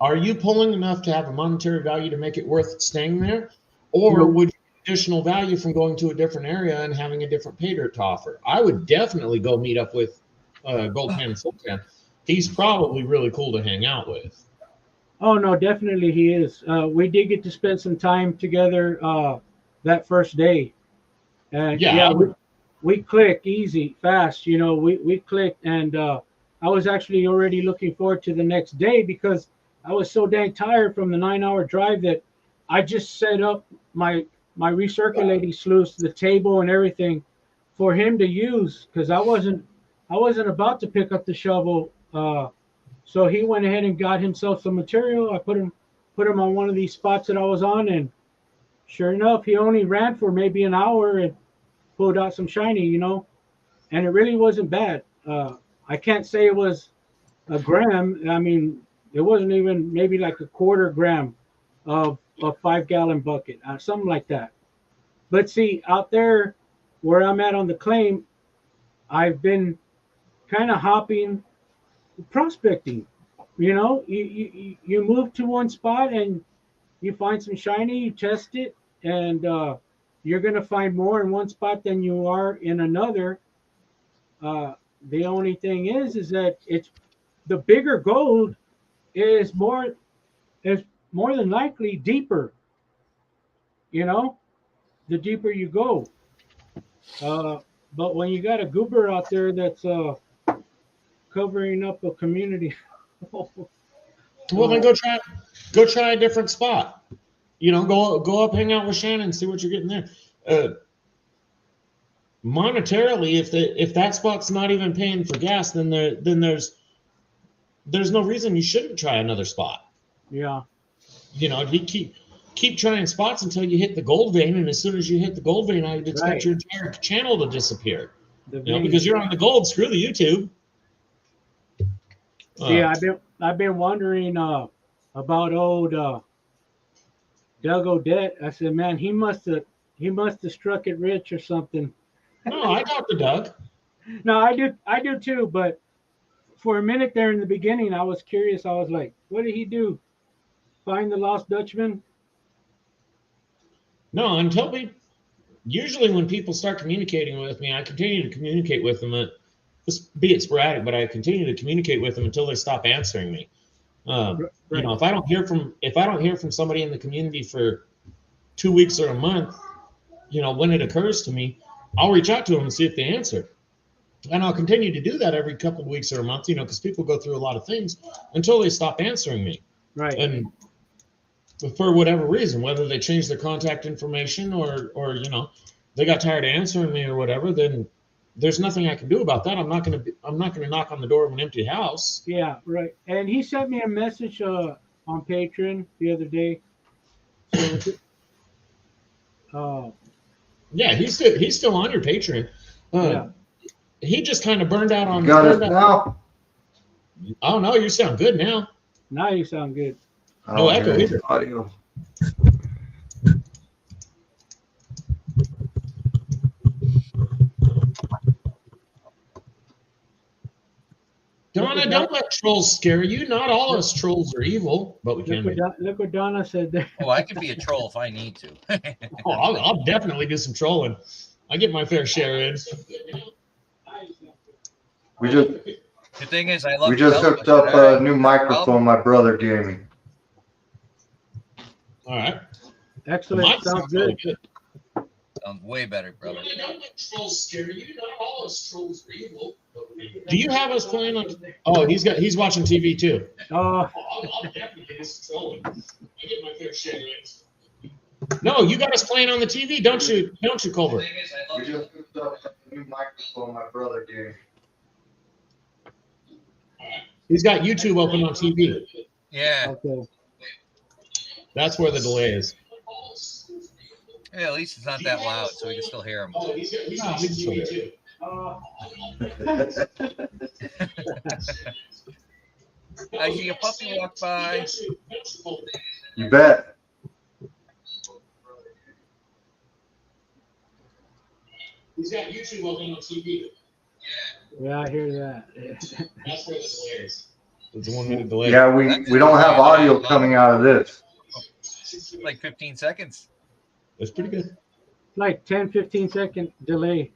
Are you pulling enough to have a monetary value to make it worth staying there? Or would you get additional value from going to a different area and having a different pay dirt to offer? I would definitely go meet up with Gold Pan Sultan. He's probably really cool to hang out with. Oh no, definitely he is. We did get to spend some time together that first day, and Yeah, we click easy, fast. You know, we clicked, and I was actually already looking forward to the next day because I was so dang tired from the 9-hour drive that I just set up my recirculating sluice, the table, and everything for him to use because I wasn't about to pick up the shovel. So he went ahead and got himself some material. I put him on one of these spots that I was on, and sure enough, he only ran for maybe an hour and pulled out some shiny, you know, and it really wasn't bad. I can't say it was a gram. I mean, it wasn't even maybe like a quarter gram of a 5-gallon bucket, something like that. But see, out there where I'm at on the claim, I've been kind of hopping, prospecting. You know, you move to one spot and you find some shiny, you test it, and you're going to find more in one spot than you are in another. The only thing is that it's the bigger gold is more than likely deeper. You know, the deeper you go. But when you got a goober out there that's covering up a community, well then go try a different spot. You know, go up, hang out with Shannon, see what you're getting there. Monetarily, if that spot's not even paying for gas, then there's no reason you shouldn't try another spot. Yeah. You know, you keep trying spots until you hit the gold vein, and as soon as you hit the gold vein, I would expect your entire channel to disappear. You know, because you're on the gold. Screw the YouTube. See, I've been wondering about old Doug Odette. I said, man, he must have struck it rich or something. No, I talked to Doug. No, I do too. But for a minute there in the beginning, I was curious. I was like, what did he do? Find the lost Dutchman? No, usually when people start communicating with me, I continue to communicate with them. Be it sporadic, but I continue to communicate with them until they stop answering me. You know, if I don't hear from somebody in the community for 2 weeks or a month, you know, when it occurs to me, I'll reach out to them and see if they answer. And I'll continue to do that every couple of weeks or a month, you know, because people go through a lot of things until they stop answering me. Right. And for whatever reason, whether they change their contact information or you know, they got tired of answering me or whatever, then there's nothing I can do about that. I'm not gonna knock on the door of an empty house. Yeah, right. And he sent me a message on Patreon the other day. So, yeah, he's still on your Patreon. Yeah. He just kind of burned out on. Got it now. Oh no, you sound good now. Now you sound good. No echo either. Audio. Donna, don't let trolls scare you. Not all us trolls are evil, but we can be. Look what Donna said there. Oh, I could be a troll if I need to. Oh, I'll definitely do some trolling. I get my fair share in. We just The thing is, I love. we just hooked up a new microphone my brother gave me. All right. Excellent. Sounds good. Sounds way better, brother. Don't let trolls scare you. Not all us trolls are evil. Do you have us playing on? Oh, he's watching TV too. Oh, I'll definitely do some trolling. I get my fair share in. No, you got us playing on the TV, don't you, Culver? We just hooked up a new microphone my brother gave me. He's got YouTube open on TV. Yeah. Okay. That's where the delay is. Yeah, at least it's not that loud, so we can still hear him. Oh, he's on TV too. I see a puppy walk by. You bet. He's got YouTube open on TV. Yeah, I hear that. That's where the delay is. It's a 1 minute delay. Yeah, we don't have audio coming out of this. Like 15 seconds. That's pretty good. Like 10, 15 second delay.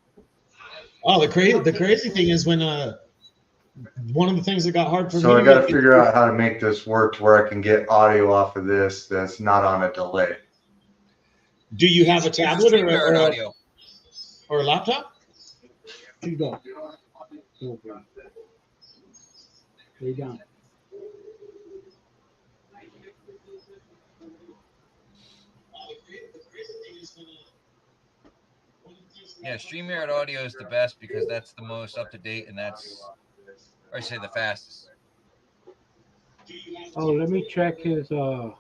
Oh, the crazy thing is when one of the things that got hard for So me. I got to figure out how to make this work to where I can get audio off of this that's not on a delay. Do you have a tablet audio. or a laptop? You go. Lay down. Yeah, StreamYard audio is the best because that's the most up to date and that's, or I say the fastest. Oh, let me check his Yeah,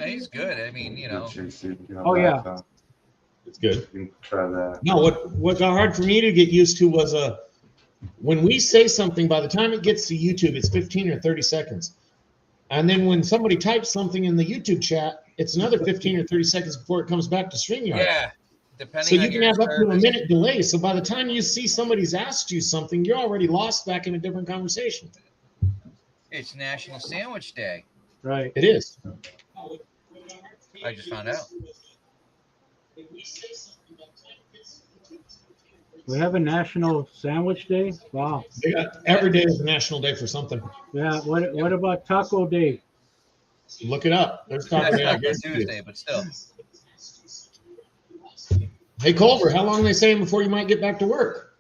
he's good. I mean, you know. Oh, yeah. It's good. You can try that. No, what got hard for me to get used to was when we say something, by the time it gets to YouTube, it's 15 or 30 seconds. And then when somebody types something in the YouTube chat, it's another 15 or 30 seconds before it comes back to StreamYard. Yeah, depending so on you can have up to a minute delay. So by the time you see somebody's asked you something, you're already lost back in a different conversation. It's National Sandwich Day. Right. It is. I just found out. We have a National Sandwich Day. Wow. Every day is a national day for something. Yeah. What about Taco Day? Look it up. There's Taco That's Day. not for Tuesday, but still. Hey, Culver, how long are they saying before you might get back to work?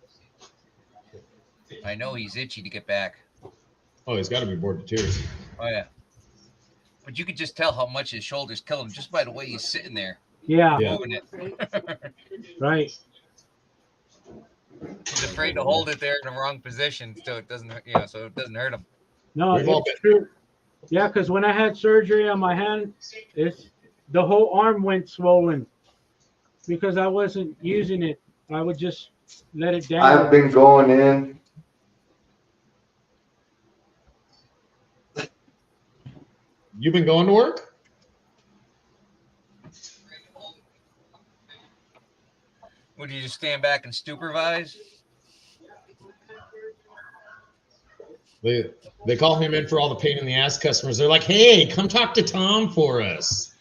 I know he's itchy to get back. Oh, he's got to be bored to tears. Oh, yeah. But you could just tell how much his shoulders kill him just by the way he's sitting there. Yeah. Moving it. Right. He's afraid to hold it there in the wrong position so it doesn't, so it doesn't hurt him. No, it's true. Yeah, because when I had surgery on my hand, the whole arm went swollen because I wasn't using it. I would just let it down. I've been going in. You've been going to work? Would you just stand back and supervise? They call him in for all the pain in the ass customers. They're like, hey, come talk to Tom for us.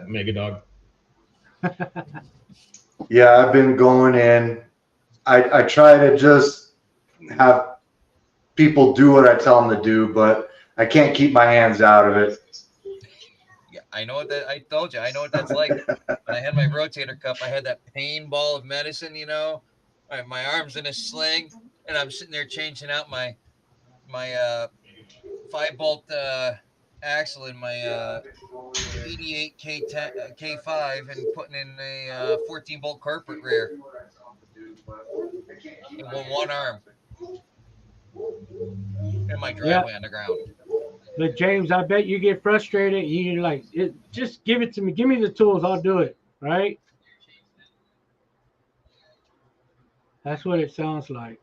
Mega dog. Yeah, I've been going in. I try to just have people do what I tell them to do, but I can't keep my hands out of it. Yeah, I know what that. I told you, I know what that's like. When I had my rotator cuff, I had that pain ball of medicine. My arm's in a sling, and I'm sitting there changing out my 5-bolt axle in my 88 K5 and putting in a 14-bolt corporate rear in one arm in my driveway on the ground. But James, I bet you get frustrated. You're like, just give it to me. Give me the tools. I'll do it. Right? That's what it sounds like.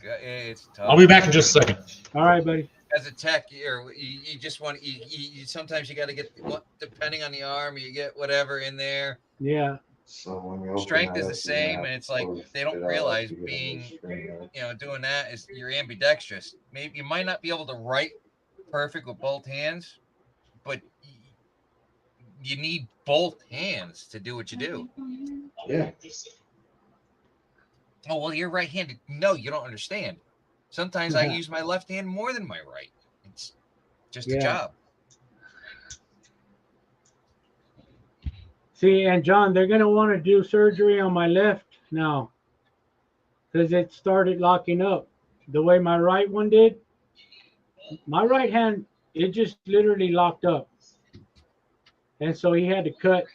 It's tough. I'll be back in just a second. All right, buddy. As a tech, you just want you sometimes you got to get depending on the arm, you get whatever in there. Yeah. So Strength is the same, and it's like they don't realize being, doing that is you're ambidextrous. Maybe you might not be able to write perfect with both hands, but you need both hands to do what you do. Yeah. Oh, well, you're right-handed. No, you don't understand. Sometimes I use my left hand more than my right. It's just a job. See, and John, they're going to want to do surgery on my left now. because it started locking up. The way my right one did, my right hand, it just literally locked up. And so he had to cut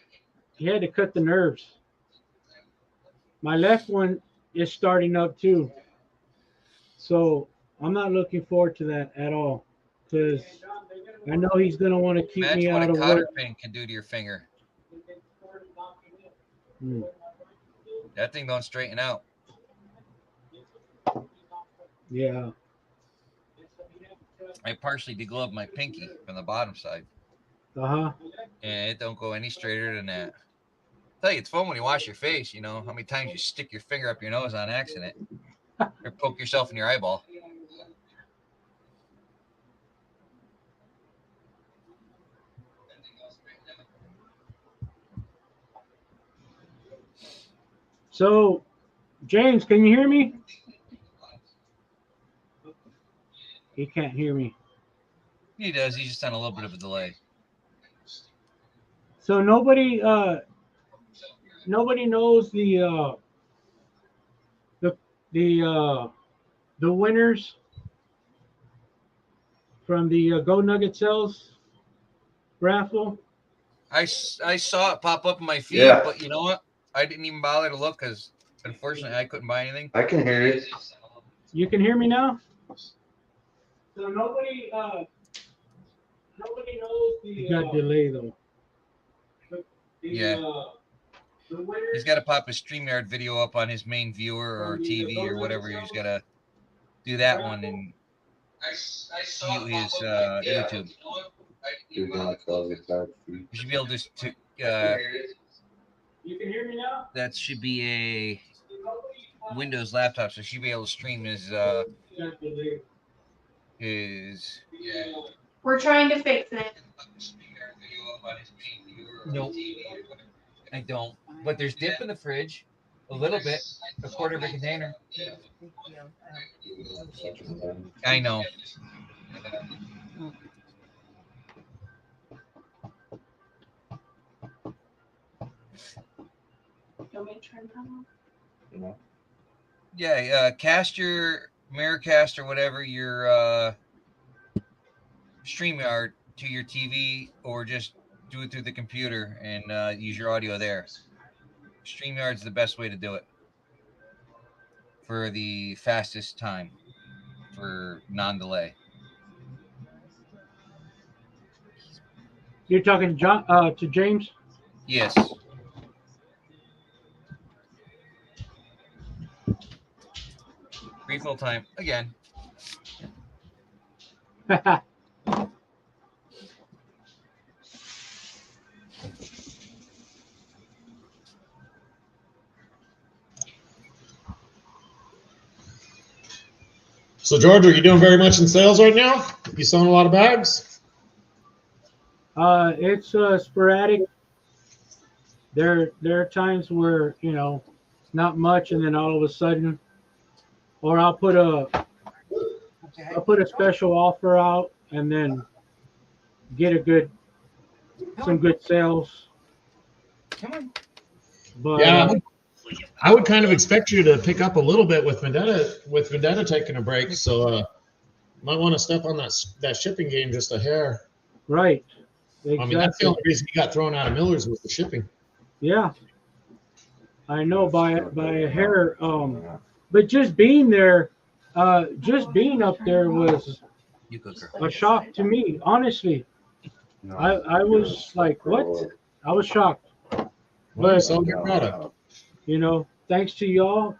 the nerves. My left one is starting up too. So I'm not looking forward to that at all. Because I know he's gonna want to keep me Imagine what out a of cotter work. pin can do to your finger. Hmm. That thing don't straighten out. Yeah. I partially degloved my pinky from the bottom side, Uh-huh. and it don't go any straighter than that. Tell you, it's fun when you wash your face. You know how many times you stick your finger up your nose on accident, or poke yourself in your eyeball. So, James, can you hear me? He can't hear me. He does. He's just on a little bit of a delay. So nobody knows the the winners from the Go Nugget Sales raffle. I saw it pop up in my feed, Yeah. but you know what? I didn't even bother to look because unfortunately I couldn't buy anything. I can hear you. You can hear me now? So nobody knows the. You got delay though. Yeah. The winners. He's got to pop his StreamYard video up on his main viewer or TV or whatever. He's got to do that one and mute his YouTube. You should be able to. You can hear me now? That should be a Windows laptop, so she'd be able to stream his. We're trying to fix it. Nope, I don't. But there's dip in the fridge, a little bit, a quarter of a container. I know. Want me to turn that on? Yeah, cast your Miracast or whatever your StreamYard to your TV, or just do it through the computer and use your audio there. StreamYard's the best way to do it for the fastest time for non-delay. You're talking to James? Yes. Refill time again. So, George, are you doing very much in sales right now? You selling a lot of bags? It's sporadic. There are times where not much, and then all of a sudden, or I'll put a special offer out, and then get some good sales. Come on. But Yeah, I would kind of expect you to pick up a little bit with Vendetta taking a break. So might want to step on that shipping game just a hair. Right. Exactly. I mean, that's the only reason you got thrown out of Miller's was the shipping. Yeah. I know by a hair. But just being there, just being up there was a shock to me. Honestly, I was like, what? I was shocked. Well, you sold your product. Thanks to y'all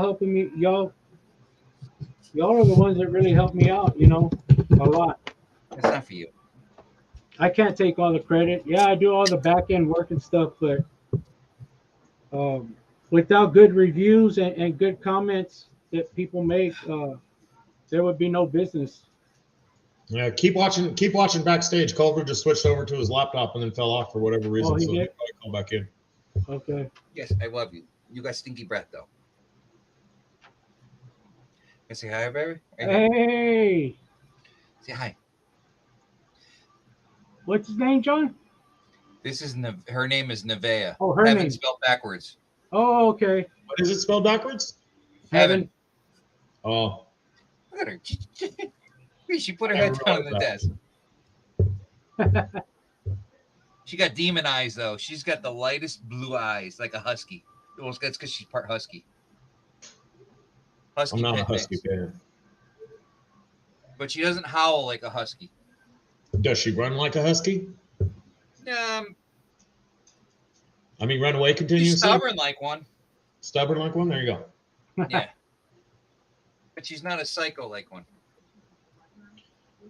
helping me. Y'all are the ones that really helped me out. A lot. It's not for you. I can't take all the credit. Yeah, I do all the back end work and stuff, but without good reviews and good comments that people make, there would be no business. Yeah, keep watching backstage. Culver just switched over to his laptop and then fell off for whatever reason. He so did? he'll probably call back in. Okay. Yes, I love you. You got stinky breath though. Can I say hi, baby? Hey. Say hi. What's his name, John? This is her name is Nevaeh. Oh, her Have name. it spelled backwards. Oh, okay. What is it spelled backwards? Heaven. Oh, Look at her. She put her head down on the desk. She got demon eyes, though. She's got the lightest blue eyes, like a husky. Well, that's because she's part husky. Husky I'm not a pit husky mix. fan. But she doesn't howl like a husky. Does she run like a husky? I mean, run away continuously? She's stubborn like one. Stubborn like one? There you go. Yeah. But she's not a psycho like one.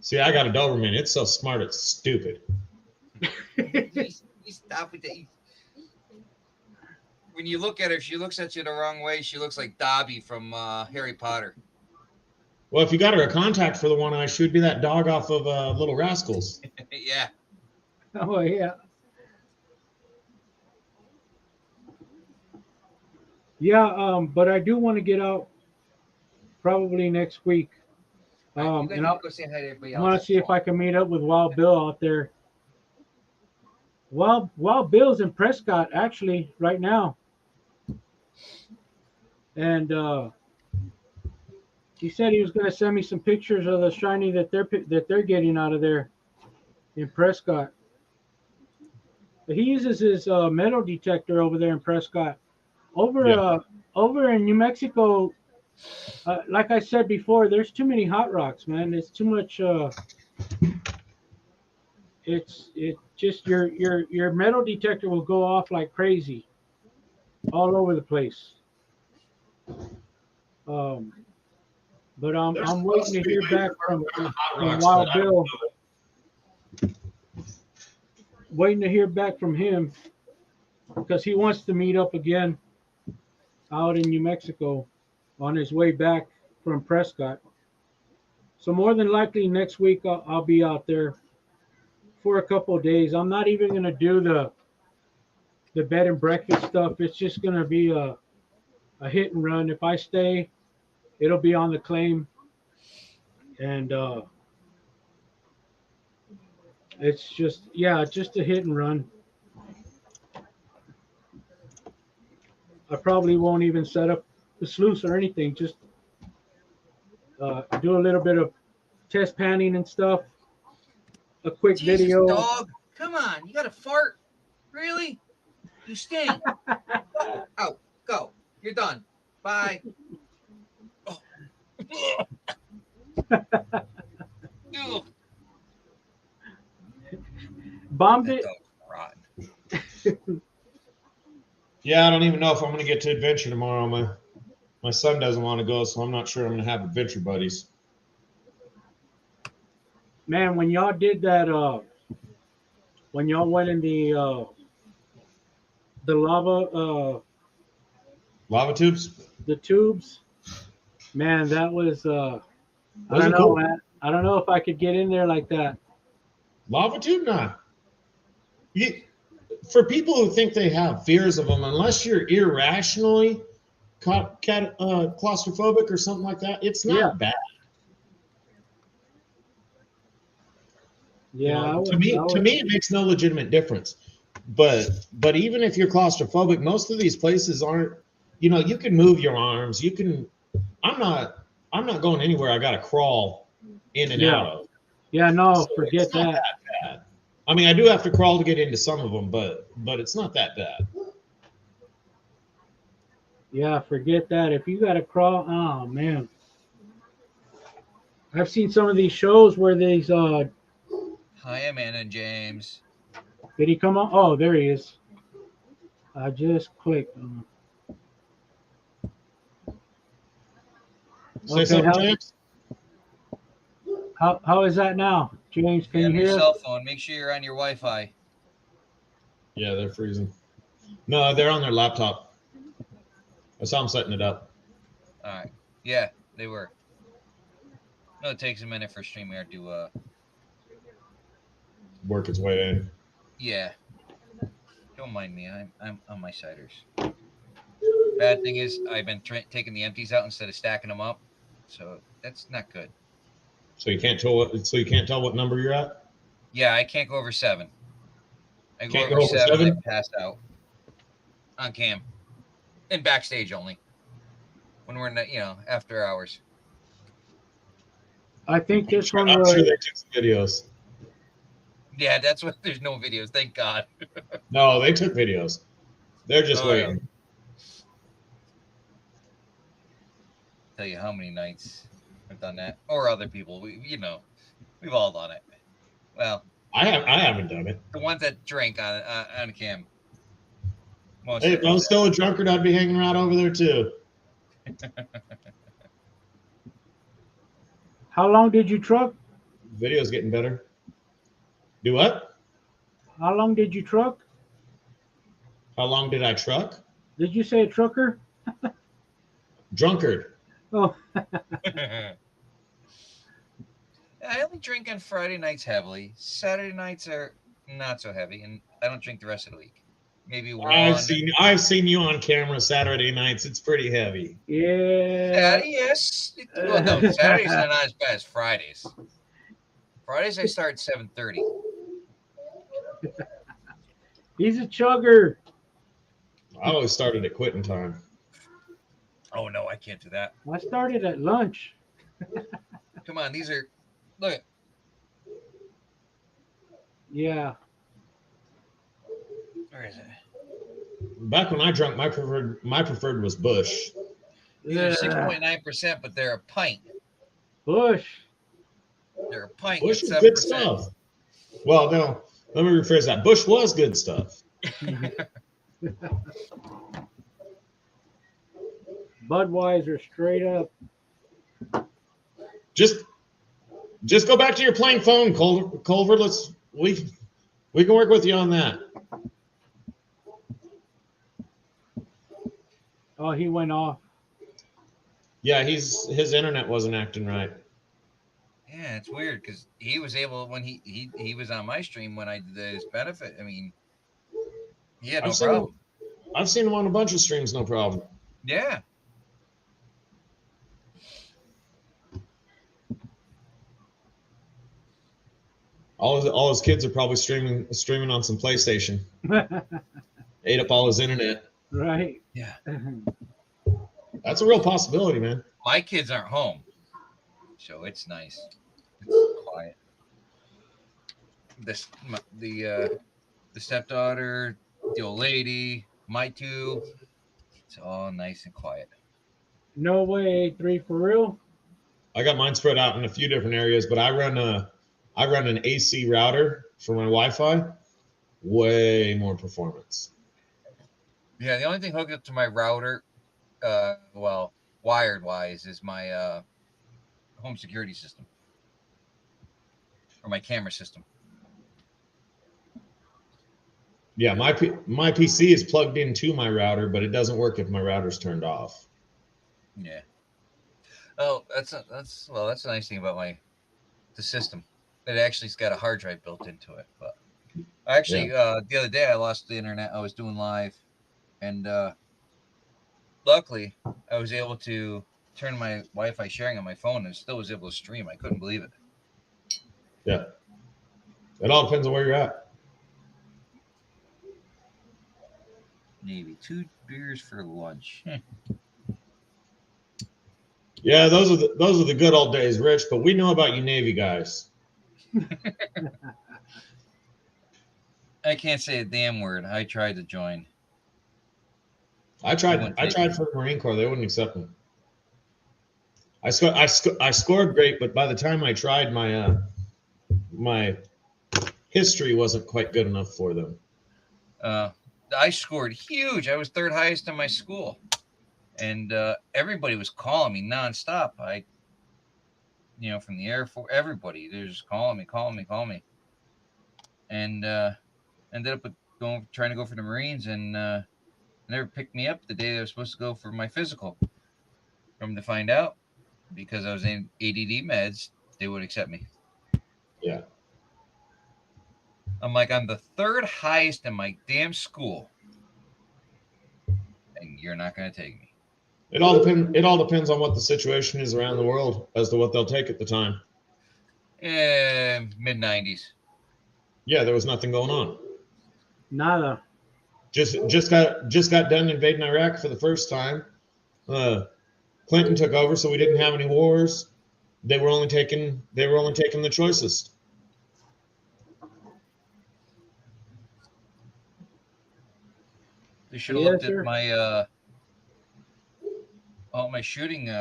See, I got a Doberman. It's so smart, it's stupid. You stop with that. When you look at her, she looks at you the wrong way. She looks like Dobby from Harry Potter. Well, if you got her a contact for the one eye, she would be that dog off of Little Rascals. Yeah. Oh, yeah. Yeah, but I do want to get out probably next week. And I want to see if I can meet up with Wild Bill out there. Wild Bill's in Prescott, actually, right now. And he said he was going to send me some pictures of the shiny that they're getting out of there in Prescott. But he uses his metal detector over there in Prescott. Over in New Mexico, like I said before, there's too many hot rocks, man. It's too much. It's just your metal detector will go off like crazy, all over the place. But I'm waiting to hear back from Wild Bill. Waiting to hear back from him because he wants to meet up again out in New Mexico on his way back from Prescott. So more than likely next week I'll be out there for a couple of days. I'm not even going to do the bed and breakfast stuff. It's just going to be a hit and run. If I stay, it'll be on the claim. And it's just a hit and run. I probably won't even set up the sluice or anything. Just do a little bit of test panning and stuff. A quick video. Dog, come on! You got to fart, really? You stink. Go out. Go. You're done. Bye. Oh. Bombed it. Yeah, I don't even know if I'm going to get to adventure tomorrow. My son doesn't want to go, so I'm not sure I'm going to have adventure buddies. Man, when y'all did that, when y'all went in the lava tubes, the tubes, man, that was I don't know, cool? man. I don't know if I could get in there like that. Lava tube, nah. For people who think they have fears of them, unless you're irrationally claustrophobic or something like that, it's not bad. Yeah, to me, it makes no legitimate difference. But even if you're claustrophobic, most of these places aren't. You can move your arms. You can. I'm not going anywhere. I got to crawl in and out of. Yeah, no, So forget it's not that. bad. I mean, I do have to crawl to get into some of them, but it's not that bad. Yeah, forget that. If you got to crawl, oh man. I've seen some of these shows where these Hi, Amanda and James. Did he come on? Oh, there he is. I just clicked. Say something, James. How is that now, James? Can you hear your us? cell phone? Make sure you're on your Wi-Fi. Yeah, they're freezing. No, they're on their laptop. I saw them setting it up. All right. Yeah, they were. No, it takes a minute for StreamYard to work its way in. Yeah. Don't mind me. I'm on my ciders. Bad thing is I've been taking the empties out instead of stacking them up, so that's not good. So you can't tell what number you're at? Yeah, I can't go over 7. I Can't go go over over 7. 7? I passed out on cam, and backstage only. when we're not, after hours. I think this one I'm was. sure they took some videos. Yeah, that's what. There's no videos. Thank God. No, they took videos. They're just Oh, yeah. waiting. Tell you how many nights I've done that, or other people. We've all done it. Well, I haven't done it. the ones that drink on cam. Most Hey, of if I was still a drunkard, I'd be hanging around over there too. How long did you truck? Video's getting better. Do what? How long did you truck? How long did I truck? Did you say a trucker? Drunkard. Oh, I only drink on Friday nights heavily. Saturday nights are not so heavy, and I don't drink the rest of the week. Maybe one. I've seen you on camera Saturday nights. It's pretty heavy. yeah. Saturday, yes. Well, no, Saturdays are not as bad as Fridays. Fridays I start at 7:30. He's a chugger. I always started at quitting time. Oh no, I can't do that. I started at lunch. Come on, these are look. Yeah. Where is it? Back when I drank, my preferred was Bush. These are 6.9%, but they're a pint. Bush. They're a pint. Bush Bush is good stuff. Well, no, let me rephrase that. Bush was good stuff. Budweiser straight up. Just go back to your playing phone, Culver. We can work with you on that. Oh, he went off. Yeah, his internet wasn't acting right. Yeah, it's weird because he was able when he was on my stream when I did his benefit. I mean, he had no problem. I've seen him on a bunch of streams, no problem. Yeah. All his kids are probably streaming on some PlayStation. Ate up all his internet. Right. Yeah. That's a real possibility, man. My kids aren't home, so it's nice. It's quiet. The stepdaughter, the old lady, my two. It's all nice and quiet. No way, A3 for real. I got mine spread out in a few different areas, but I run an AC router for my Wi-Fi. Way more performance. Yeah, the only thing hooked up to my router, wired wise, is my home security system or my camera system. Yeah, my PC is plugged into my router, but it doesn't work if my router's turned off. Yeah. Oh, that's a nice thing about the system. It actually's got a hard drive built into it. But actually, the other day I lost the internet. I was doing live, and luckily I was able to turn my Wi-Fi sharing on my phone and still was able to stream. I couldn't believe it. Yeah. It all depends on where you're at. Maybe 2 beers for lunch. Yeah, those are the good old days, Rich. But we know about you Navy guys. I can't say a damn word. I tried to join. I tried for the Marine Corps. They wouldn't accept me. I scored great, but by the time I tried, my history wasn't quite good enough for them. I scored huge. I was third highest in my school, and everybody was calling me nonstop. From the Air Force, everybody they're just calling me, and ended up trying to go for the Marines, and never picked me up the day I was supposed to go for my physical. From to find out, because I was in ADD meds, they would accept me. Yeah. I'm the third highest in my damn school, and you're not going to take me. It all depends on what the situation is around the world as to what they'll take at the time. Mid-90s. Yeah, there was nothing going on. Nada. Just got done invading Iraq for the first time. Clinton took over, so we didn't have any wars. They were only taking the choicest. They should have looked at my all my shooting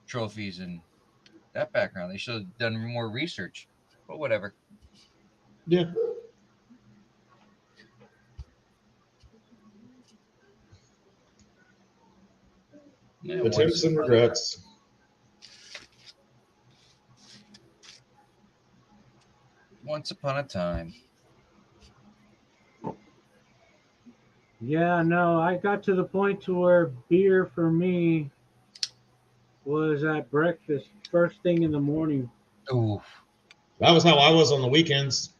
trophies and that background. They should have done more research. But whatever. Yeah. Yeah, Attempts and regrets. Once upon a time. Yeah, no, I got to the point to where beer for me was at breakfast, first thing in the morning. Ooh. That was how I was on the weekends.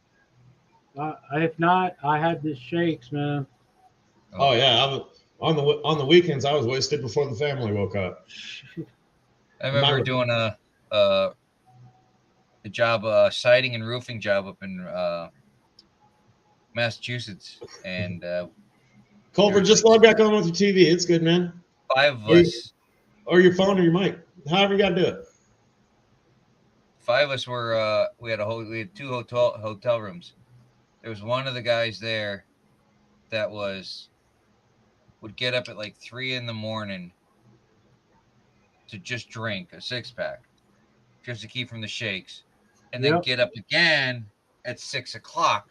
If not, I had the shakes, man. Oh yeah, I was on the weekends. I was wasted before the family woke up. I remember doing a job, siding and roofing job up in Massachusetts, and Culver, just log back on with your TV. It's good, man. 5 of us, or your phone or your mic, however you got to do it. 5 of us were we had 2 hotel rooms. There was one of the guys there that would get up at like 3 in the morning to just drink a 6-pack, just to keep from the shakes, and then get up again at 6 o'clock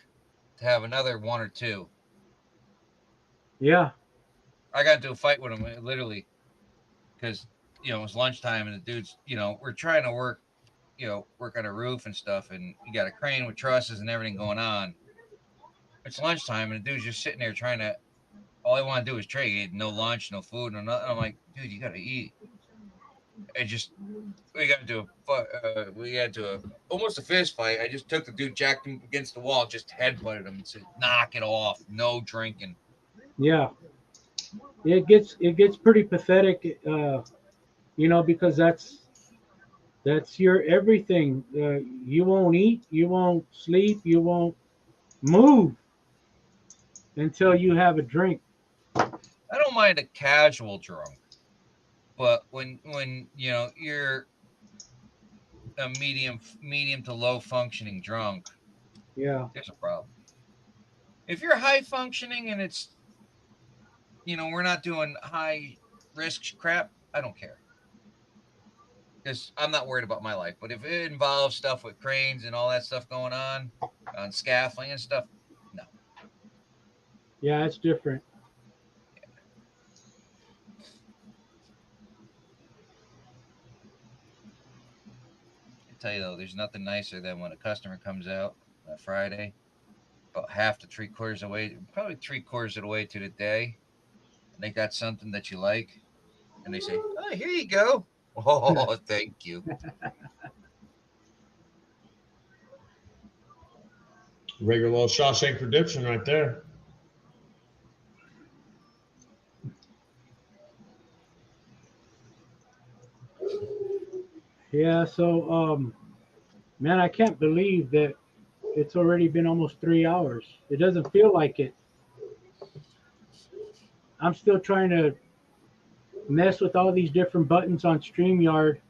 to have another 1 or 2. Yeah. I got into a fight with him literally because it was lunchtime and the dudes, we're trying to work on a roof and stuff, and you got a crane with trusses and everything going on. It's lunchtime and the dude's just sitting there trying to. All I want to do is trade. He had no lunch, no food, no nothing. I'm like, dude, you got to eat. We got into almost a fist fight. I just took the dude, jacked him against the wall, just headbutted him and said, "Knock it off, no drinking." Yeah, it gets pretty pathetic, because that's your everything. You won't eat, you won't sleep, you won't move until you have a drink. I don't mind a casual drunk, but when you're a medium to low functioning drunk, yeah, there's a problem. If you're high functioning and it's we're not doing high risk crap, I don't care. Because I'm not worried about my life. But if it involves stuff with cranes and all that stuff going on scaffolding and stuff, no. Yeah, it's different. I tell you though, there's nothing nicer than when a customer comes out on a Friday, about half to 3/4 away, probably 3/4 of the way to the day, and they got something that you like, and they say, "Oh, here you go." Oh, thank you. Regular old Shawshank Redemption right there. Yeah, so man, I can't believe that it's already been almost 3 hours. It doesn't feel like it. I'm still trying to mess with all these different buttons on StreamYard.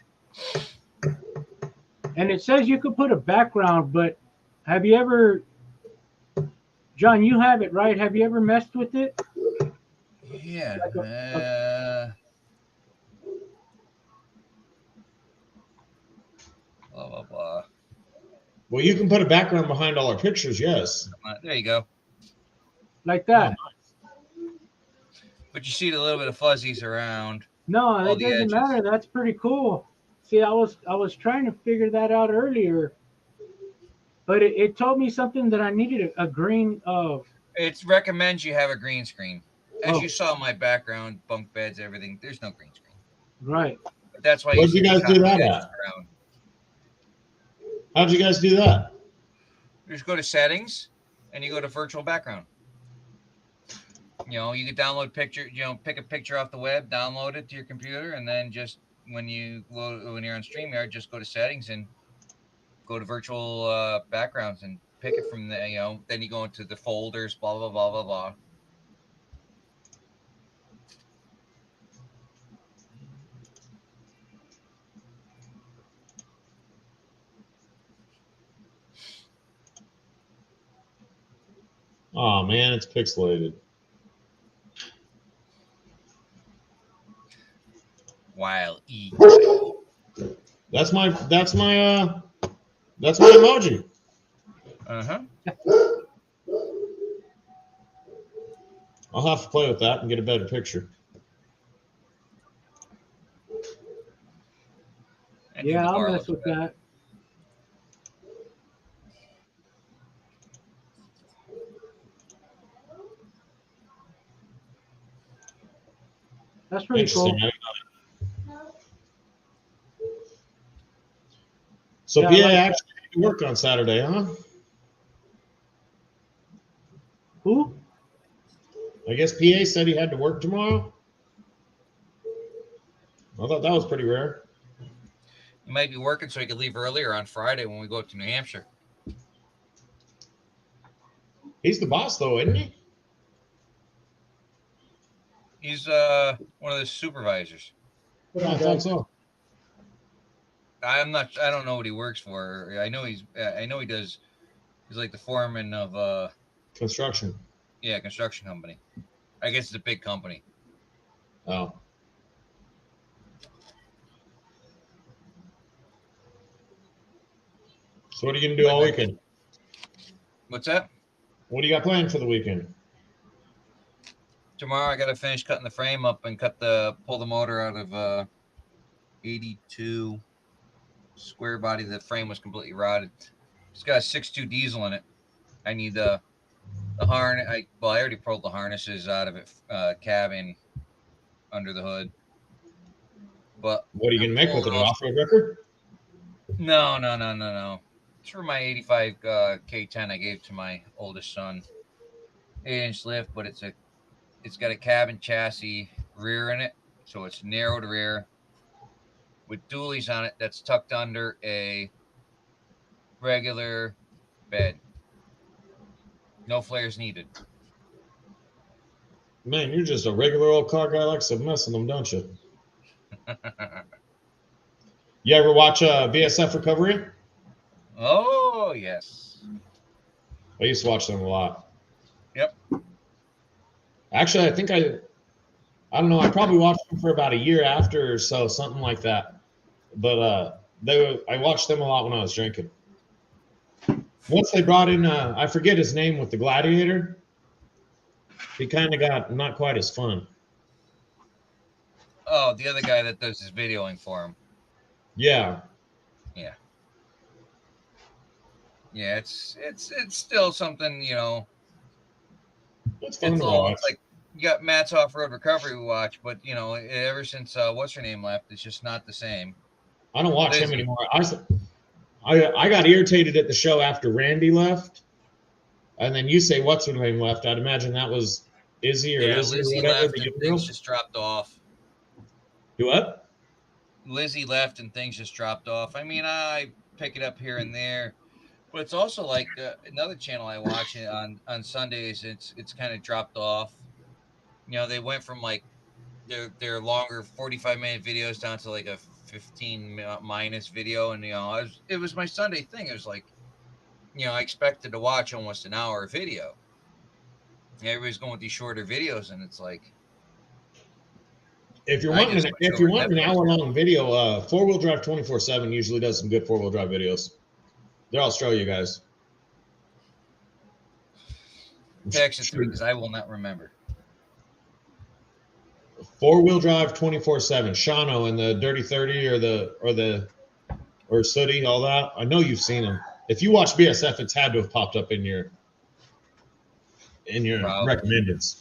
And it says you could put a background, but have you ever, John, you have it, right? Have you ever messed with it? Yeah. Blah, blah, blah. Well, you can put a background behind all our pictures, yes. There you go. Like that. But you see the little bit of fuzzies around. No, it doesn't matter. That's pretty cool. See, I was trying to figure that out earlier, but it told me something that I needed a green. It recommends you have a green screen. As you saw in my background, bunk beds, everything. There's no green screen. Right. But that's why Where'd you guys do that at? How'd you guys do that? You just go to settings and you go to virtual background. You can download picture, pick a picture off the web, download it to your computer, and then just when you're on StreamYard, just go to settings and go to virtual backgrounds and pick it from there. Then you go into the folders, blah blah blah blah blah. Oh man, it's pixelated. While E. That's my emoji. Uh-huh. I'll have to play with that and get a better picture. Yeah, I'll mess with that. That's pretty cool. So Yeah, PA like actually had to work on Saturday, huh? Who? I guess PA said he had to work tomorrow. I thought that was pretty rare. He might be working so he could leave earlier on Friday when we go up to New Hampshire. He's the boss, though, isn't he? He's one of the supervisors. I thought so. I'm not. I don't know what he works for. I know he's. I know he does. He's like the foreman of Construction. Yeah, construction company. I guess it's a big company. Oh. So what are you gonna do all weekend? What's that? What do you got planned for the weekend? Tomorrow I got to finish cutting the frame up and pull the motor out of 82 square body. The frame was completely rotted. It's got a 6.2 diesel in it. I need the harness. I already pulled the harnesses out of it, cabin under the hood. But what are you gonna make with it? An off-road record? No. It's for my 85 K10 I gave to my oldest son. 8-inch lift, but it's got a cabin chassis rear in it, so it's narrowed rear with dualies on it that's tucked under a regular bed. No flares needed. Man, you're just a regular old car guy likes to mess with them, don't you? You ever watch BSF Recovery? Oh, yes. I used to watch them a lot. Yep. Actually, I think I don't know. I probably watched them for about a year after or so, something like that. But I watched them a lot when I was drinking. Once they brought in, I forget his name with the Gladiator. He kind of got not quite as fun. Oh, the other guy that does his videoing for him. Yeah. Yeah. Yeah, it's still something, you know. It's fun to watch. It's like you got Matt's off-road recovery we watch, but you know, ever since what's her name left, it's just not the same. I don't watch him anymore. I got irritated at the show after Randy left, and then you say what's her name left. I'd imagine that was Izzy or Lizzie or whatever. Left and things just dropped off. Do what? Lizzie left and things just dropped off. I mean, I pick it up here and there, but it's also like another channel I watch on Sundays. It's kind of dropped off. You know, they went from like their longer 45-minute videos down to like a 15 minus video, and you know, it was my Sunday thing. It was like, you know, I expected to watch almost an hour of video. Everybody's going with these shorter videos, and it's like, if you're wanting an hour-long video, 4-wheel drive 24/7 usually does some good 4-wheel drive videos. They're Australia guys. Text it to me because I will not remember. 4-wheel drive 24/7. Shano and the Dirty 30 or Sooty, all that. I know you've seen them. If you watch BSF, it's had to have popped up in your recommendeds.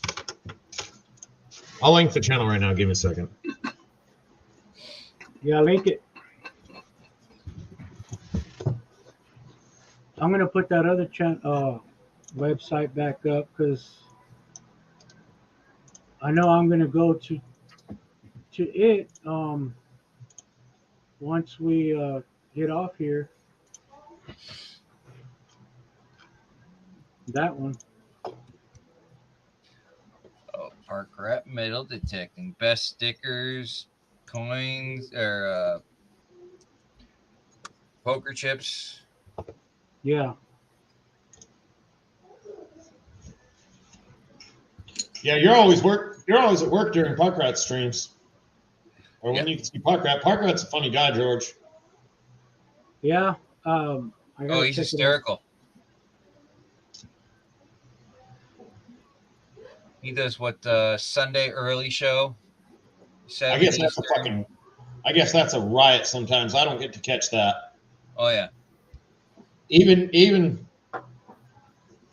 I'll link the channel right now. Give me a second. Yeah, link it. I'm gonna put that other website back up because I know I'm gonna go to it once we get off here. That one. Oh, park rep metal detecting best stickers, coins, or poker chips. Yeah. Yeah, you're always at work during Park Rat streams, or when you can see Park Rat. Park Rat's a funny guy, George. Yeah. I gotta He's check hysterical. He does what Sunday early show. I guess that's a riot sometimes. I don't get to catch that. Oh yeah. Even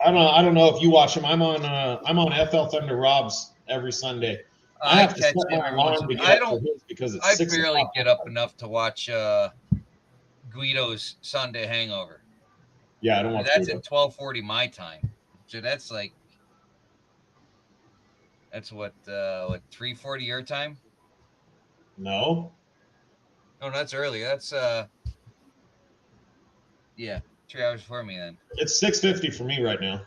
I don't know if you watch him. I'm on FL Thunder Rob's every Sunday. I have to set my alarm to get up for his because it's 6 barely o'clock. get up enough to watch Guido's Sunday Hangover. Yeah, I don't watch That's Guido. at 12:40 my time. So that's what 3:40 your time? No. No, that's early. That's 3 hours before me then. It's 6:50 for me right now.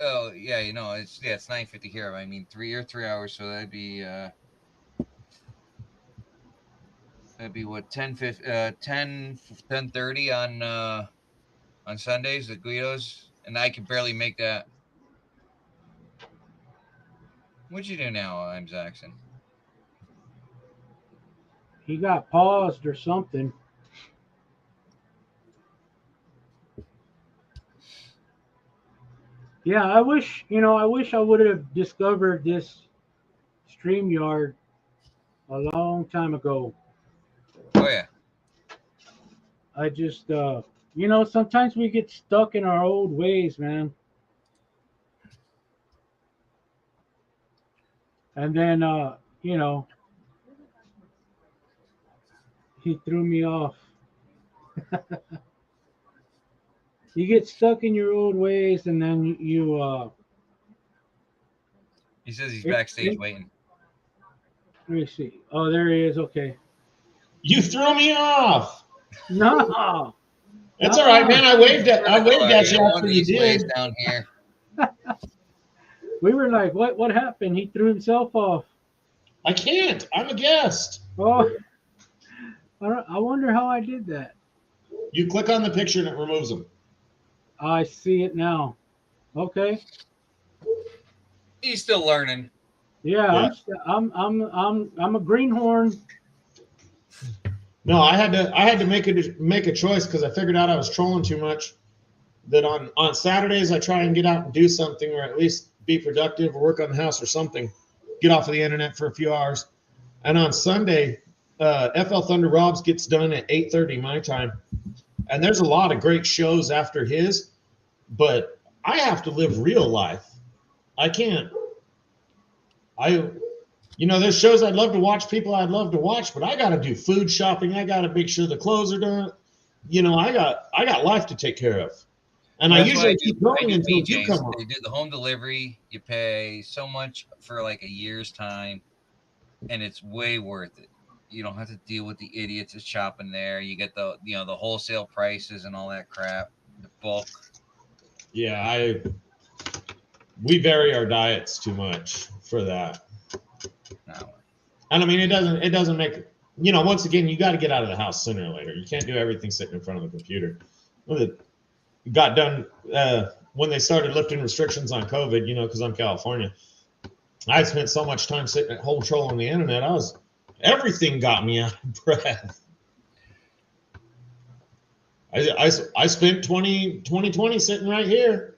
Oh yeah, it's 9:50 here. I mean 3 hours, so that'd be what 10:30 on Sundays at Guido's, and I can barely make that. What'd you do now, I'm Zaxxon? He got paused or something. Yeah, I wish I would have discovered this StreamYard a long time ago. Oh yeah. I just sometimes we get stuck in our old ways, man. And then he threw me off. You get stuck in your old ways, and then you. He says he's backstage waiting. Let me see. Oh, there he is. Okay. You threw me off. No. It's all right, man. I waved at you after you did. Down here. We were like, what happened? He threw himself off. I can't. I'm a guest. Oh, I wonder how I did that. You click on the picture and it removes them. I see it now. Okay. He's still learning. Yeah. I'm a greenhorn. No, I had to make a choice because I figured out I was trolling too much. That on Saturdays I try and get out and do something, or at least be productive or work on the house or something. Get off of the internet for a few hours. And on Sunday, FL Thunder Rob's gets done at 8:30 my time. And there's a lot of great shows after his, but I have to live real life. I can't. There's shows I'd love to watch, people I'd love to watch, but I got to do food shopping. I got to make sure the clothes are done. I got life to take care of. And I usually keep going until you come on. They do the home delivery. You pay so much for like a year's time, and it's way worth it. You don't have to deal with the idiots that's shopping there. You get the the wholesale prices and all that crap, the bulk. Yeah, we vary our diets too much for that. No. And I mean, it doesn't make, once again, you got to get out of the house sooner or later. You can't do everything sitting in front of the computer. It got done when they started lifting restrictions on COVID, because I'm California. I spent so much time sitting at home trolling the internet. Everything got me out of breath. I spent 2020 sitting right here.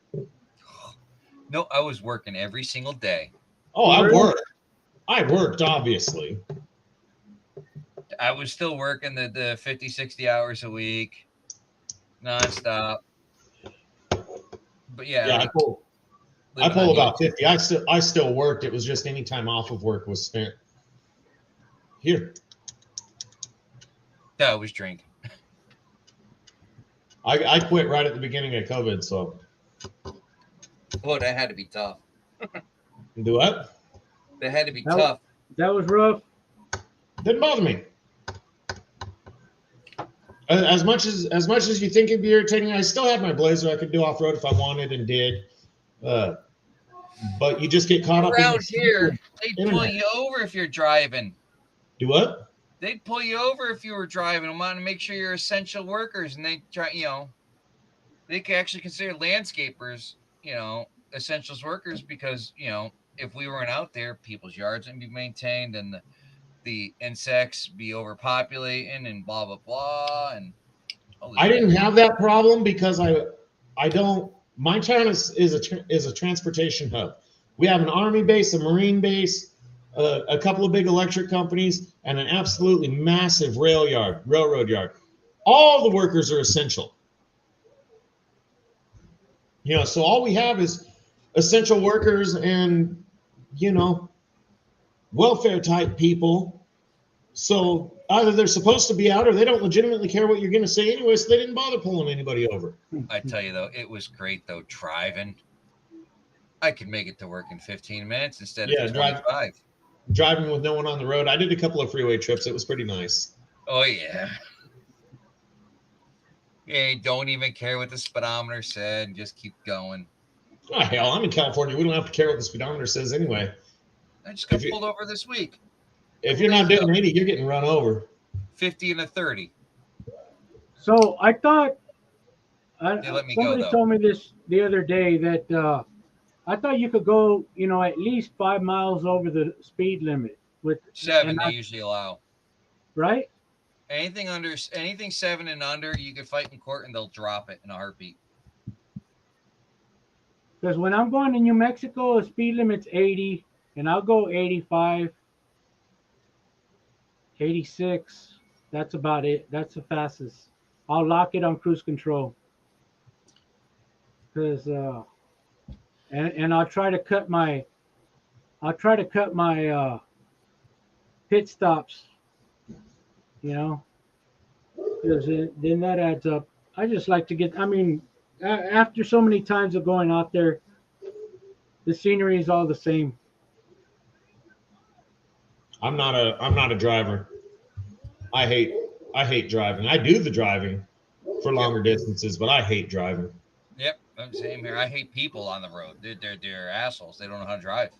No, I was working every single day. Oh, I worked, obviously. I was still working the 50, 60 hours a week, nonstop. But yeah. I pull about 50. I still worked. It was just any time off of work was spent here. Yeah, I was drinking. I quit right at the beginning of COVID, so. Well, that had to be tough. Do what? That had to be tough. That was rough. Didn't bother me. As much as you think it'd be irritating, I still had my Blazer. I could do off road if I wanted and did. But you just get caught up around here. They'd pull you over if you're driving. Do what? They'd pull you over if you were driving. I want to make sure you're essential workers, and they try. They can actually consider landscapers. essentials workers because, you know, if we weren't out there, people's yards wouldn't be maintained and the insects be overpopulating and blah, blah, blah. And I didn't have that problem because I don't, my town is a transportation hub. We have an Army base, a Marine base, a couple of big electric companies, and an absolutely massive railroad yard. All the workers are essential. You know, so all we have is essential workers and, you know, welfare type people. So either they're supposed to be out or they don't legitimately care what you're going to say anyway, so they didn't bother pulling anybody over. I tell you, though, it was great, though, driving. I could make it to work in 15 minutes instead of 25. Driving with no one on the road. I did a couple of freeway trips. It was pretty nice. Oh, yeah. Yeah, don't even care what the speedometer said. Just keep going. Oh, hell, I'm in California. We don't have to care what the speedometer says anyway. I just got pulled over this week. If you're not doing 80, you're getting run over. 50 and a 30. So I thought somebody told me this the other day that I thought you could go, you know, at least 5 miles over the speed limit. With 7, they usually allow. Right? Anything 7 and under, you can fight in court and they'll drop it in a heartbeat. Because when I'm going to New Mexico, the speed limit's 80, and I'll go 85, 86. That's about it. That's the fastest. I'll lock it on cruise control. Because and I'll try to cut my pit stops. You know, because then that adds up. I just like to get. I mean, after so many times of going out there, the scenery is all the same. I'm not a driver. I hate driving. I do the driving for longer distances, but I hate driving. Yep, I'm same here. I hate people on the road. They're assholes. They don't know how to drive.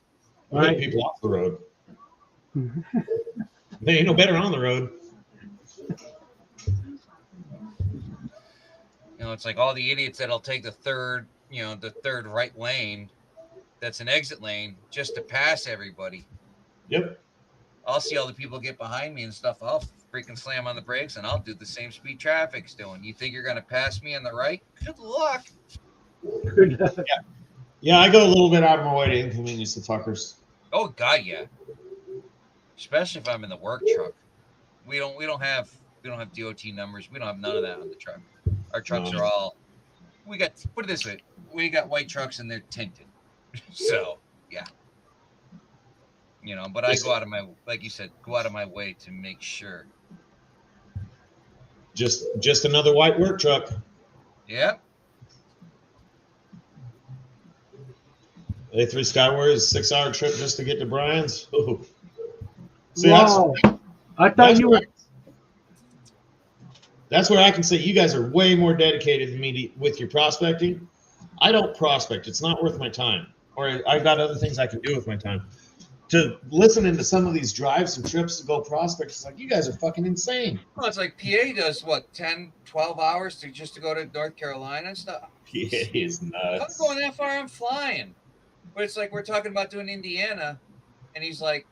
I hate people off the road. They ain't no better on the road. You know, it's like all the idiots that'll take the third right lane that's an exit lane just to pass everybody. Yep. I'll see all the people get behind me and stuff. I'll freaking slam on the brakes and I'll do the same speed traffic's doing. You think you're going to pass me on the right? Good luck. Yeah, I go a little bit out of my way to inconvenience the fuckers. Oh, God, yeah. Especially if I'm in the work truck. We don't have DOT numbers. We don't have none of that on the truck. Our trucks are all, put it this way, we got white trucks and they're tinted. So, yeah. You know, but I go out of my, like you said, go out of my way to make sure. Just another white work truck. Yep. A3 Skywars 6-hour trip just to get to Brian's. Ooh. See, wow. I thought you were. That's where I can say you guys are way more dedicated than me with your prospecting. I don't prospect. It's not worth my time. Or I've got other things I can do with my time. To listening to some of these drives and trips to go prospect, it's like, you guys are fucking insane. Well, it's like PA does, 10, 12 hours to go to North Carolina and stuff. PA is nuts. I'm going that far, I'm flying. But it's like we're talking about doing Indiana, and he's like,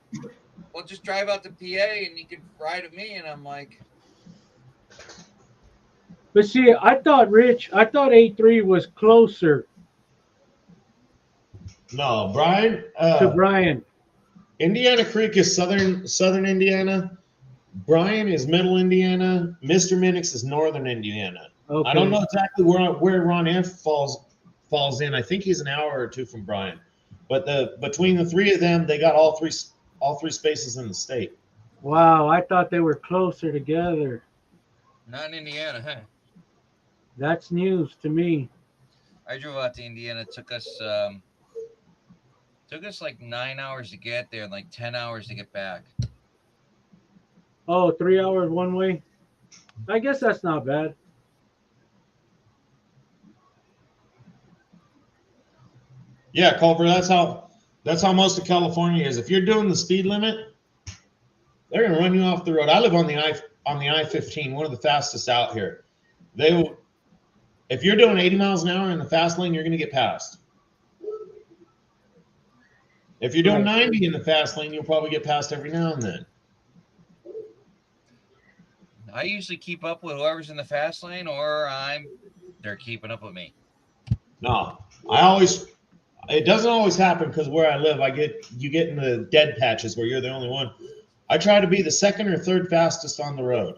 well, just drive out to PA and you can ride with me. And I'm like. But see, I thought A3 was closer. No, Brian. To Brian. Indiana Creek is southern Indiana. Brian is middle Indiana. Mr. Minix is northern Indiana. Okay. I don't know exactly where Ron F falls in. I think he's an hour or two from Brian. But between the three of them, they got all three spaces in the state. Wow, I thought they were closer together. Not in Indiana, huh? That's news to me. I drove out to Indiana. It took us like 9 hours to get there and like 10 hours to get back. Oh, 3 hours one way? I guess that's not bad. Yeah, Culver, that's how most of California is. If you're doing the speed limit, they're gonna run you off the road. I live on the I-15, one of the fastest out here. If you're doing 80 miles an hour in the fast lane, you're gonna get passed. If you're doing 90 in the fast lane, you'll probably get passed every now and then. I usually keep up with whoever's in the fast lane, or they're keeping up with me. No, it doesn't always happen because where I live, you get in the dead patches where you're the only one. I try to be the second or third fastest on the road.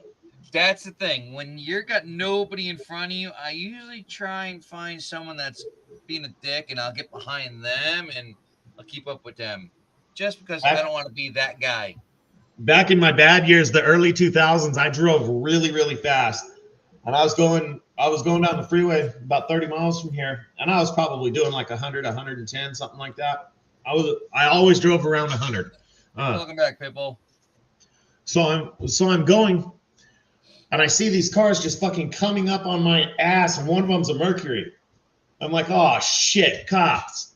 That's the thing. When you've got nobody in front of you, I usually try and find someone that's being a dick, and I'll get behind them and I'll keep up with them, just because I don't want to be that guy. Back in my bad years, the early 2000s, I drove really, really fast, and I was going down the freeway about 30 miles from here, and I was probably doing like 100, 110, something like that. I always drove around 100. Welcome back, Pitbull. So I'm going, and I see these cars just fucking coming up on my ass, and one of them's a Mercury. I'm like, oh shit, cops.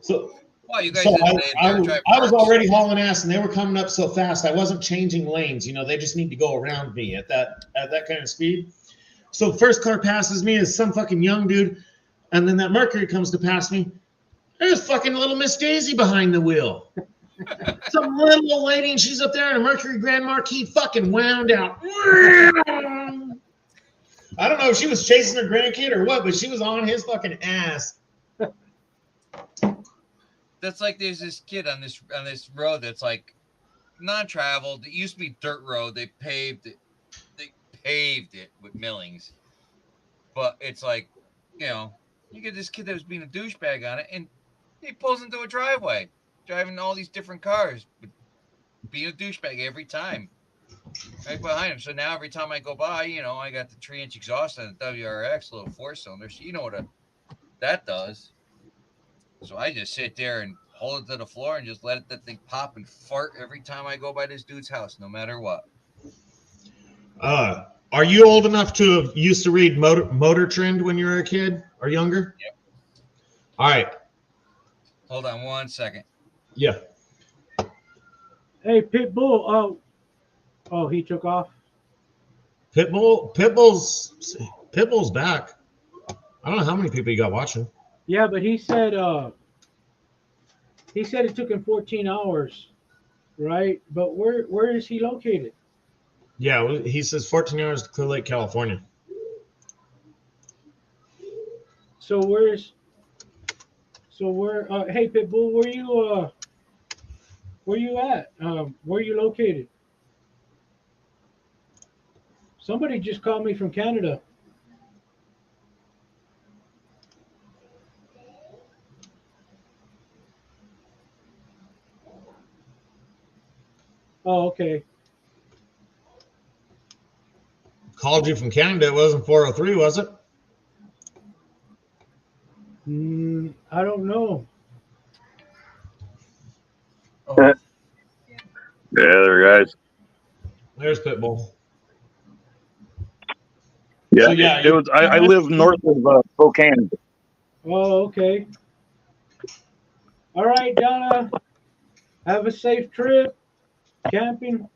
Well, you guys I was already hauling ass, and they were coming up so fast. I wasn't changing lanes. You know, they just need to go around me at that kind of speed. So first car passes me is some fucking young dude, and then that Mercury comes to pass me. There's fucking little Miss Daisy behind the wheel. Some little old lady, and she's up there in a Mercury Grand Marquis, fucking wound out. I don't know if she was chasing her grandkid or what, but she was on his fucking ass. That's like there's this kid on this road that's like non-traveled. It used to be dirt road. They paved it. They paved it with millings. But it's like, you know, you get this kid that was being a douchebag on it, and he pulls into a driveway, driving all these different cars, but being a douchebag every time. Right behind him. So now every time I go by, you know, I got the 3-inch exhaust on the WRX, little 4-cylinder. So you know what that does. So I just sit there and hold it to the floor and just let that thing pop and fart every time I go by this dude's house, no matter what. Are you old enough to have used to read Motor Trend when you were a kid or younger? Yep. All right. Hold on 1 second. Yeah. Hey, Pitbull. Oh, he took off. Pitbull's back. I don't know how many people you got watching. Yeah, but he said it took him 14 hours, right? But where is he located? Yeah, he says 14 hours to Clear Lake, California. So where? Hey, Pitbull, where you at? Where you located? Somebody just called me from Canada. Oh, okay. Called you from Canada. It wasn't 403, was it? I don't know. Oh. Yeah, there, guys. There's Pitbull. Yeah, so, yeah. It was. I live north of Spokane. Oh, okay. All right, Donna. Have a safe trip camping.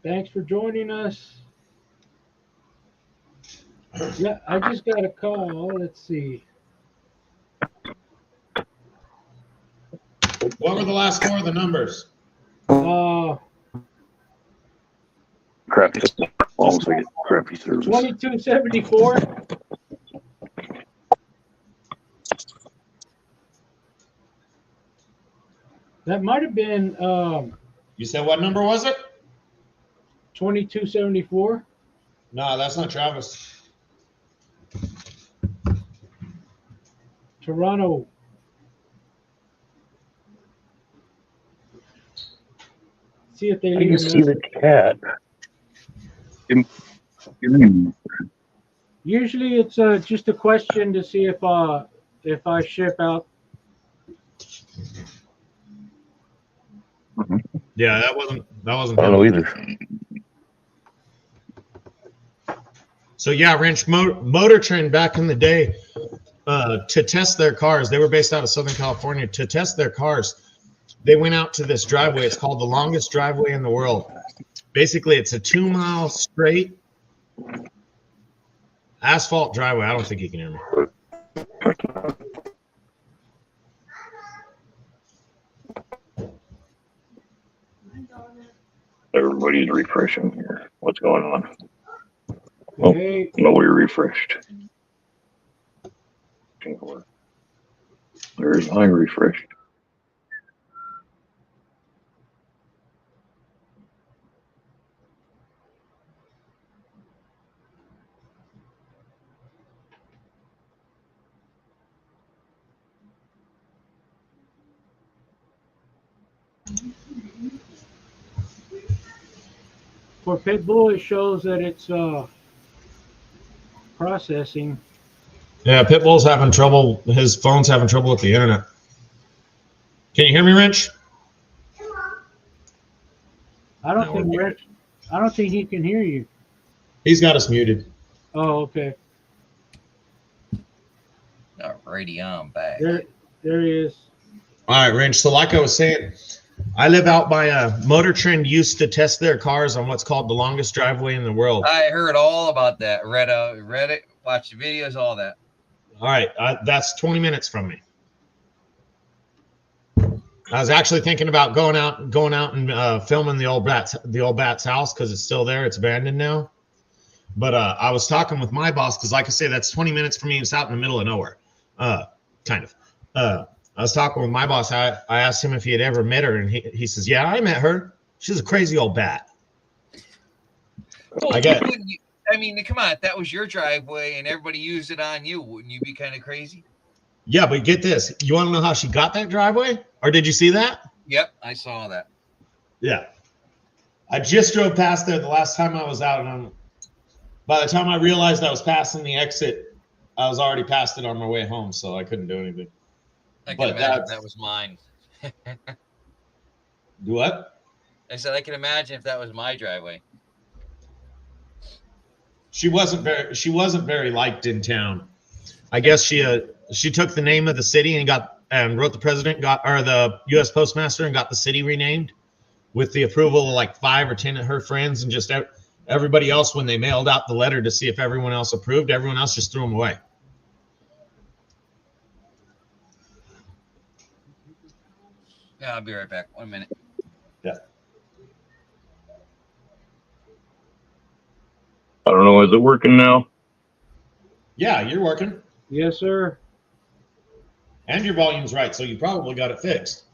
Thanks for joining us. Yeah, I just got a call. Let's see. What were the last four of the numbers? Crappy. Almost like crappy service. 2274. That might have been. You said what number was it? 2274. No, that's not Travis. Toronto. See if they I leave can a see the message. cat. Usually it's just a question to see if I ship out. Yeah, that wasn't. I don't know either. So yeah, Wrench Motor Trend back in the day, to test their cars. They were based out of Southern California. To test their cars, they went out to this driveway. It's called the longest driveway in the world. Basically, it's a 2-mile straight asphalt driveway. I don't think you can hear me. Everybody's refreshing here. What's going on? Oh, Hey, no, we're refreshed. There's I refreshed. for Pitbull, it shows that it's processing. Yeah, Pitbull's having trouble. His phone's having trouble with the internet. Can you hear me, Wrench? I don't No, think we're Rich, I don't think he can hear you. He's got us muted. Oh, okay. Alrighty, I'm back. There he is. All right, Wrench. So like I was saying, I live out by Motor Trend used to test their cars on what's called the longest driveway in the world. I heard all about that. Read it, watched the videos, all that. All right, that's 20 minutes from me. I was actually thinking about going out and filming the old Bat's house because it's still there. It's abandoned now. But I was talking with my boss because, like I say, that's 20 minutes from me. It's out in the middle of nowhere, kind of. I was talking with my boss. I asked him if he had ever met her, and he says, "Yeah, I met her. She's a crazy old bat." Well, I get. I mean, come on. If that was your driveway and everybody used it on you, wouldn't you be kind of crazy? Yeah, but get this. You want to know how she got that driveway? Or did you see that? Yep, I saw that. Yeah. I just drove past there the last time I was out, and by the time I realized I was passing the exit, I was already past it on my way home, so I couldn't do anything. I can imagine if that was mine. Do what? I said I can imagine if that was my driveway. She wasn't very liked in town. I guess she took the name of the city and wrote the president or the U.S. postmaster and got the city renamed with the approval of like 5 or 10 of her friends and just everybody else. When they mailed out the letter to see if everyone else approved, everyone else just threw them away. Yeah, I'll be right back. 1 minute. Yeah. I don't know. Is it working now? Yeah, you're working. Yes, sir. And your volume's right, so you probably got it fixed.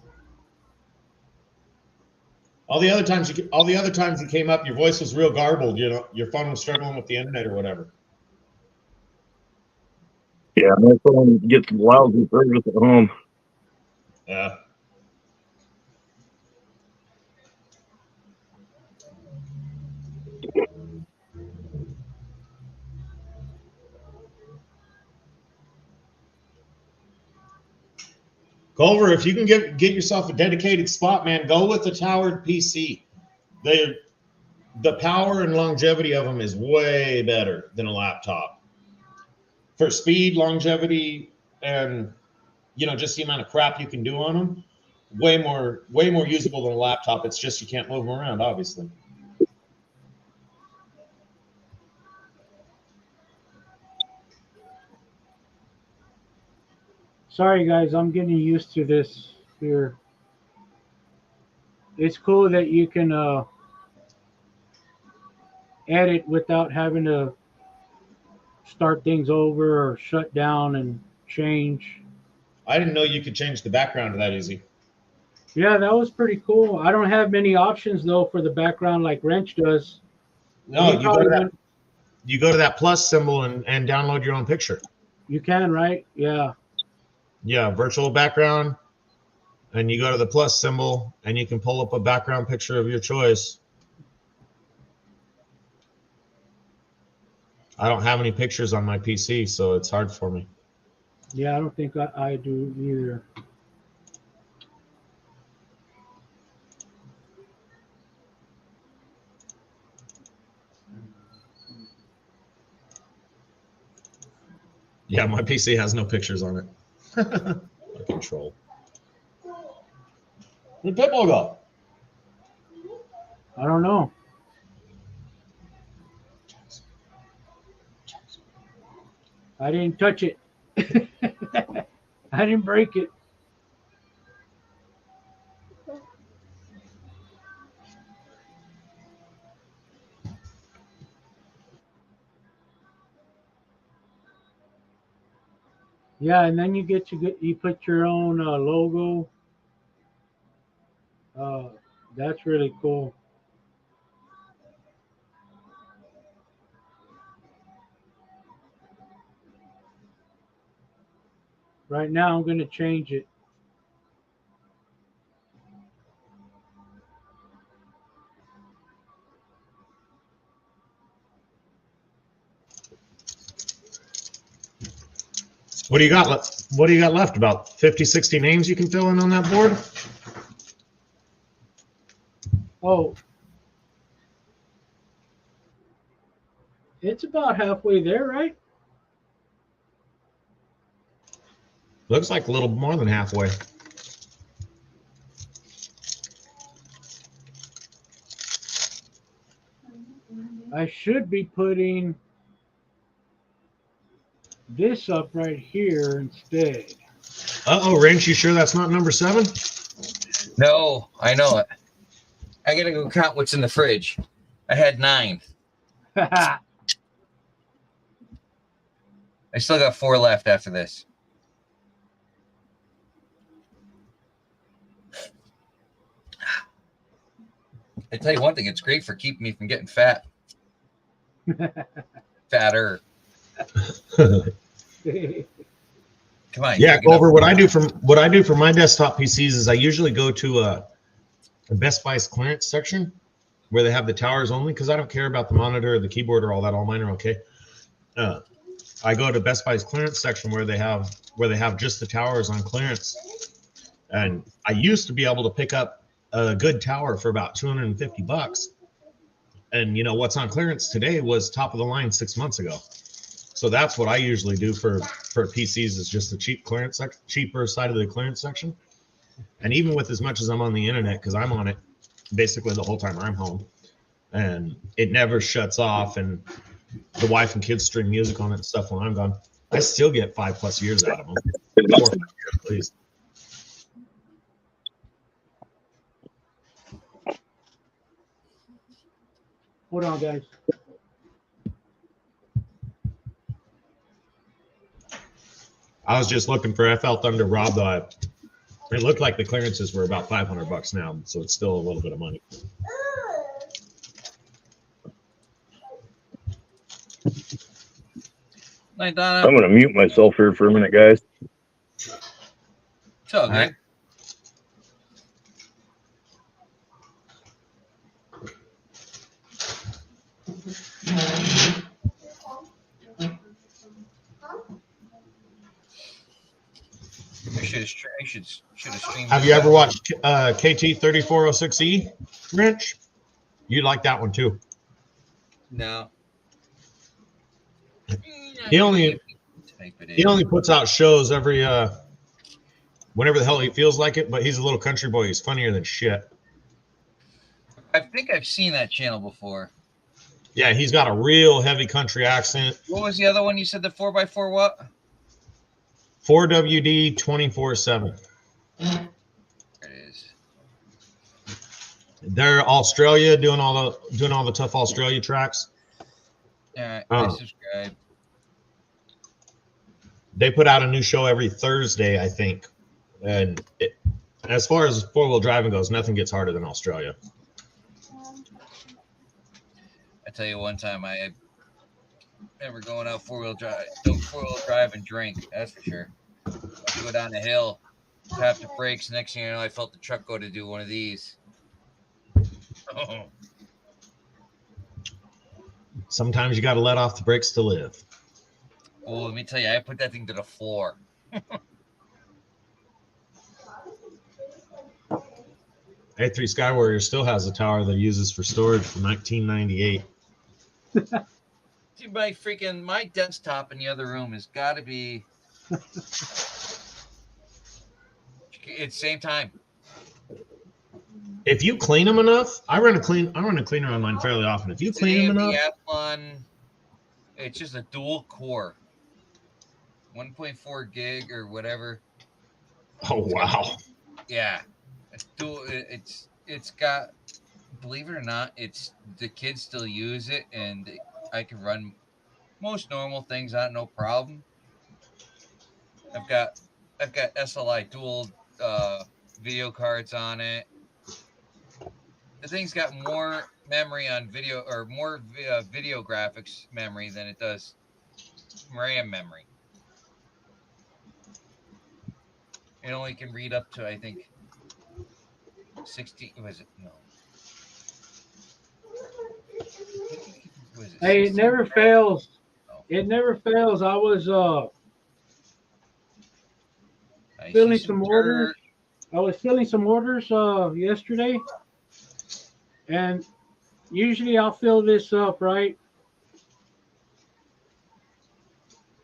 All the other times you came up, your voice was real garbled. You know, your phone was struggling with the internet or whatever. Yeah, my phone gets lousy service at home. Yeah. Culver, if you can get yourself a dedicated spot, man, go with the towered PC. The power and longevity of them is way better than a laptop. For speed, longevity, and just the amount of crap you can do on them, way more usable than a laptop. It's just you can't move them around, obviously. Sorry, guys. I'm getting used to this here. It's cool that you can edit without having to start things over or shut down and change. I didn't know you could change the background that easy. Yeah, that was pretty cool. I don't have many options though for the background like Wrench does. No, you go to that plus symbol and download your own picture. You can, right? Yeah. Yeah, virtual background, and you go to the plus symbol and you can pull up a background picture of your choice. I don't have any pictures on my PC, so it's hard for me. Yeah, I don't think I do either. Yeah, my PC has no pictures on it. Control. Where'd Pitbull go? I don't know. I didn't touch it. I didn't break it. Yeah, and then you put your own logo. Uh, that's really cool. Right now, I'm going to change it. What do you got left? What do you got left? About 50, 60 names you can fill in on that board? Oh, it's about halfway there, right? Looks like a little more than halfway. I should be putting this up right here instead. Uh-oh, Wrench, you sure that's not number 7? No, I know it. I gotta go count what's in the fridge. I had 9. I still got 4 left after this. I tell you one thing, it's great for keeping me from getting fat. Fatter. Come on. Yeah, Culver, what I do for my desktop PCs is I usually go to a Best Buy's clearance section where they have the towers only, because I don't care about the monitor or the keyboard or all that. All mine are okay. I go to Best Buy's clearance section where they have just the towers on clearance. And I used to be able to pick up a good tower for about $250. And you know what's on clearance today was top of the line 6 months ago. So that's what I usually do for PCs, is just the cheaper side of the clearance section. And even with as much as I'm on the internet, because I'm on it basically the whole time I'm home, and it never shuts off, and the wife and kids stream music on it and stuff when I'm gone, I still get 5+ years out of them. 4 or 5 years at least. Hold on, guys. I was just looking for FL Thunder Rob, though. It looked like the clearances were about $500 now, so it's still a little bit of money. Night, Donna. I'm gonna mute myself here for a minute, guys. It's all good. I should have streamed. Have you ever watched KT3406E, Rich? You'd like that one too. No. He only puts out shows every whenever the hell he feels like it, but he's a little country boy. He's funnier than shit. I think I've seen that channel before. Yeah, he's got a real heavy country accent. What was the other one you said, the 4x4 what? 4WD 24/7. There it is. They're Australia doing all the tough Australia tracks. All right, I subscribe. They put out a new show every Thursday, I think. And as far as 4-wheel driving goes, nothing gets harder than Australia. I tell you, one time I remember going out 4-wheel drive. Don't 4-wheel drive and drink. That's for sure. I go down the hill, tap the brakes. Next thing you know, I felt the truck go to do one of these. Oh. Sometimes you got to let off the brakes to live. Oh, let me tell you, I put that thing to the floor. A3 Skywarrior still has a tower that he uses for storage from 1998. Dude, my desktop in the other room has got to be. It's same time. If you clean them enough, I run a cleaner on mine fairly often. If you clean them enough, it's just a dual core, 1.4 gig or whatever. Oh wow! Yeah, it's dual. It's got. Believe it or not, it's the kids still use it, and I can run most normal things on no problem. I've got SLI dual video cards on it. The thing's got more memory on video, or more video graphics memory than it does RAM memory. It only can read up to, I think, 60. Was it? No. Was it Hey, it 16 never RAM? fails. Oh. It never fails. I was I filling see some dirt. orders. I was filling some orders yesterday, and usually I'll fill this up, right?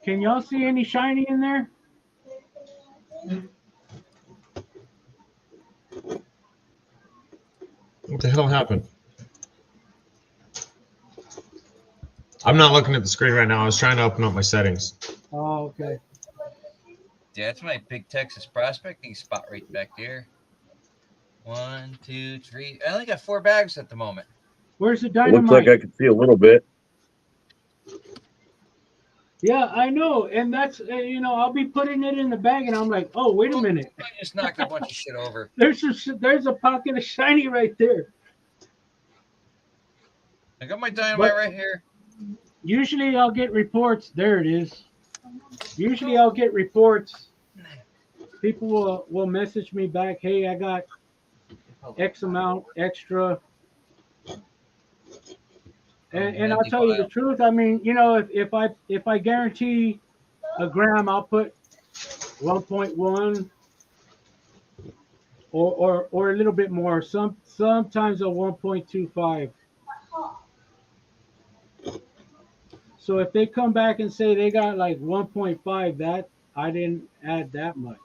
Can y'all see any shiny in there? What the hell happened? I'm not looking at the screen right now. I was trying to open up my settings. Oh, okay. Yeah, that's my big Texas prospecting spot right back there. 1, 2, 3. I only got 4 bags at the moment. Where's the It dynamite? looks like I can see a little bit. Yeah, I know, and that's I'll be putting it in the bag, and I'm like, oh, wait a minute. I just knocked a bunch of shit over. There's a pocket of shiny right there. I got my dynamite But right here. usually I'll get reports. There it is. Usually I'll get reports. People will message me back, hey, I got X amount extra. And I'll tell you the truth. I mean, if I guarantee a gram, I'll put 1.1 or a little bit more. Sometimes a 1.25. So if they come back and say they got like 1.5, that I didn't add that much.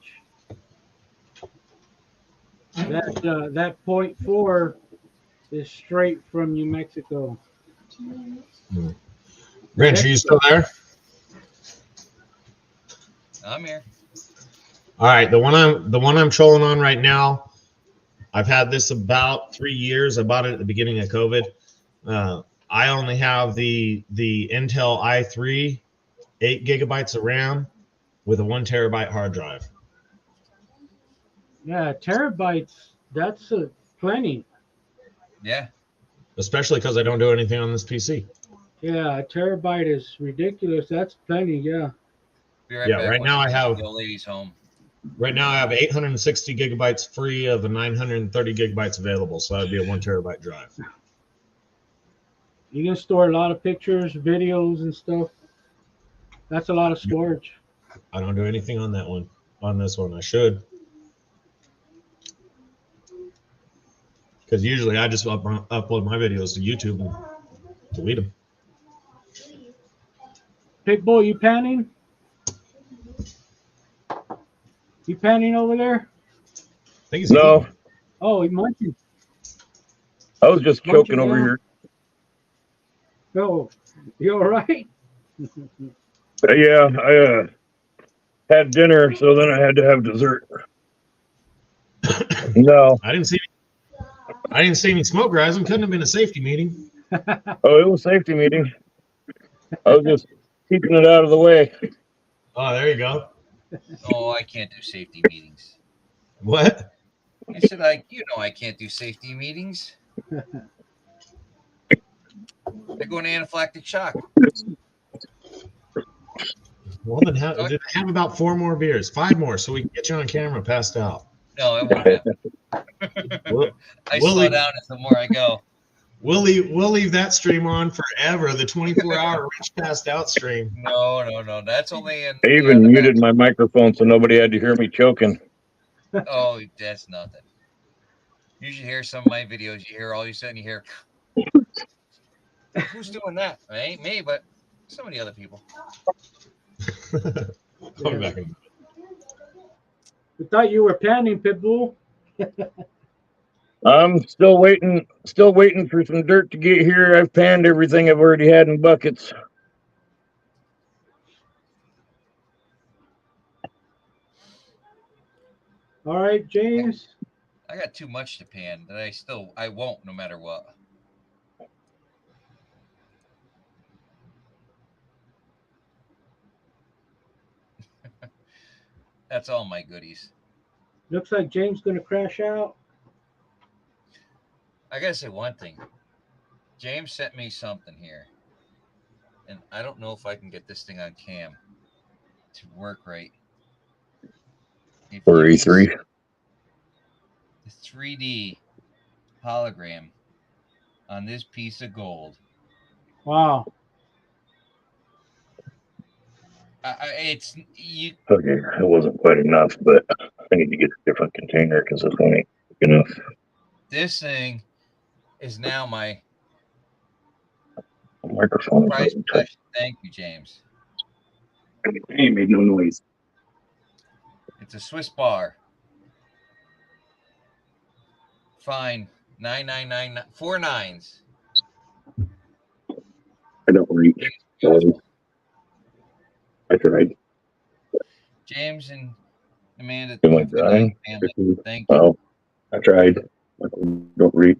That 0.4 is straight from New Mexico. Rich, are you still there? I'm here. All right, the one I'm trolling on right now. I've had this about 3 years. I bought it at the beginning of COVID. I only have the Intel i3, 8 gigabytes of RAM with a 1 terabyte hard drive. Yeah, terabytes. That's plenty. Yeah. Especially because I don't do anything on this PC. Yeah, a terabyte is ridiculous. That's plenty. Yeah. Be right Yeah, back. right now I have the old lady's home. Right now I have 860 gigabytes free of the 930 gigabytes available, so that would be a 1 terabyte drive. You can store a lot of pictures, videos, and stuff. That's a lot of storage. I don't do anything on that one. On this one, I should. Because usually I just upload my videos to YouTube and delete them. Pitbull, you panning? You panning over there? I think he's No, eating. Oh, he munching. I was just choking over down. here. Oh, you all right? Yeah, I had dinner, so then I had to have dessert. No. I didn't see any smoke rising. Couldn't have been a safety meeting. Oh, it was a safety meeting. I was just keeping it out of the way. Oh, there you go. Oh, I can't do safety meetings. What? I said, I can't do safety meetings. They're going to anaphylactic shock. Well, then have about 4 more beers, 5 more, so we can get you on camera passed out. No, it won't happen. I slow down as the more I go. We'll leave that stream on forever. The 24-hour Rich passed out stream. No. That's only in. I even muted my microphone so nobody had to hear me choking. Oh, that's nothing. You should hear some of my videos. You hear all of a sudden you hear. Who's doing that? It ain't me, but some of the other people. Back in. I thought you were panning, Pitbull. I'm still waiting for some dirt to get here. I've panned everything I've already had in buckets. All right, James. I got too much to pan that I won't no matter what. That's all my goodies. Looks like James gonna crash out. I gotta say one thing. James sent me something here, and I don't know if I can get this thing on cam to work right. If Or you E3. can the 3D hologram on this piece of gold. Wow. It's you. Okay, it wasn't quite enough, but I need to get a different container because this one ain't big enough. This thing is now my Microphone is prize not touch. possession. Thank you, James. It ain't made no noise. It's a Swiss bar. Fine. 999 4 nines. I don't reach. It's beautiful. I tried. James and Amanda, Am I have a good night, dying? family. Thank you. Well, I tried. I don't reach.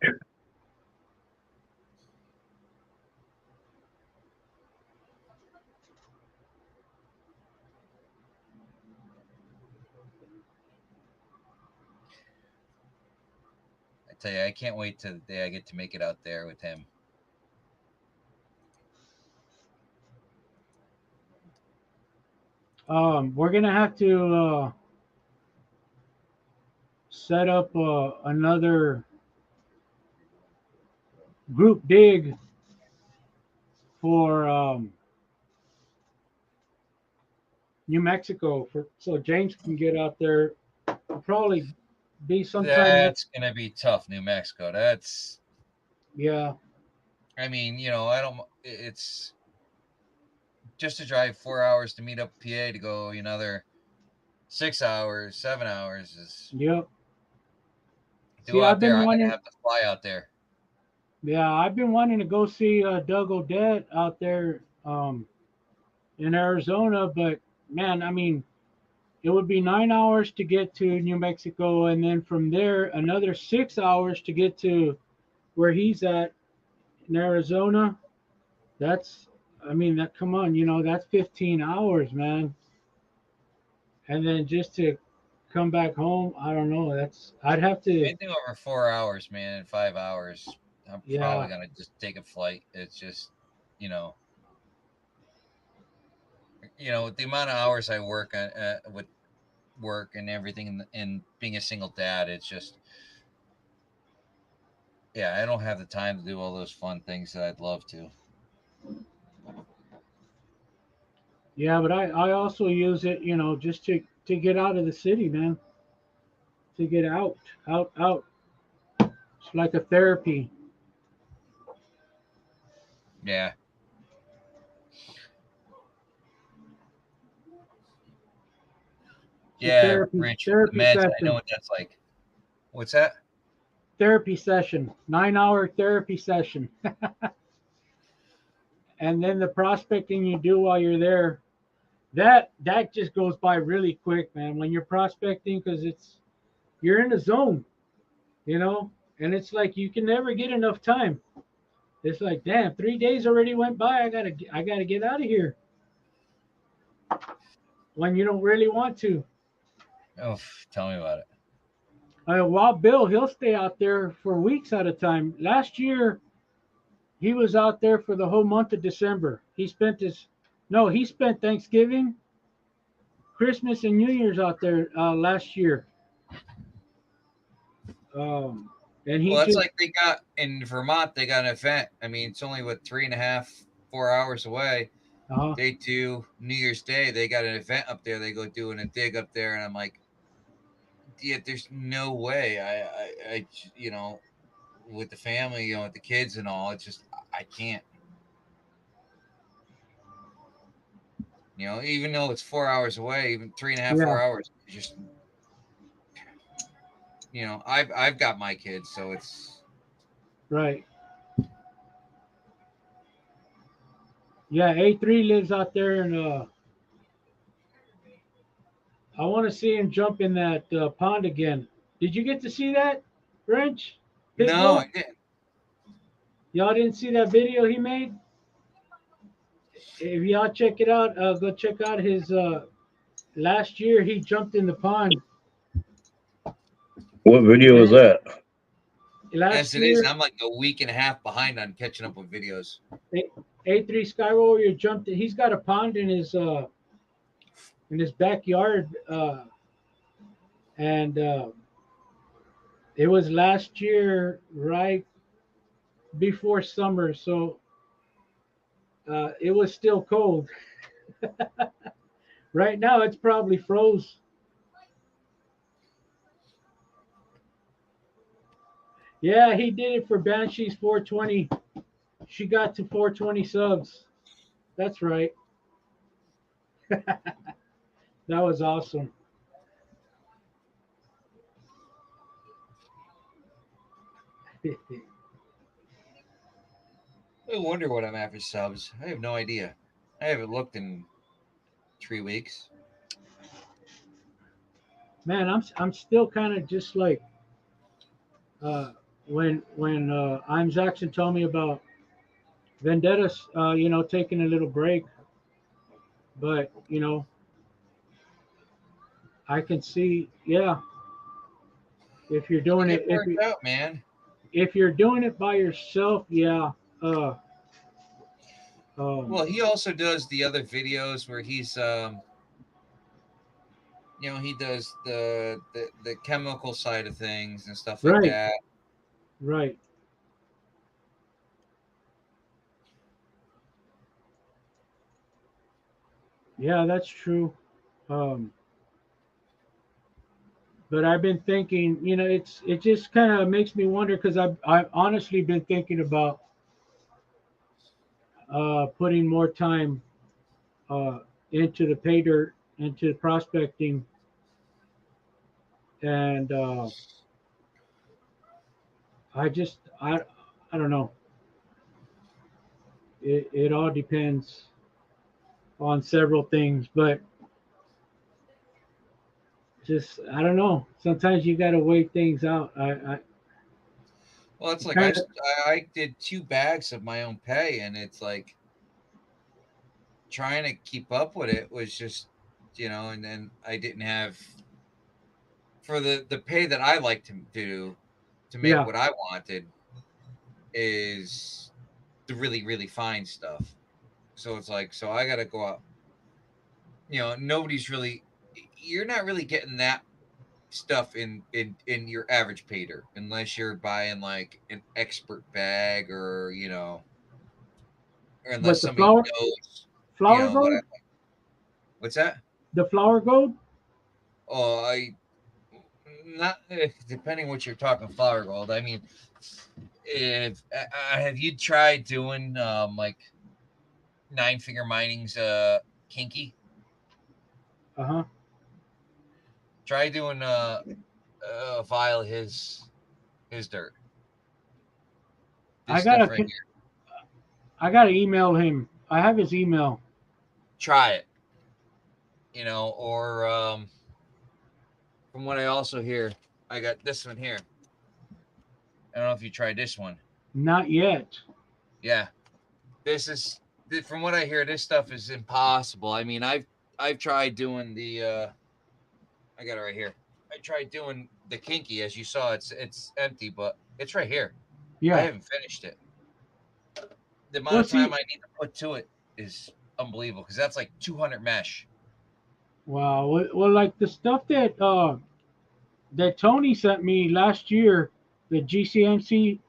I tell you, I can't wait till the day I get to make it out there with him. We're gonna have to set up another group dig for New Mexico so James can get out there. It'll probably be sometime. That's gonna be tough, New Mexico. That's Yeah. I mean, I don't. It's just to drive 4 hours to meet up PA to go another 6 hours, 7 hours is. Yep. Do out there. I'm gonna have to fly out there. Yeah, I've been wanting to go see Doug Odette out there in Arizona, but man, I mean, it would be 9 hours to get to New Mexico, and then from there another 6 hours to get to where he's at in Arizona. Come on, that's 15 hours, man. And then just to come back home, I don't know. I'd have to. Anything over 4 hours, man, in 5 hours, I'm probably gonna just take a flight. It's just, the amount of hours I work with work and everything, and being a single dad, it's just, I don't have the time to do all those fun things that I'd love to. Yeah, but I also use it, just to get out of the city, man. To get out. It's like a therapy. Yeah. Yeah, Rich, therapy meds, session. I know what that's like. What's that? Therapy session. 9-hour therapy session. And then the prospecting you do while you're there, that just goes by really quick, man. When you're prospecting, because you're in a zone, and it's like you can never get enough time. It's like, damn, 3 days already went by. I gotta get out of here. When you don't really want to. Oh, tell me about it. Wild Bill, he'll stay out there for weeks at a time. Last year, he was out there for the whole month of December. He spent Thanksgiving, Christmas, and New Year's out there last year. And it's like they got in Vermont. They got an event. I mean, it's only 3.5, 4 hours away. Day 2, New Year's Day, they got an event up there. They go doing a dig up there, and I'm like, yeah, there's no way. I with the family, with the kids and all, it's just I can't. Even though it's 4 hours away, even 3.5, 4 hours, just I've got my kids, so it's right. Yeah, A3 lives out there, and I want to see him jump in that pond again. Did you get to see that, Wrench? No, I didn't. Y'all didn't see that video he made? If y'all check it out, go check out his last year he jumped in the pond. What video was that? Last Yes, it year, is. I'm like a week and a half behind on catching up with videos. A3 Sky Warrior jumped in. He's got a pond in his backyard, and it was last year, right before summer, so it was still cold. Right now, it's probably froze. Yeah, he did it for Banshee's 420. She got to 420 subs. That's right. That was awesome. I wonder what I'm at for subs. I have no idea. I haven't looked in 3 weeks. Man, I'm still kind of just like when I'm Jackson told me about Vendetta's, taking a little break, but I can see, yeah, if you're doing it, It worked out, man. if you're doing it by yourself, yeah. Well, he also does the other videos where he's he does the chemical side of things and stuff like right, that. right. Yeah, that's true. Um, but I've been thinking, it just kind of makes me wonder because I've honestly been thinking about putting more time uh, into the pay dirt, into prospecting, and I don't know. It all depends on several things, but just I don't know. Sometimes you got to wait things out. Well, it's like Kind of I did 2 bags of my own pay, and it's like trying to keep up with it was just and then I didn't have for the pay that I like to do to make yeah. what I wanted is the really really fine stuff. So it's like so I got to go out. Nobody's really you're not really getting that stuff in your average pater unless you're buying like an expert bag or unless What the somebody knows flower what gold? what's that. The flower gold? Oh, I not depending what you're talking flower gold. I mean, if have you tried doing like 9-figure mining's kinky? Uh huh. Try doing a file his dirt. This I stuff gotta right here. I gotta email him. I have his email. Try it. Or from what I also hear, I got this one here. I don't know if you tried this one. Not yet. Yeah, from what I hear, this stuff is impossible. I mean, I've tried doing the. I got it right here. I tried doing the kinky, as you saw. It's empty, but it's right here. I Yeah. haven't finished it. The amount Well, of time see, I need to put to it is unbelievable because that's like 200 mesh. wow. Well, like the stuff that Tony sent me last year, the GCMC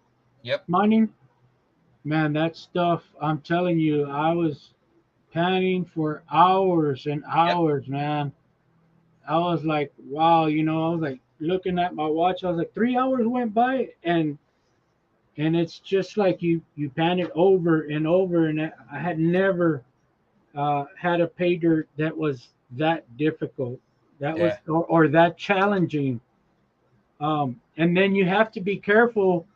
Yep. mining, man, that stuff. I'm telling you, I was panning for hours and hours, man. I was like, wow, I was like looking at my watch. I was like, 3 hours went by, and it's just like you pan it over and over, and I had never had a pay dirt that was that difficult, that was Yeah. or that challenging. And then you have to be careful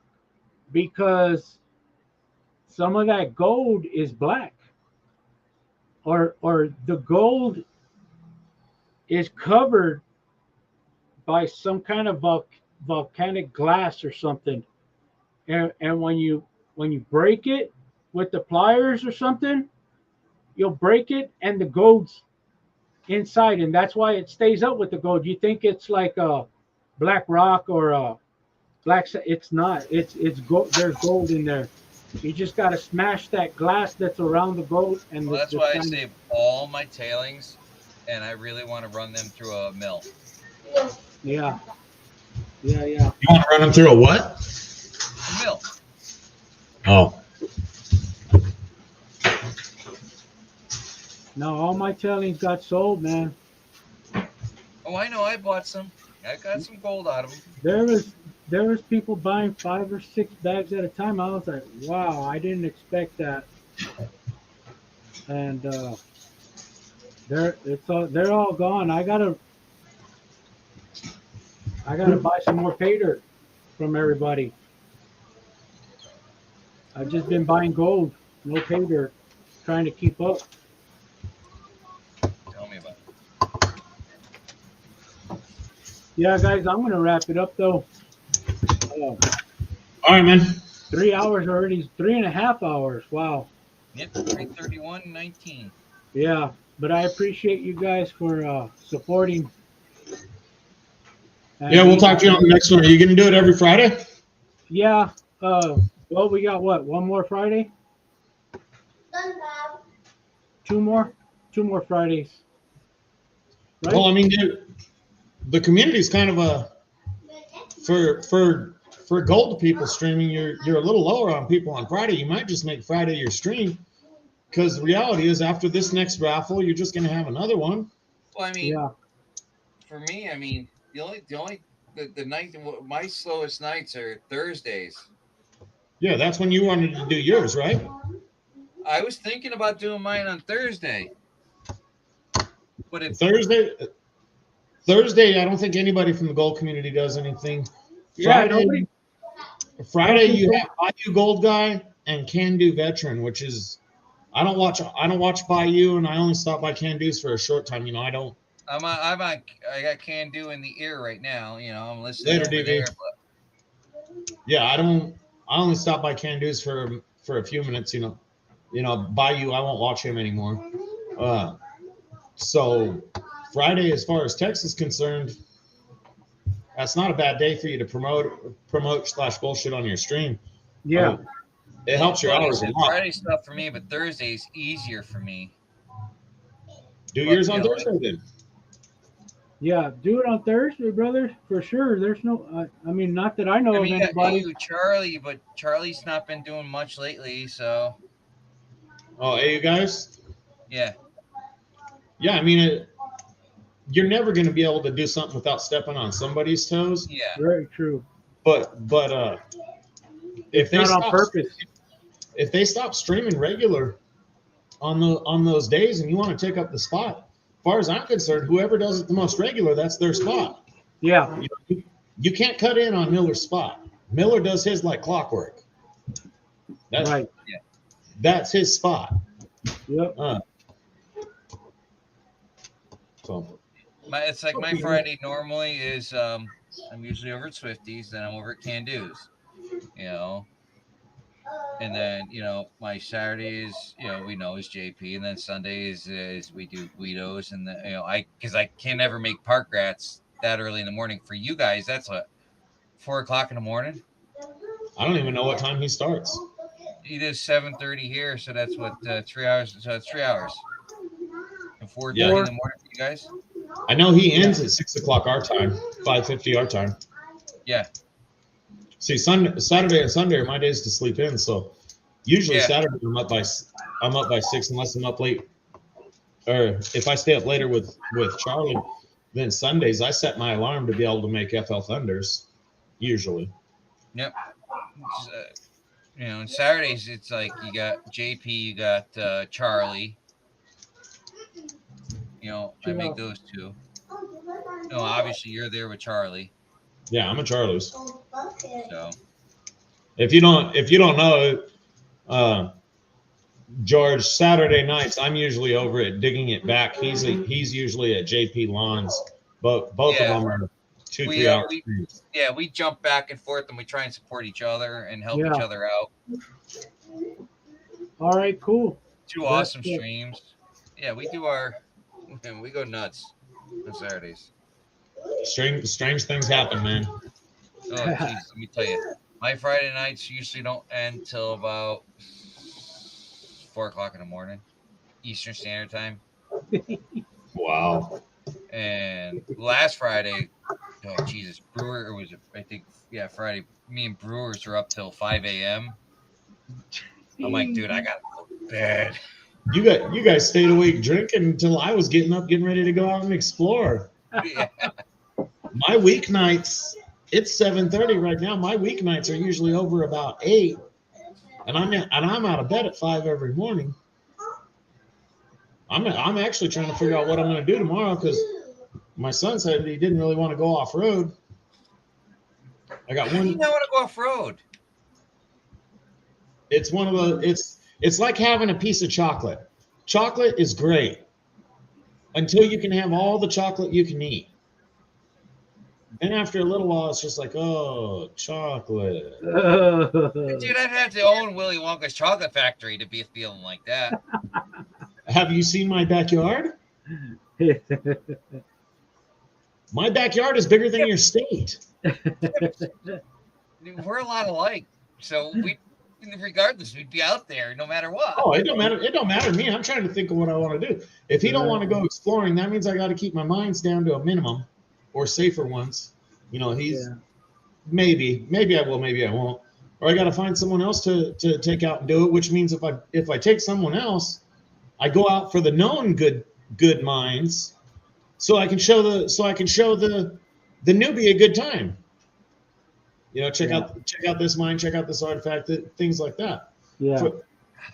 because some of that gold is black, or the gold is covered by some kind of volcanic glass or something. And when you break it with the pliers or something, you'll break it and the gold's inside, and that's why it stays up with the gold. You think it's like a black rock or a it's not. It's gold. There's gold in there. You just got to smash that glass that's around the gold and Well, that's the why I shiny- save all my tailings, and I really want to run them through a mill. Yeah. Yeah. You want to run them through a what? A mill. Oh. No, all my tailings got sold, man. Oh, I know. I bought some. I got some gold out of them. There was people buying 5 or 6 bags at a time. I was like, wow, I didn't expect that. And they're all gone. I gotta buy some more pay dirt from everybody. I've just been buying gold, no pay dirt, trying to keep up. Tell me about it. Yeah, guys, I'm gonna wrap it up though. All right, man. 3 hours already, 3.5 hours. Wow. Yep, 331.19. Yeah, but I appreciate you guys for supporting. And Yeah, we'll talk to you on the next one. Are you going to do it every Friday? Yeah. Well, we got what? One more Friday? 2 more? 2 more Fridays. Right? Well, I mean, dude, the community's kind of a for gold people streaming. You're a little lower on people on Friday. You might just make Friday your stream, because the reality is after this next raffle, you're just going to have another one. Well, I mean, Yeah. for me, I mean, the night, my slowest nights are Thursdays. Yeah, that's when you wanted to do yours, right? I was thinking about doing mine on Thursday, but if Thursday, I don't think anybody from the gold community does anything. Yeah, nobody. Friday, you have Bayou Gold Guy and Can Do Veteran, which is I don't watch Bayou, and I only stop by Can Do's for a short time. You know, I don't. I got Can Do in the ear right now. You know, I'm listening Later, over DV. there, but Yeah, I only stop by Can Do's for a few minutes. You know, Bayou, I won't watch him anymore. So Friday, as far as text is concerned, that's not a bad day for you to promote / bullshit on your stream. Yeah. It helps your hours a lot. Friday stuff for me, but Thursday is easier for me. Do yours on Thursday then. Yeah, do it on Thursday, brother, for sure. There's no, I mean, not that I know of You anybody. got Charlie, but Charlie's not been doing much lately, so. Oh, hey, you guys. Yeah. Yeah, I mean, you're never going to be able to do something without stepping on somebody's toes. Yeah. Very true. But if they not stop, on purpose. If they stop streaming regular on those days, and you want to take up the spot, as far as I'm concerned, whoever does it the most regular, that's their spot. Yeah. You can't cut in on Miller's spot. Miller does his like clockwork. That's right. Yeah. That's his spot. Yep. So. It's like my Friday normally is I'm usually over at Swifties, then I'm over at Can Do's, you know, and then my Saturdays we know is JP, and then Sundays is we do Guido's, and then because I can never make park rats that early in the morning for you guys. That's what 4 o'clock in the morning. I don't even know what time he starts. He does 7:30 here, so that's what 3 hours. So it's 3 hours. And 4:30 in the morning for you guys. I know he ends at 6 o'clock our time, 5:50 our time. Yeah. See, Saturday and Sunday are my days to sleep in. So usually Saturday I'm up by 6 unless I'm up late, or if I stay up later with Charlie. Then Sundays I set my alarm to be able to make FL Thunders. Usually. Yep. And Saturdays it's like you got JP, you got Charlie. I make those two. Obviously you're there with Charlie. Yeah, I'm a Charlie's. So if you don't know, George, Saturday nights I'm usually over at Digging It Back. He's usually at JP Lawns. Both of them are 2-3 hours. We jump back and forth, and we try and support each other and help each other out. All right, cool. Two awesome streams. Yeah, we do our And we go nuts on Saturdays. Strange things happen, man. Oh, jeez, let me tell you. My Friday nights usually don't end till about 4 o'clock in the morning, Eastern Standard Time. Wow. And last Friday, oh Jesus, Brewer was I think Friday. Me and Brewers were up till 5 a.m. I'm like, dude, I gotta go to bed. You guys stayed awake drinking until I was getting ready to go out and explore. Yeah. My weeknights, it's 7:30 right now. My weeknights are usually over about 8, and I'm out of bed at 5 every morning. I'm actually trying to figure out what I'm going to do tomorrow because my son said he didn't really want to go off road. I got one. You don't want to go off road. It's one of the. It's like having a piece of chocolate. Chocolate is great until you can have all the chocolate you can eat. And after a little while, it's just like, oh, chocolate. Dude, I'd have to own Willy Wonka's chocolate factory to be feeling like that. Have you seen my backyard? My backyard is bigger than your state. We're a lot alike, so regardless, we'd be out there no matter what. Oh, it don't matter. It don't matter to me. I'm trying to think of what I want to do. If he don't want to go exploring, that means I got to keep my mines down to a minimum, or safer ones. You know, maybe I will, maybe I won't, or I got to find someone else to take out and do it. Which means if I take someone else, I go out for the known good mines, so I can show the newbie a good time. You know, check out this mine, check out this artifact, things like that. Yeah.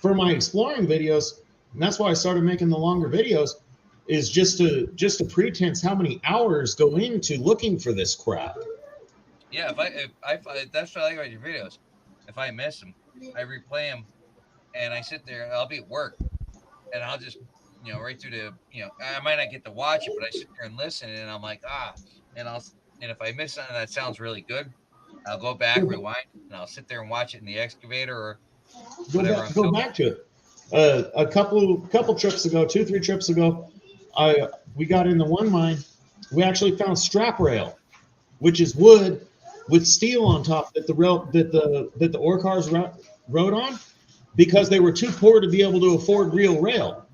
For my exploring videos, and that's why I started making the longer videos, is just to pretense how many hours go into looking for this crap. Yeah, if I that's what I like about your videos. If I miss them, I replay them, and I sit there. I'll be at work, and I'll just right through the I might not get to watch it, but I sit there and listen, and I'm like and if I miss something that sounds really good, I'll go back, rewind, and I'll sit there and watch it in the excavator or whatever. Go back to it. A couple trips ago, 2-3 trips ago, we got in the one mine. We actually found strap rail, which is wood with steel on top that the ore cars rode on, because they were too poor to be able to afford real rail.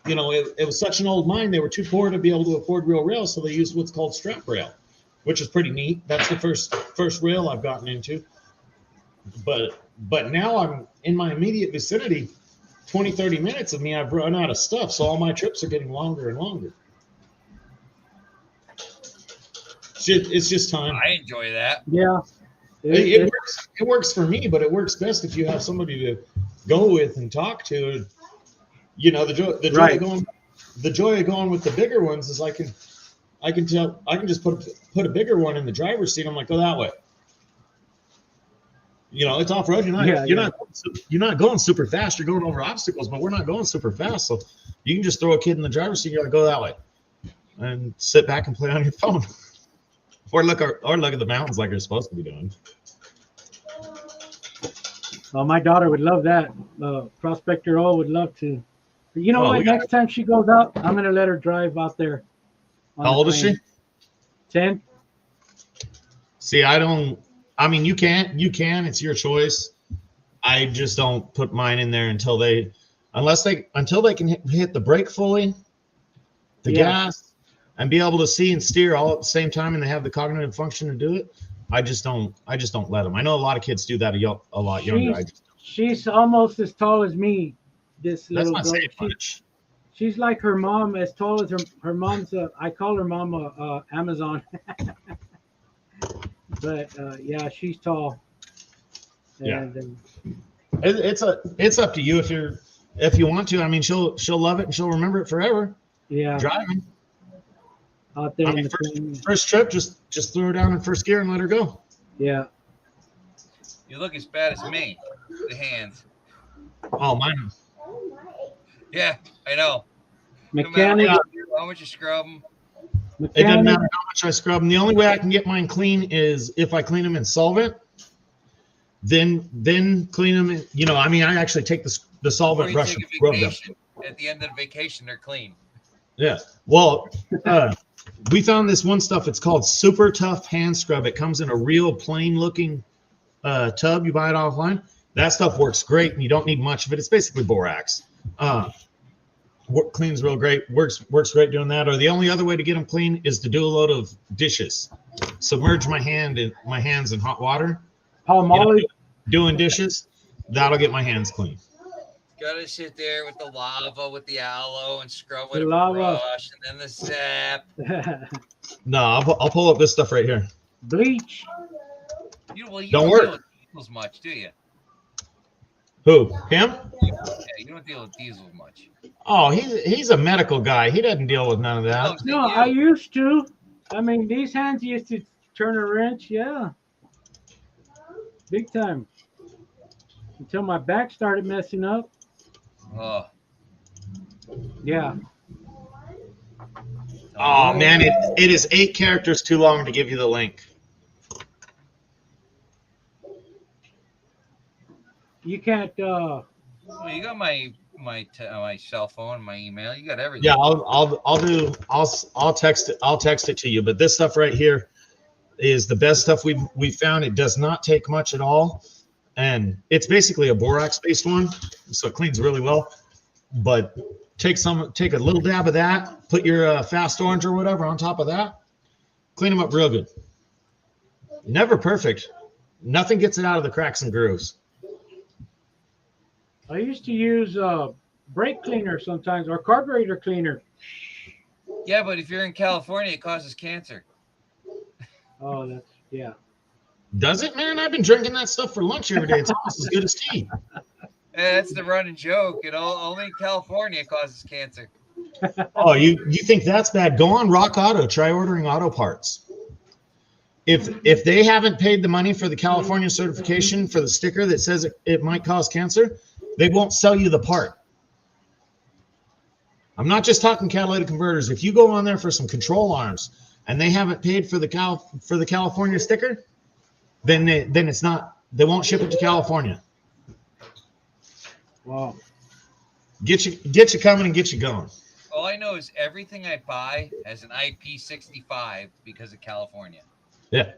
You know, it was such an old mine, they were too poor to be able to afford real rail, so they used what's called strap rail, which is pretty neat. That's the first rail I've gotten into. But now I'm in my immediate vicinity. 20-30 minutes of me, I've run out of stuff, so all my trips are getting longer and longer. It's just time. I enjoy that. Yeah. It works for me, but it works best if you have somebody to go with and talk to. You know, the joy of going with the bigger ones is I can just put a bigger one in the driver's seat. I'm like, go that way. You know, it's off road. You're not going super fast. You're going over obstacles, but we're not going super fast. So you can just throw a kid in the driver's seat. You're like, go that way, and sit back and play on your phone, or look at the mountains like you're supposed to be doing. Well, my daughter would love that. Prospector O would love to. You know what? Next time she goes out, I'm gonna let her drive out there. How old is she? 10. See, I mean, you can. It's your choice. I just don't put mine in there until they can hit the brake fully, the gas, and be able to see and steer all at the same time, and they have the cognitive function to do it. I just don't let them. I know a lot of kids do that a lot younger. She's almost as tall as me. This little That's not girl. saying much. She's like her mom, as tall as her mom's. I call her mama Amazon. But yeah, she's tall. And, it's up to you if you want to. I mean, she'll love it and she'll remember it forever. Yeah, driving out there. First trip, just throw her down in first gear and let her go. Yeah. You look as bad as me. The hands. Oh, mine. Yeah, I know. Mechanic. How much you scrub them? It doesn't matter how much I scrub them. The only way I can get mine clean is if I clean them in solvent. Then clean them. I mean, I actually take the solvent brush and scrub them. At the end of the vacation, they're clean. Yeah. Well, we found this one stuff. It's called Super Tough Hand Scrub. It comes in a real plain looking tub. You buy it offline. That stuff works great, and you don't need much of it. It's basically borax. Cleans real great. Works great doing that. Or the only other way to get them clean is to do a load of dishes. Submerge my hands in hot water. Palmolive. Doing dishes. That'll get my hands clean. Gotta sit there with the lava, with the aloe, and scrub with The a lava. brush, and then the sap. No, I'll pull up this stuff right here. Bleach. You Don't don't work. deal with diesels much, do you? Who? Him? Yeah, you don't deal with diesels much. Oh, he's a medical guy. He doesn't deal with none of that. No, I used to. I mean, these hands used to turn a wrench. Yeah. Big time. Until my back started messing up. Oh. Yeah. Oh man, it is 8 characters too long to give you the link. You can't. Well, you got my cell phone, my email. You got everything. Yeah, I'll text it to you. But this stuff right here is the best stuff we found. It does not take much at all, and it's basically a borax based one, so it cleans really well. But take a little dab of that, put your fast orange or whatever on top of that, clean them up real good. Never perfect. Nothing gets it out of the cracks and grooves. I used to use brake cleaner sometimes or carburetor cleaner. Yeah, but if you're in California, it causes cancer. Oh, that's yeah. Does it, man? I've been drinking that stuff for lunch every day. It's almost as good as tea. That's the running joke. You know, only in California it causes cancer. Oh, you think that's bad? Go on Rock Auto. Try ordering auto parts. If they haven't paid the money for the California certification for the sticker that says it might cause cancer, they won't sell you the part. I'm not just talking catalytic converters. If you go on there for some control arms and they haven't paid for the California sticker, then it's not. They won't ship it to California. Wow. Get you coming and get you going. All I know is everything I buy has an IP65 because of California. Yeah.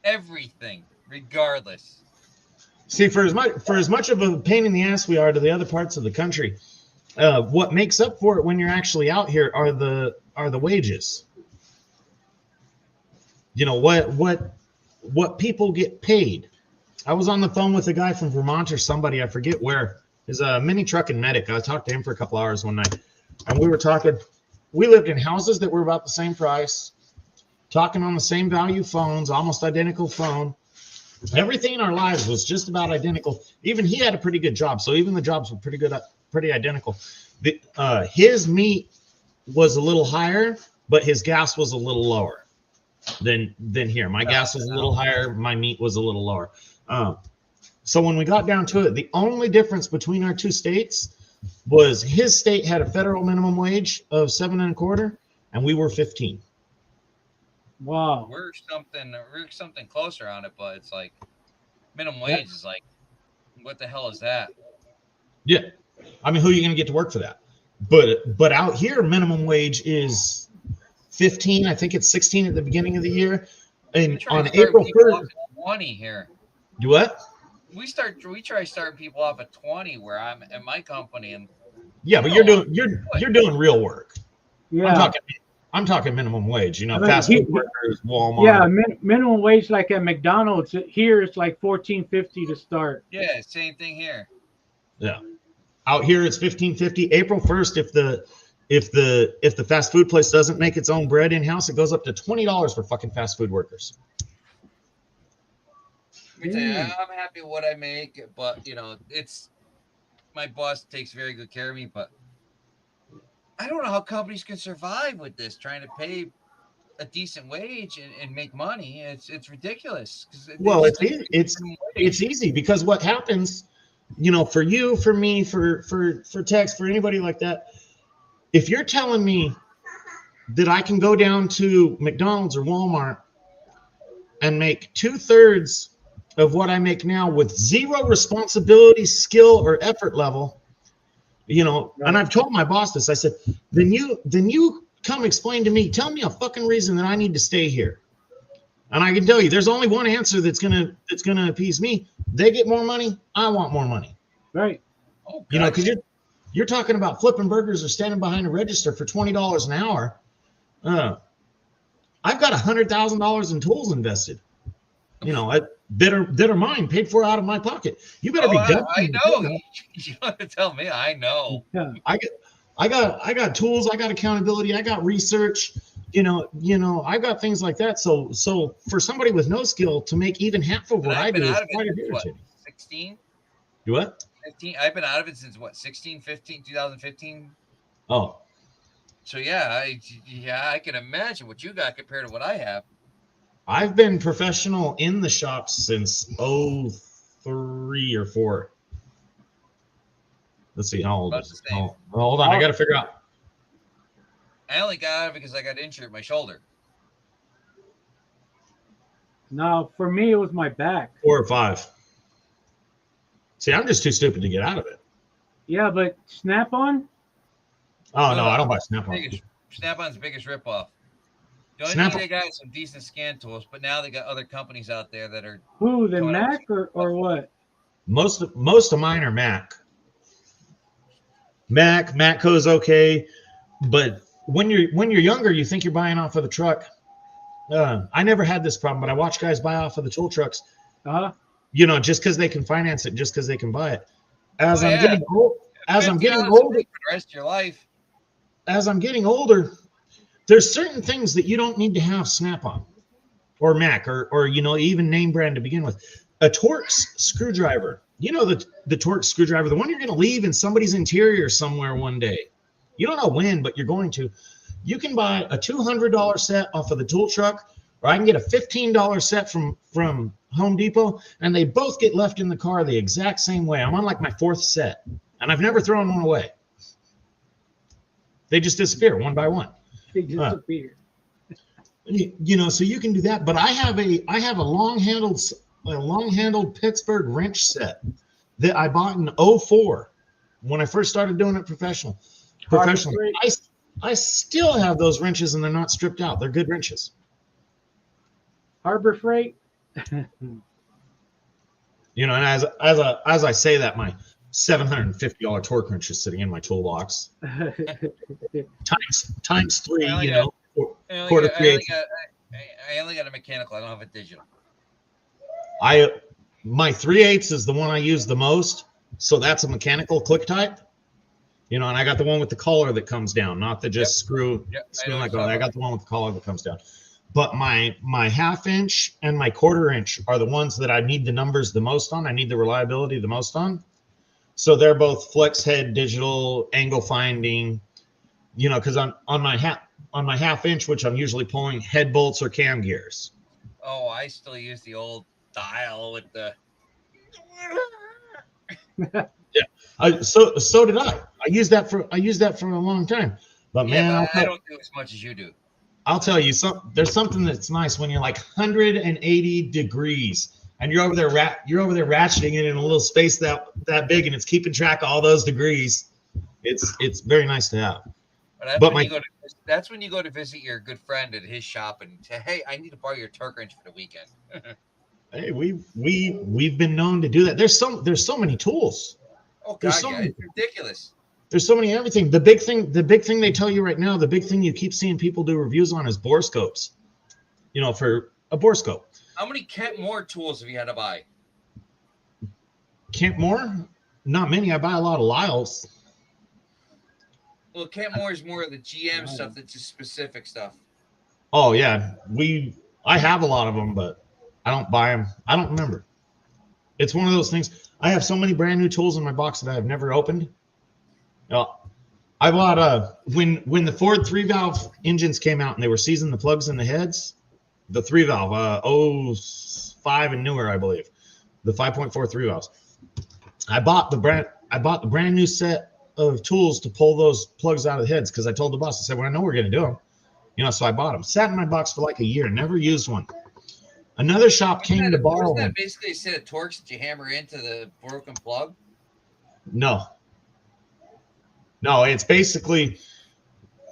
Everything, regardless. See, for as much of a pain in the ass we are to the other parts of the country, what makes up for it when you're actually out here are the wages. You know what people get paid. I was on the phone with a guy from Vermont or somebody, I forget where. He's a mini trucking medic. I talked to him for a couple hours one night, and we were talking. We lived in houses that were about the same price, talking on the same value phones, almost identical phone. Everything in our lives was just about identical. Even he had a pretty good job, so even the jobs were pretty identical. His meat was a little higher, but his gas was a little lower than here. My gas was a little higher. My meat was a little lower. So when we got down to it, the only difference between our two states was his state had a federal minimum wage of 7.25, and we were 15. Wow. We're something closer on it, but it's like minimum wage is like, what the hell is that? Yeah, I mean, who are you going to get to work for that? But out here, minimum wage is 15. I think it's 16 at the beginning of the year, and on April 1st, 20 here. Do what? We try starting people off at 20 where I'm at my company, and yeah, but you're doing real work. Yeah, I'm talking minimum wage. You know, fast food workers, Walmart. Yeah, minimum wage like at McDonald's. Here it's like $14.50 to start. Yeah, same thing here. Yeah, out here it's $15.50. April 1st, if the fast food place doesn't make its own bread in house, it goes up to $20 for fucking fast food workers. Let me tell you, I'm happy with what I make, but you know, it's my boss takes very good care of me, but I don't know how companies can survive with this, trying to pay a decent wage and make money. It's ridiculous. Well, it's easy because what happens, you know, for you, for me, for Tex, for anybody like that, if you're telling me that I can go down to McDonald's or Walmart and make 2/3 of what I make now with zero responsibility, skill, or effort level, You know, and I've told my boss this. I said, then you come explain to me. Tell me a fucking reason that I need to stay here. And I can tell you, there's only one answer that's gonna appease me. They get more money. I want more money. Right. Oh, You know, because you're talking about flipping burgers or standing behind a register for $20 an hour. I've got $100,000 in tools invested. You know, that are mine, paid for out of my pocket. You better be done. I know. You don't have to tell me. I know. Yeah. I got tools. I got accountability. I got research. You know, I got things like that. So for somebody with no skill to make even half of what I do is quite irritating. 16? You what? 15. I've been out of it since what? 2015. Oh. So yeah, I can imagine what you got compared to what I have. I've been professional in the shop since 03 or 4. Let's see, how old is it? Oh, hold on, I got to figure out. I only got out of it because I got injured in my shoulder. No, for me, it was my back. 4 or 5. See, I'm just too stupid to get out of it. Yeah, but Snap-on? Oh, no, I don't buy Snap-on. Snap-on's the biggest ripoff. The only thing they got is some decent scan tools, but now they got other companies out there that are. Who, the Mac or what? Most of mine are Mac. Matco's okay, but when you're younger, you think you're buying off of the truck. I never had this problem, but I watch guys buy off of the tool trucks. You know, just because they can finance it, just because they can buy it. As I'm getting older, for the rest of your life. As I'm getting older, there's certain things that you don't need to have Snap-on or Mac or you know, even name brand to begin with. A Torx screwdriver. You know, the Torx screwdriver, the one you're going to leave in somebody's interior somewhere one day. You don't know when, but you're going to. You can buy a $200 set off of the tool truck, or I can get a $15 set from Home Depot, and they both get left in the car the exact same way. I'm on like my 4th set, and I've never thrown one away. They just disappear one by one. They disappear. You know, so you can do that. But I have a long-handled Pittsburgh wrench set that I bought in 04 when I first started doing it professionally. I still have those wrenches, and they're not stripped out. They're good wrenches. Harbor Freight. You know, and as I say that, my $750 torque wrench is sitting in my toolbox. times 3, you know, quarter 3/8. I only got a mechanical. I don't have a digital. My 3/8 is the one I use the most, so that's a mechanical click type. You know, and I got the one with the collar that comes down, not the just screw like that. I got the one with the collar that comes down. But my 1/2 inch and my 1/4 inch are the ones that I need the numbers the most on. I need the reliability the most on. So they're both flex head digital angle finding, you know, because on my 1/2 inch, which I'm usually pulling head bolts or cam gears. Oh, I still use the old dial with the. Yeah, so did I. I used that for a long time. But man, I don't do as much as you do. I'll tell you, there's something that's nice when you're like 180 degrees and you're over there ratcheting it in a little space that big, and it's keeping track of all those degrees. It's very nice to have. That's when you go to visit your good friend at his shop and say, "Hey, I need to borrow your torque wrench for the weekend." Hey, we've been known to do that. There's so many tools. Oh God, it's ridiculous. There's so many everything. The big thing they tell you right now, the big thing you keep seeing people do reviews on is bore scopes. You know, for a bore scope. How many Kent Moore tools have you had to buy? Kent Moore? Not many. I buy a lot of Lyle's. Well, Kent Moore is more of the GM stuff that's just specific stuff. Oh yeah, I have a lot of them, but I don't buy them. I don't remember. It's one of those things. I have so many brand new tools in my box that I have never opened. I bought when the Ford 3-valve engines came out and they were seizing the plugs in the heads, the 3-valve 05 and newer, I believe, the 5.4 3-valves. I bought the brand new set of tools to pull those plugs out of the heads because I told the boss, I said, well, I know we're going to do them, you know, so I bought them. Sat in my box for like a year, never used one. Another shop came to borrow one. Wasn't that basically a set of Torx that you hammer into the broken plug? No. No, it's basically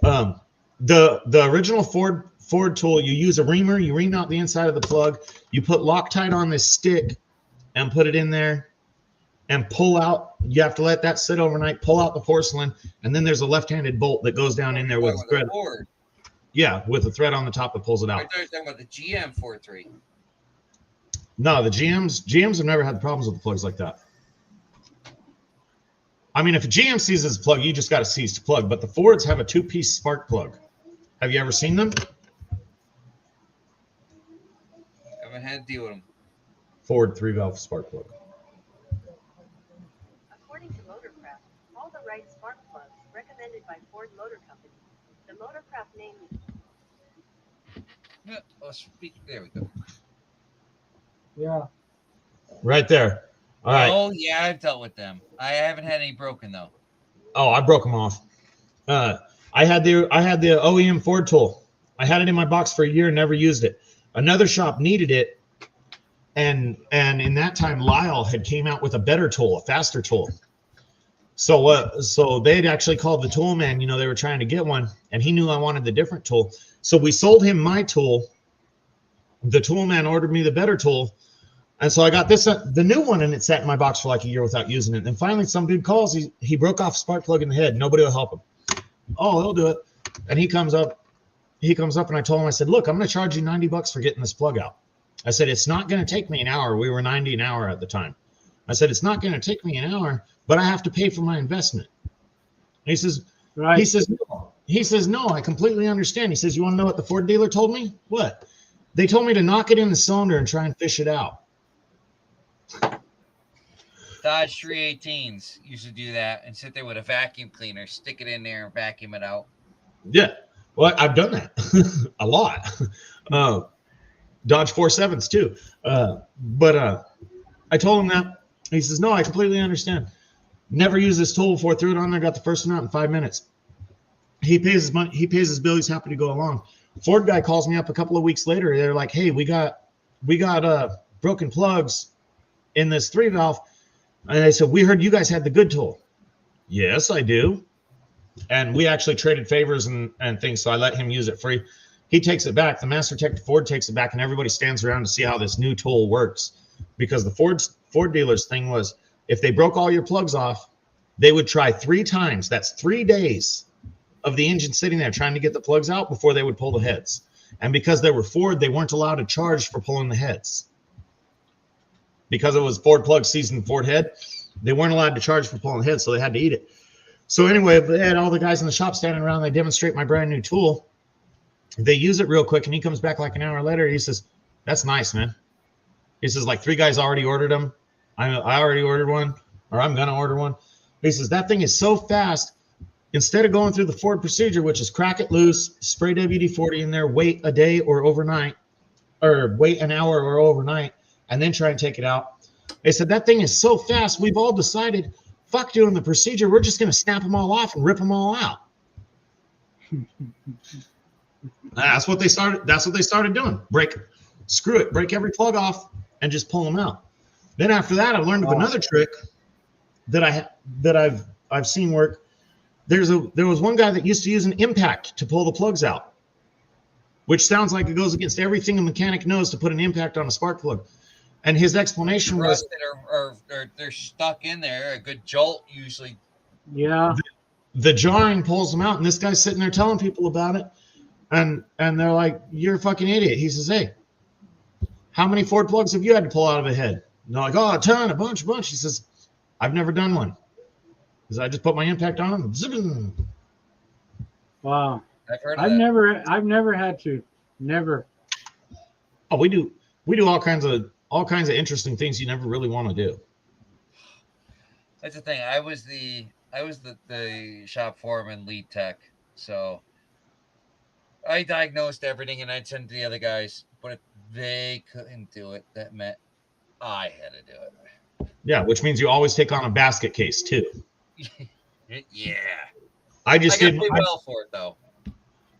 the original Ford tool. You use a reamer, you ream out the inside of the plug, you put Loctite on this stick and put it in there and pull out. You have to let that sit overnight, pull out the porcelain, and then there's a left-handed bolt that goes down in there with a thread. Yeah, with a thread on the top that pulls it out. I thought you were talking about the GM 4.3. No, the GMs have never had problems with the plugs like that. I mean, if a GM seizes a plug, you just got to seize the plug. But the Fords have a 2-piece spark plug. Have you ever seen them? I haven't had to deal with them. Ford 3-valve spark plug. According to Motorcraft, all the right spark plugs recommended by Ford Motor Company. The Motorcraft name. Yeah, let's speak. There we go. Yeah. Right there. All right. Oh yeah, I've dealt with them. I haven't had any broken though. Oh, I broke them off. I had the OEM Ford tool. I had it in my box for a year and never used it. Another shop needed it, and in that time, Lyle had came out with a better tool, a faster tool. So they had actually called the tool man. You know, they were trying to get one, and he knew I wanted the different tool. So we sold him my tool. The tool man ordered me the better tool. And so I got this, the new one, and it sat in my box for like a year without using it. And finally, some dude calls. He broke off a spark plug in the head. Nobody will help him. Oh, he'll do it. And he comes up, and I told him, I said, look, I'm going to charge you $90 for getting this plug out. I said, it's not going to take me an hour. We were $90 an hour at the time. I said, it's not going to take me an hour, but I have to pay for my investment. And he says, right. He says, no, I completely understand. He says, you want to know what the Ford dealer told me? What? They told me to knock it in the cylinder and try and fish it out. Dodge 318s used to do that and sit there with a vacuum cleaner, stick it in there and vacuum it out. Yeah. Well, I've done that a lot. Dodge 47s too. But I told him that. He says, no, I completely understand. Never used this tool before. Threw it on there, got the first one out in 5 minutes. He pays his money. He pays his bill. He's happy to go along. Ford guy calls me up a couple of weeks later. They're like, hey, we got broken plugs in this 3-valve. And I said, we heard you guys had the good tool. Yes, I do. And we actually traded favors and things. So I let him use it free. He takes it back. The master tech Ford takes it back, and everybody stands around to see how this new tool works. Because the Ford dealer's thing was, if they broke all your plugs off, they would try 3 times. That's 3 days of the engine sitting there trying to get the plugs out before they would pull the heads. And because they were Ford, they weren't allowed to charge for pulling the heads. Because it was Ford plug seasoned Ford head, they weren't allowed to charge for pulling the head, so they had to eat it. So anyway, they had all the guys in the shop standing around. They demonstrate my brand new tool. They use it real quick, and he comes back like an hour later. He says, that's nice, man. He says, like 3 guys already ordered them. I already ordered one, or I'm going to order one. He says, that thing is so fast. Instead of going through the Ford procedure, which is crack it loose, spray WD-40 in there, wait a day or overnight, or wait an hour or overnight, and then try and take it out. They said, that thing is so fast, we've all decided, fuck doing the procedure. We're just going to snap them all off and rip them all out. That's what they started doing. Screw it, break every plug off and just pull them out. Then after that, I learned of another trick that I've seen work. There was one guy that used to use an impact to pull the plugs out, which sounds like it goes against everything a mechanic knows to put an impact on a spark plug. And his explanation was, they're stuck in there. A good jolt usually. Yeah. The jarring pulls them out, and this guy's sitting there telling people about it, and they're like, "You're a fucking idiot." He says, "Hey, how many Ford plugs have you had to pull out of a head?" And they're like, "Oh, a ton, a bunch." He says, "I've never done one. Because I just put my impact on them." Zipping. Wow. I've never had to. Never. Oh, we do all kinds of interesting things you never really want to do. That's the thing. I was the shop foreman lead tech, so I diagnosed everything and I'd send it to the other guys. But if they couldn't do it, that meant I had to do it. Yeah, which means you always take on a basket case too. Yeah. I did well for it though.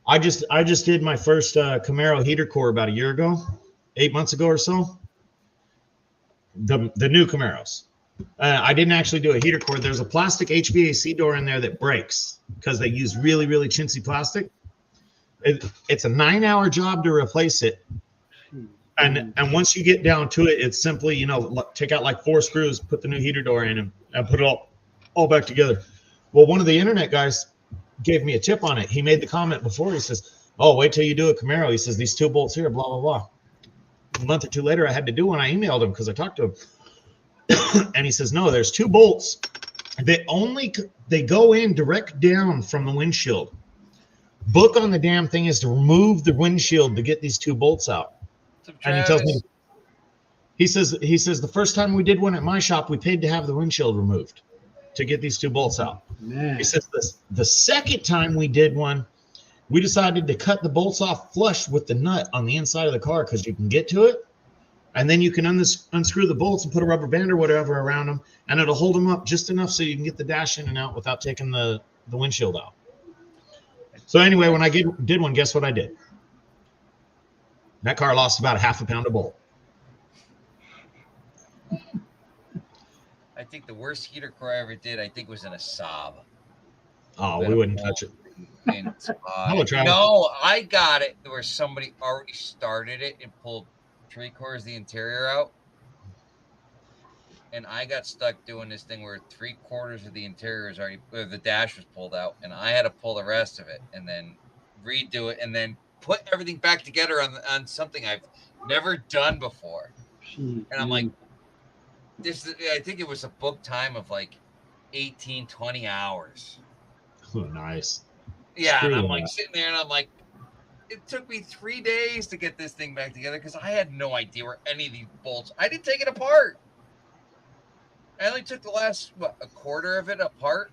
I just did my first Camaro heater core about a year ago, 8 months ago or so. The new Camaros. I didn't actually do a heater cord. There's a plastic HVAC door in there that breaks because they use really, really chintzy plastic. It's a 9-hour job to replace it. And once you get down to it, it's simply, you know, take out like 4 screws, put the new heater door in, and put it all back together. Well, one of the internet guys gave me a tip on it. He made the comment before. He says, "Oh, wait till you do a Camaro." He says, "These 2 bolts here, blah, blah, blah." A month or 2 later, I had to do one. I emailed him because I talked to him. And he says, "No, there's 2 bolts. They go in direct down from the windshield. Book on the damn thing is to remove the windshield to get these 2 bolts out." And he tells me, he says the first time we did one at my shop, we paid to have the windshield removed to get these 2 bolts out. Man. He says the second time we did one, we decided to cut the bolts off flush with the nut on the inside of the car because you can get to it, and then you can unscrew the bolts and put a rubber band or whatever around them, and it'll hold them up just enough so you can get the dash in and out without taking the windshield out. So anyway, when I did one, guess what I did? That car lost about 1/2 pound of bolt. I think the worst heater core I ever did, I think, was in a Saab. Oh, we wouldn't touch it. No, I got it where somebody already started it and pulled 3/4 of the interior out. And I got stuck doing this thing where 3/4 of the interior is already, or the dash was pulled out, and I had to pull the rest of it and then redo it and then put everything back together on something I've never done before. And I'm like, I think it was a book time of like 18, 20 hours. Oh, nice. Yeah, and I'm like sitting there and I'm like, it took me 3 days to get this thing back together because I had no idea where any of these bolts. I didn't take it apart. I only took the last, a quarter of it apart.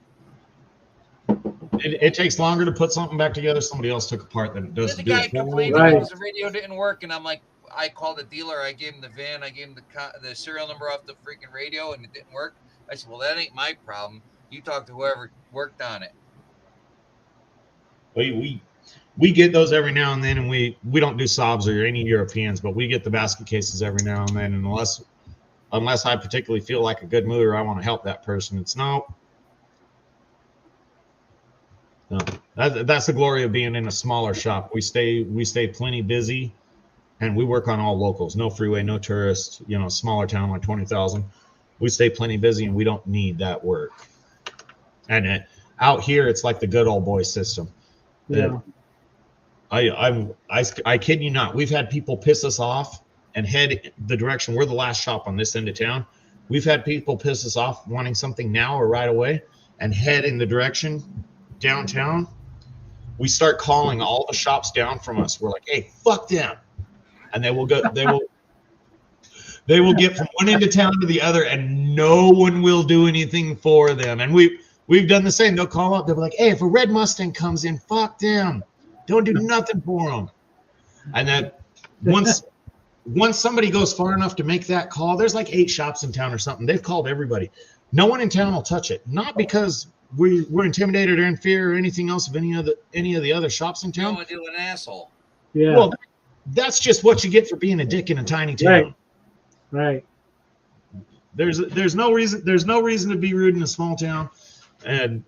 It takes longer to put something back together somebody else took apart than it does to do it. The guy complained because the radio didn't work, and I'm like, I called the dealer, I gave him the VIN, I gave him the serial number off the freaking radio, and it didn't work. I said, well, that ain't my problem. You talk to whoever worked on it. We get those every now and then, and we don't do Saabs or any Europeans, but we get the basket cases every now and then, and unless I particularly feel like a good mood or I want to help that person, it's no. That's the glory of being in a smaller shop. We stay plenty busy, and we work on all locals. No freeway, no tourists. You know, smaller town like 20,000. We stay plenty busy, and we don't need that work. And out here, it's like the good old boy system. Yeah. I kid you not. We've had people piss us off and head the direction. We're the last shop on this end of town. We've had people piss us off wanting something now or right away and head in the direction downtown. We start calling all the shops down from us. We're like, hey, fuck them. And they will get from one end of town to the other, and no one will do anything for them. And we've done the same. They'll call up. They'll be like, hey, if a red Mustang comes in, fuck them. Don't do nothing for them. And then once somebody goes far enough to make that call, there's like 8 shops in town or something. They've called everybody. No one in town will touch it. Not because we're intimidated or in fear or anything else of any of the other shops in town. You want to do an asshole. Yeah. Well, that's just what you get for being a dick in a tiny town. Right. There's no reason to be rude in a small town, and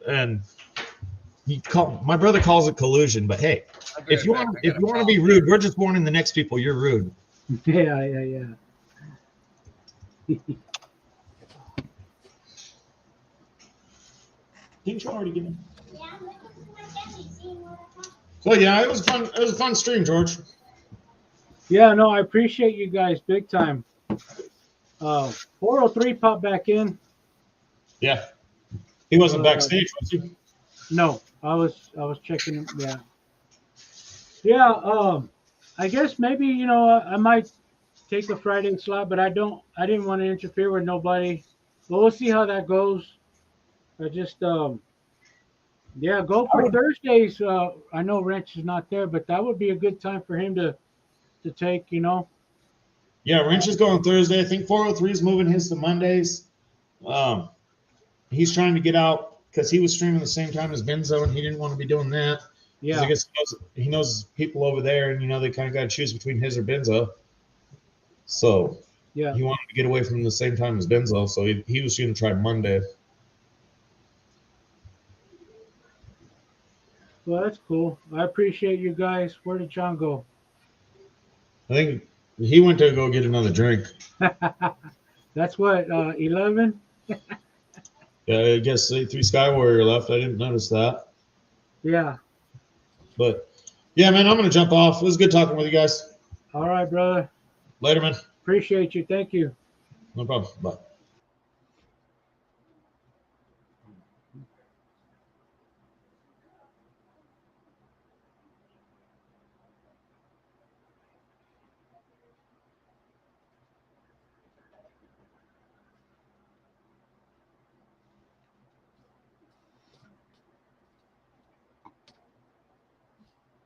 my brother calls it collusion. But hey, if you want to be rude, we're just warning the next people you're rude. Yeah. Didn't you already give me? So yeah, it was fun. It was a fun stream, George. Yeah, no, I appreciate you guys big time. 403 popped back in. Yeah, he wasn't backstage, was he? No, I was checking him. Yeah. I guess maybe I might take a Friday slot, but I didn't want to interfere with nobody. But we'll see how that goes. I just go for Thursdays. I know Wrench is not there, but that would be a good time for him to take. Yeah, Wrench is going Thursday. I think 403 is moving his to Mondays. He's trying to get out because he was streaming the same time as Benzo, and he didn't want to be doing that. Yeah, I guess he knows people over there, and they kind of got to choose between his or Benzo. So Yeah. He wanted to get away from the same time as Benzo, so he was going to try Monday. Well, that's cool. I appreciate you guys. Where did John go? I think he went to go get another drink. That's what, 11? Yeah, I guess 3 Sky Warrior left. I didn't notice that. Yeah. But yeah, man, I'm going to jump off. It was good talking with you guys. All right, brother. Later, man. Appreciate you. Thank you. No problem. Bye.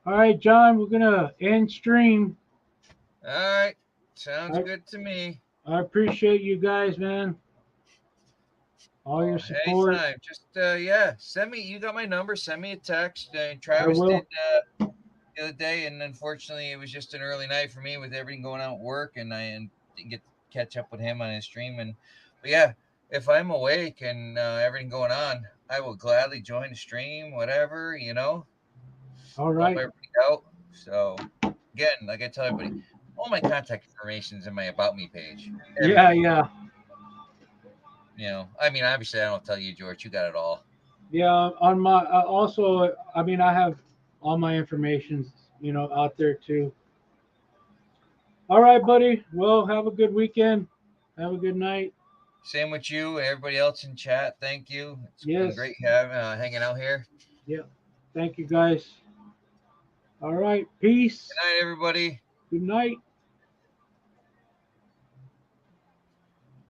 All right, John, we're going to end stream. All right. Sounds good to me. I appreciate you guys, man. All your support. Anytime. Just yeah, send me. You got my number. Send me a text. Travis will. did the other day, and unfortunately, it was just an early night for me with everything going on at work, and I didn't get to catch up with him on his stream. But yeah, if I'm awake and everything going on, I will gladly join the stream. Whatever, you know. All right. Help everybody out. So again, like I tell everybody, all my contact information is in my About Me page. Everything. Yeah. You know, I mean, obviously, I don't tell you, George. You got it all. Yeah, on my also, I mean, I have all my information, out there too. All right, buddy. Well, have a good weekend. Have a good night. Same with you, everybody else in chat. Thank you. It's been Yes. great having hanging out here. Yeah. Thank you, guys. All right. Peace. Good night, everybody. Good night.